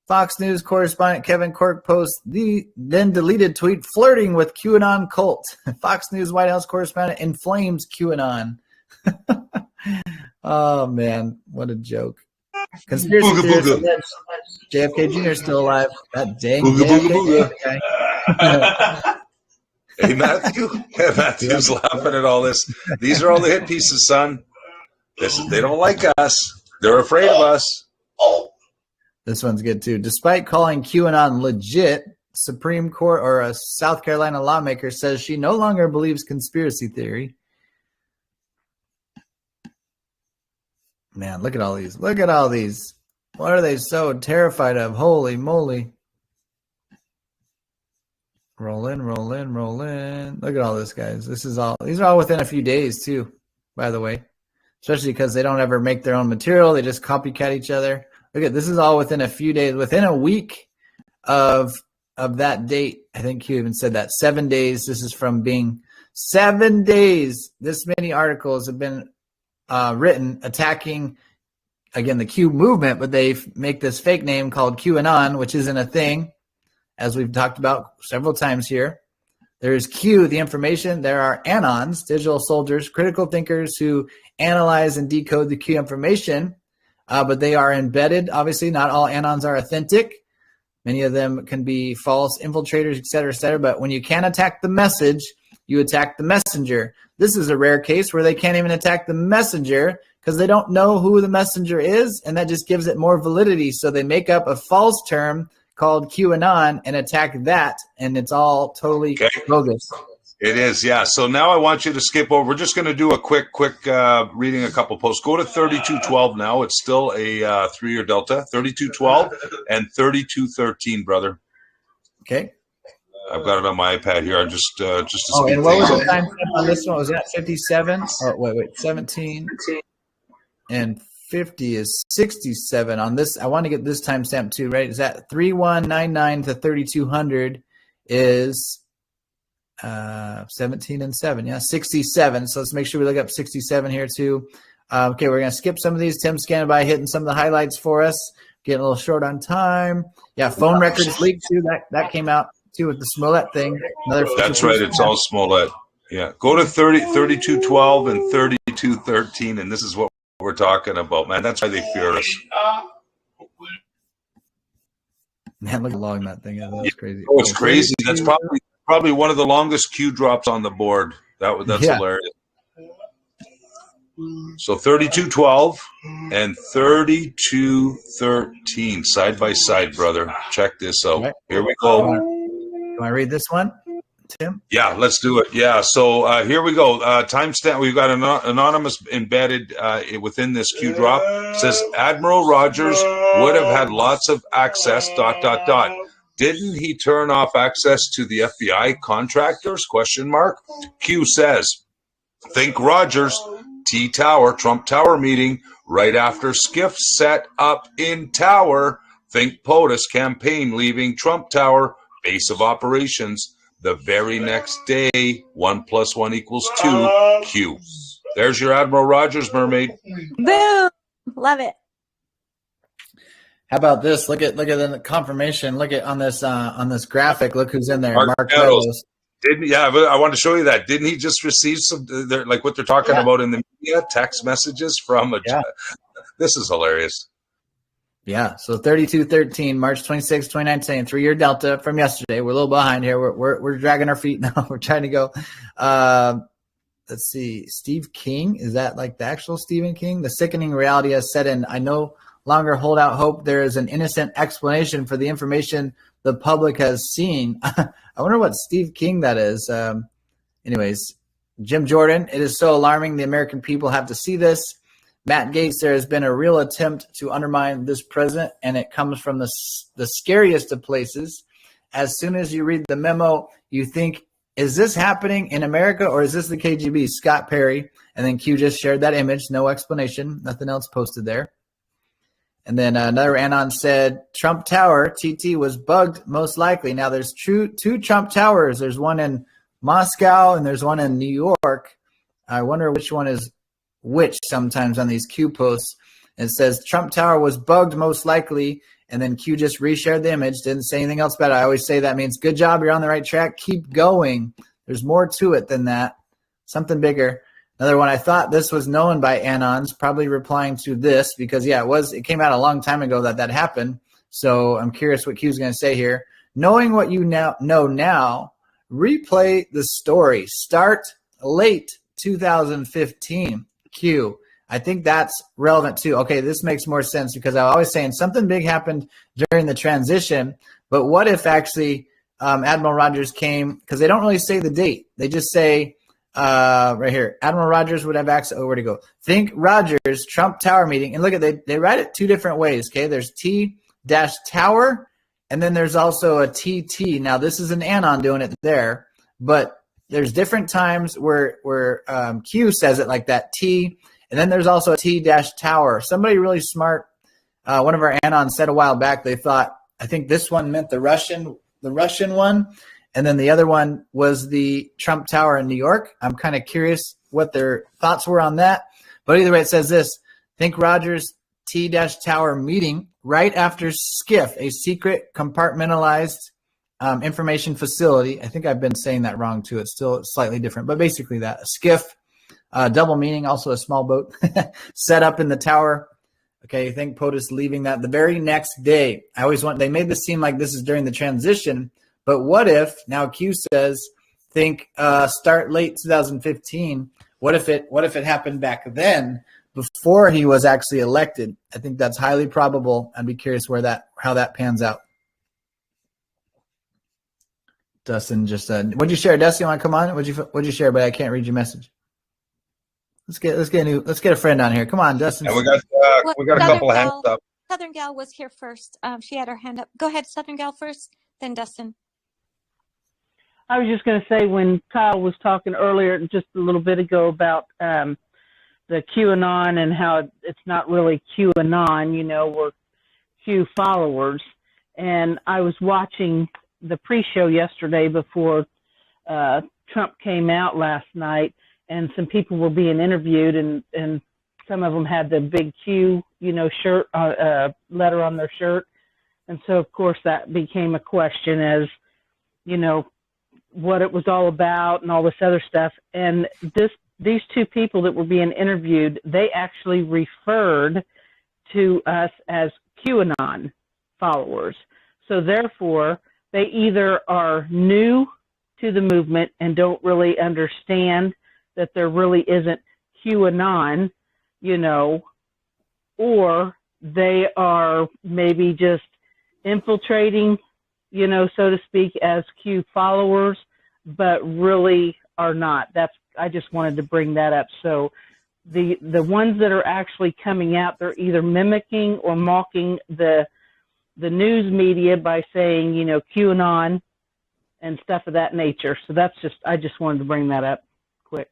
Fox News correspondent Kevin Cork posts then deleted tweet flirting with QAnon cult. Fox News White House correspondent inflames QAnon. Oh, man. What a joke. Conspiracy theories. JFK Jr. still alive. That dang JFK guy. Hey, Matthew. Matthew's laughing at all this. These are all the hit pieces, son. They don't like us. They're afraid of us. This one's good, too. Despite calling QAnon legit, Supreme Court or a South Carolina lawmaker says she no longer believes conspiracy theory. Man, look at all these. Look at all these. What are they so terrified of? Holy moly. Roll in, roll in, roll in. Look at all this, guys. These are all within a few days, too, by the way. Especially because they don't ever make their own material. They just copycat each other. Look at this is all within a few days. Within a week of that date, I think you even said that. 7 days. This is from being 7 days. This many articles have been written attacking, again, the Q movement, but they make this fake name called QAnon, which isn't a thing, as we've talked about several times here. There is Q, the information. There are Anons, digital soldiers, critical thinkers who analyze and decode the Q information, but they are embedded. Obviously, not all Anons are authentic. Many of them can be false infiltrators, et cetera, but when you can't attack the message, you attack the messenger. This is a rare case where they can't even attack the messenger because they don't know who the messenger is, and that just gives it more validity. So they make up a false term called QAnon and attack that, and it's all totally bogus. It is, yeah. So now I want you to skip over. We're just going to do a quick reading a couple posts. Go to 3212 now. It's still a 3-year delta. 3212 and 3213, brother. Okay. I've got it on my iPad here. I'm just to Oh, speed and what was things the time on this one? Was that 57? Or wait, 17 and 50 is 67 on this. I want to get this timestamp too, right? Is that 3199 to 3200 is 17 and 7. Yeah, 67. So let's make sure we look up 67 here too. Okay, we're going to skip some of these. Tim's scanning by, hitting some of the highlights for us. Getting a little short on time. Yeah, phone records leaked too. That came out too with the Smollett thing. That's right. It's all Smollett. Yeah. Go to 3212 and 3213, and this is what we're talking about, man. That's why they fear us. Man, look how long that thing is. That was crazy. Oh, it's crazy. That's probably one of the longest Q drops on the board. That's hilarious. So 3212 and 3213 side by side, brother. Check this out. Right. Here we go. You want to read this one, Tim? Yeah, let's do it. Yeah, so here we go. Timestamp. We've got an anonymous embedded within this Q drop. It says Admiral Rogers would have had lots of access. ... Didn't he turn off access to the FBI contractors? ? Q says, think Rogers, T-Tower, Trump Tower meeting right after skiff set up in Tower. Think POTUS campaign leaving Trump Tower, base of operations. The very next day, 1 + 1 = 2. Q. There's your Admiral Rogers, mermaid. Boom. Love it. How about this? Look at the confirmation. Look at on this graphic. Look who's in there. Mark Meadows. Didn't yeah? I wanted to show you that. Didn't he just receive some like what they're talking about in the media, text messages from a? Yeah. This is hilarious. Yeah, so 3213, March 26, 2019, 3-year delta from yesterday. We're a little behind here. We're dragging our feet now. We're trying to go. Let's see. Steve King, is that like the actual Stephen King? The sickening reality has set in. I no longer hold out hope. There is an innocent explanation for the information the public has seen. I wonder what Steve King that is. Anyways, Jim Jordan, it is so alarming. The American people have to see this. Matt Gaetz, there has been a real attempt to undermine this president, and it comes from the scariest of places. As soon as you read the memo, you think, is this happening in America or is this the KGB? Scott Perry. And then Q just shared that image. No explanation. Nothing else posted there. And then another Anon said, Trump Tower, TT, was bugged most likely. Now there's two Trump Towers. There's one in Moscow and there's one in New York. I wonder which one is which sometimes on these Q posts. It says Trump Tower was bugged most likely, and then Q just reshared the image, didn't say anything else about it. I always say that means good job, you're on the right track, keep going. There's more to it than that, something bigger. Another one, I thought this was known by Anons, probably replying to this because, yeah, it came out a long time ago that happened. So I'm curious what Q's going to say here. Knowing what you know now, replay the story. Start late 2015. Q. I think that's relevant too. Okay, this makes more sense because I'm always saying something big happened during the transition, but what if actually Admiral Rogers came, because they don't really say the date. They just say right here, Admiral Rogers would have access. Oh, where'd it go? Think Rogers, Trump Tower meeting. And look at they write it two different ways, okay? There's T-Tower, and then there's also a TT. Now, this is an Anon doing it there, but there's different times where Q says it like that, T, and then there's also a T-Tower. Somebody really smart, one of our Anons said a while back, they thought, I think this one meant the Russian one, and then the other one was the Trump Tower in New York. I'm kind of curious what their thoughts were on that. But either way, it says this, think Rogers T-Tower meeting right after SCIF, a secret compartmentalized information facility. I think I've been saying that wrong too. It's still slightly different, but basically that. A skiff, double meaning, also a small boat, set up in the tower. Okay, I think POTUS leaving that the very next day. They made this seem like this is during the transition, but what if, now Q says, think start late 2015. What if it happened back then before he was actually elected? I think that's highly probable. I'd be curious how that pans out. Dustin just said, what'd you share? Dustin, you want to come on? What'd you share? But I can't read your message. Let's get a friend on here. Come on, Dustin. And we got a couple of hands up. Southern Gal was here first. She had her hand up. Go ahead, Southern Gal first, then Dustin. I was just going to say when Kyle was talking earlier, just a little bit ago, about the QAnon and how it's not really QAnon, we're Q followers. And I was watching the pre-show yesterday before Trump came out last night, and some people were being interviewed, and some of them had the big Q, shirt, letter on their shirt. And so, of course, that became a question as, what it was all about and all this other stuff. And these two people that were being interviewed, they actually referred to us as QAnon followers. So therefore, they either are new to the movement and don't really understand that there really isn't QAnon, or they are maybe just infiltrating, so to speak, as Q followers, but really are not. I just wanted to bring that up. So the ones that are actually coming out, they're either mimicking or mocking the news media by saying, QAnon and stuff of that nature. So I just wanted to bring that up quick.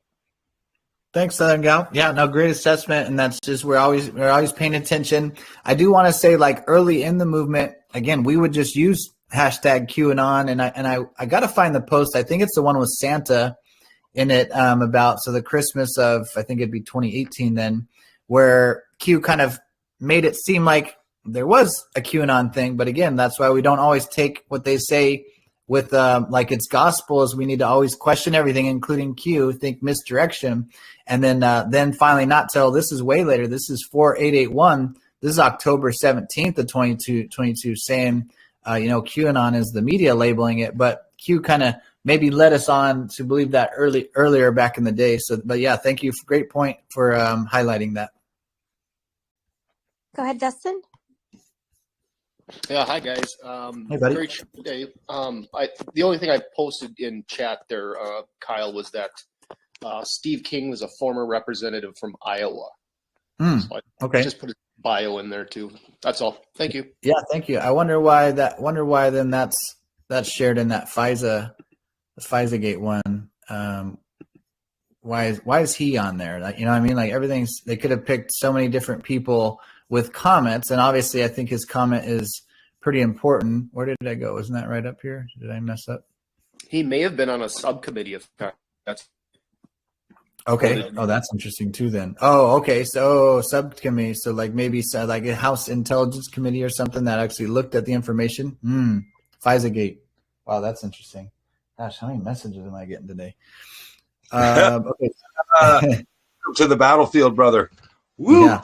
Thanks, Southern Gal. Yeah, no, great assessment. And that's just, we're always paying attention. I do want to say, like, early in the movement, again, we would just use hashtag QAnon, and I got to find the post. I think it's the one with Santa in it, about, so the Christmas of, I think it'd be 2018 then, where Q kind of made it seem like there was a QAnon thing. But again, that's why we don't always take what they say with like it's gospel is we need to always question everything, including Q, think misdirection, and then finally not till this is way later. This is 4881. This is October 17th of 2022 saying, QAnon is the media labeling it, but Q kind of maybe led us on to believe that earlier back in the day. So, but yeah, thank you. Great point for highlighting that. Go ahead, Dustin. Yeah, hi guys. Hey, buddy. Great show today. The only thing I posted in chat there, Kyle, was that Steve King was a former representative from Iowa. So I just put his bio in there too. That's all. Thank you. Yeah, thank you. I wonder why then that's shared in that FISA-gate one. Why is he on there? Like, you know what I mean? Like everything's, they could have picked so many different people with comments, and obviously I think his comment is pretty important. Where did I go? Isn't that right up here? Did I mess up? He may have been on a subcommittee of that's okay. Oh, that's interesting too then. Oh, okay. So subcommittee. So like maybe like a House Intelligence Committee or something that actually looked at the information. FISA-gate. Wow, that's interesting. Gosh, how many messages am I getting today? Okay. To the battlefield, brother. Woo! Yeah.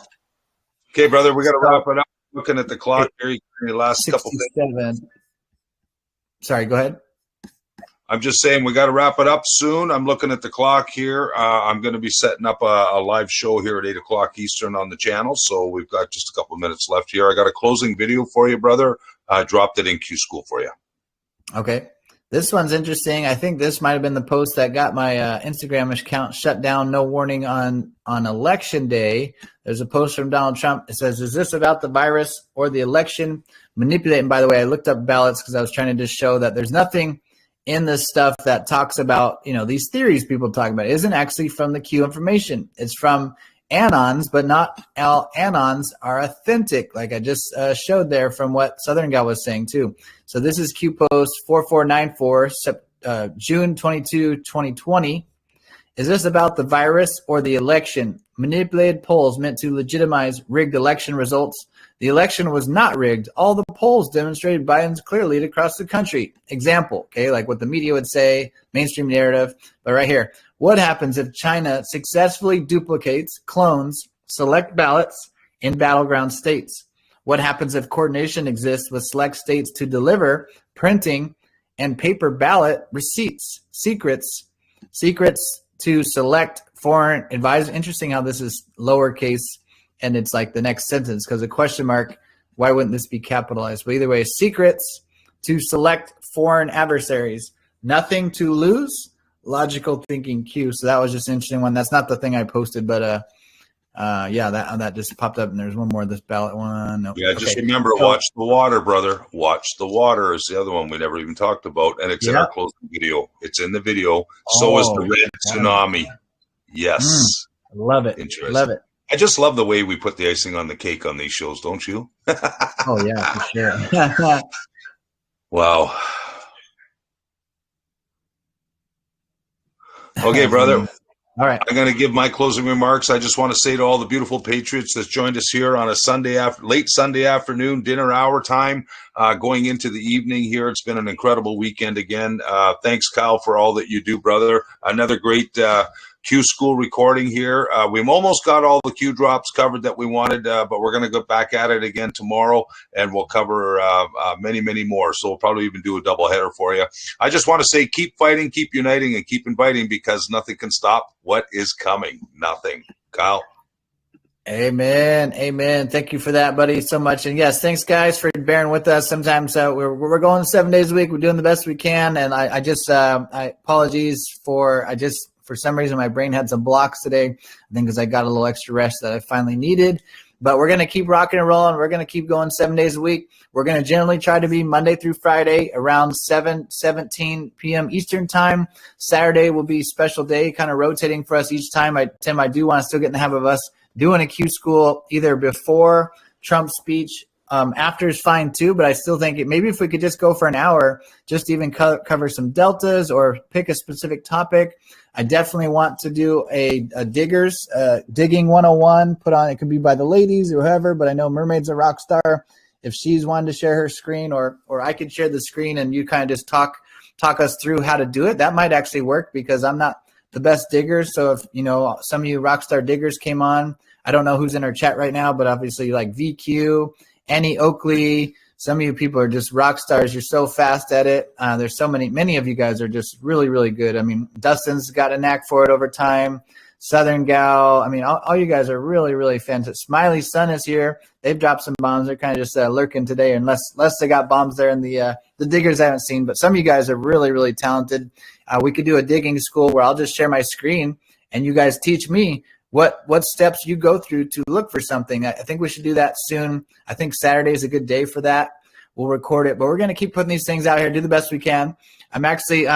Okay, brother, we got to wrap it up. Looking at the clock here, your last couple things. Sorry, go ahead. I'm just saying we got to wrap it up soon. I'm looking at the clock here. I'm going to be setting up a live show here at 8 o'clock Eastern on the channel, so we've got just a couple minutes left here. I got a closing video for you, brother. I dropped it in Q School for you. Okay. This one's interesting. I think this might have been the post that got my Instagram account shut down. No warning on election day. There's a post from Donald Trump. It says, is this about the virus or the election manipulating? By the way, I looked up ballots because I was trying to just show that there's nothing in this stuff that talks about, these theories people talk about. It isn't actually from the Q information. It's from anons, but not all anons are authentic, like I just showed there from what Southern Guy was saying too. So this is Q Post 4494, June 22, 2020. Is this about the virus or the election? Manipulated polls meant to legitimize rigged election results. The election was not rigged. All the polls demonstrated Biden's clear lead across the country. Example, okay, like what the media would say, mainstream narrative. But right here, what happens if China successfully duplicates, clones, select ballots in battleground states? What happens if coordination exists with select states to deliver printing and paper ballot receipts, secrets to select foreign advisors? Interesting how this is lowercase and it's like the next sentence because a question mark, why wouldn't this be capitalized? But either way, secrets to select foreign adversaries. Nothing to lose. Logical thinking Q. So that was just an interesting one. That's not the thing I posted, but yeah, that just popped up, and there's one more. This ballot one. Nope. Yeah, just remember, watch the water, brother. Watch the water is the other one we never even talked about, and it's in our closing video. It's in the video. So is the red tsunami. Yes, love it. Interesting. Love it. I just love the way we put the icing on the cake on these shows, don't you? Oh yeah, for sure. Wow. Okay, brother. All right. I'm going to give my closing remarks. I just want to say to all the beautiful patriots that joined us here on a late Sunday afternoon, dinner hour time, going into the evening here. It's been an incredible weekend again. Thanks, Kyle, for all that you do, brother. Another great Q School recording here. We've almost got all the Q drops covered that we wanted, but we're going to go back at it again tomorrow, and we'll cover many, many more. So we'll probably even do a double header for you. I just want to say keep fighting, keep uniting, and keep inviting, because nothing can stop what is coming. Nothing. Kyle? Amen. Amen. Thank you for that, buddy, so much. And yes, thanks, guys, for bearing with us. Sometimes we're going 7 days a week. We're doing the best we can. And I apologies for some reason, my brain had some blocks today. I think because I got a little extra rest that I finally needed. But we're going to keep rocking and rolling. We're going to keep going 7 days a week. We're going to generally try to be Monday through Friday around 7:17 p.m. Eastern time. Saturday will be special day, kind of rotating for us each time. Tim, I do want to still get in the habit of us doing a Q School either before Trump's speech. After is fine too, but I still think maybe if we could just go for an hour, just even cover some deltas or pick a specific topic. I definitely want to do a digging 101 put on. It could be by the ladies or whoever, but I know Mermaid's a rock star. If she's wanted to share her screen, or I could share the screen and you kind of just talk talk us through how to do it. That might actually work because I'm not the best digger. So if, you know, some of you rockstar diggers came on, I don't know who's in our chat right now, but obviously like VQ, Annie Oakley, some of you people are just rock stars. You're so fast at it. There's so many of you guys are just really, really good. I mean, Dustin's got a knack for it over time. Southern Gal. I mean, all you guys are really, really fantastic. Smiley's son is here. They've dropped some bombs. They're kind of just lurking today, unless they got bombs there in the diggers I haven't seen. But some of you guys are really, really talented. We could do a digging school where I'll just share my screen and you guys teach me what steps you go through to look for something. I think we should do that soon. I think Saturday is a good day for that. We'll record it, but we're going to keep putting these things out here, do the best we can. I'm actually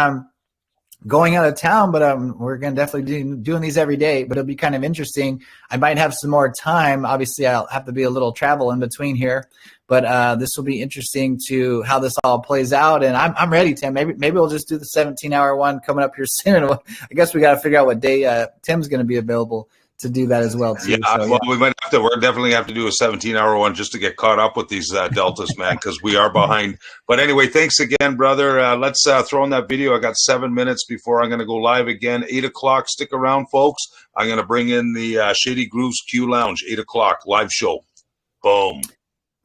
going out of town, but we're going to definitely be doing these every day, but it'll be kind of interesting. I might have some more time. Obviously, I'll have to be a little travel in between here, but this will be interesting to how this all plays out. And I'm ready, Tim. Maybe we'll just do the 17-hour one coming up here soon. I guess we got to figure out what day Tim's going to be available to do that as well too. Yeah, So, we might have to. We're definitely have to do a 17-hour one just to get caught up with these deltas, man, because we are behind. But anyway, thanks again, brother. Let's throw in that video. I got 7 minutes before I'm going to go live again. 8 o'clock. Stick around, folks. I'm going to bring in the Shady Grooves Q Lounge. 8 o'clock live show. Boom.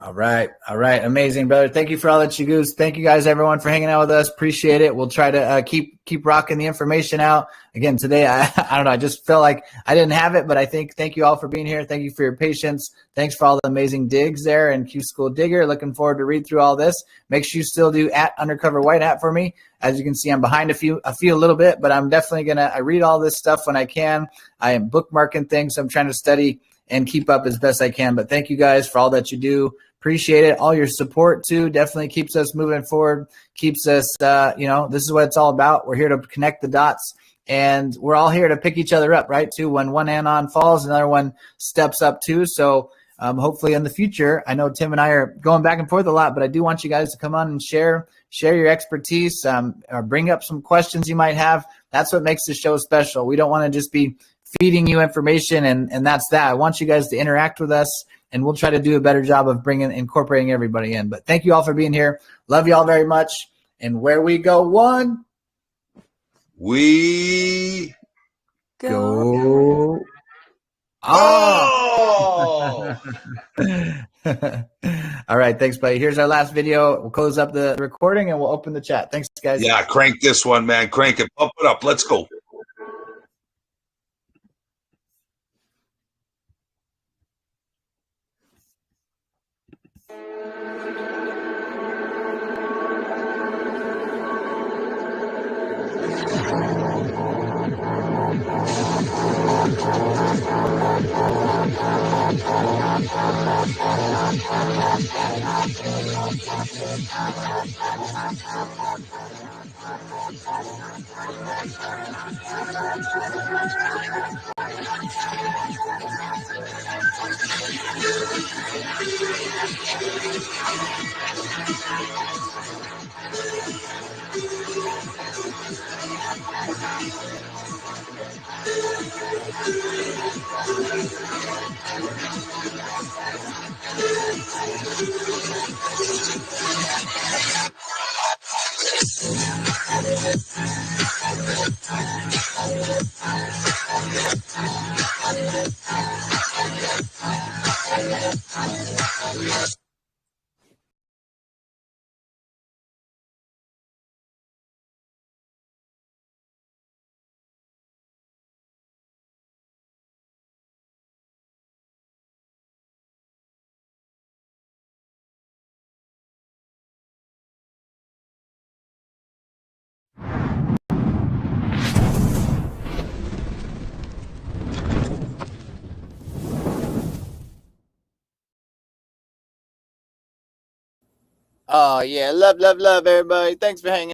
All right. Amazing, brother. Thank you for all that you do. Thank you guys, everyone, for hanging out with us. Appreciate it. We'll try to keep rocking the information out. Again, today, I don't know. I just felt like I didn't have it, but I thank you all for being here. Thank you for your patience. Thanks for all the amazing digs there and Q School Digger. Looking forward to read through all this. Make sure you still do @undercover white hat for me. As you can see, I'm behind a few a little bit, but I'm definitely I read all this stuff when I can. I am bookmarking things. So I'm trying to study and keep up as best I can. But thank you guys for all that you do. Appreciate it. All your support too definitely keeps us moving forward, keeps us, this is what it's all about. We're here to connect the dots, and we're all here to pick each other up, right? Too. When one anon falls, another one steps up too. So hopefully in the future, I know Tim and I are going back and forth a lot, but I do want you guys to come on and share your expertise, or bring up some questions you might have. That's what makes the show special. We don't want to just be feeding you information and that's that. I want you guys to interact with us, and we'll try to do a better job of incorporating everybody in. But thank you all for being here. Love you all very much. And where we go, one, we go. Oh! All right. Thanks, buddy. Here's our last video. We'll close up the recording and we'll open the chat. Thanks, guys. Yeah, crank this one, man. Crank it. Pump it up. Let's go. Oh, yeah. Love, everybody. Thanks for hanging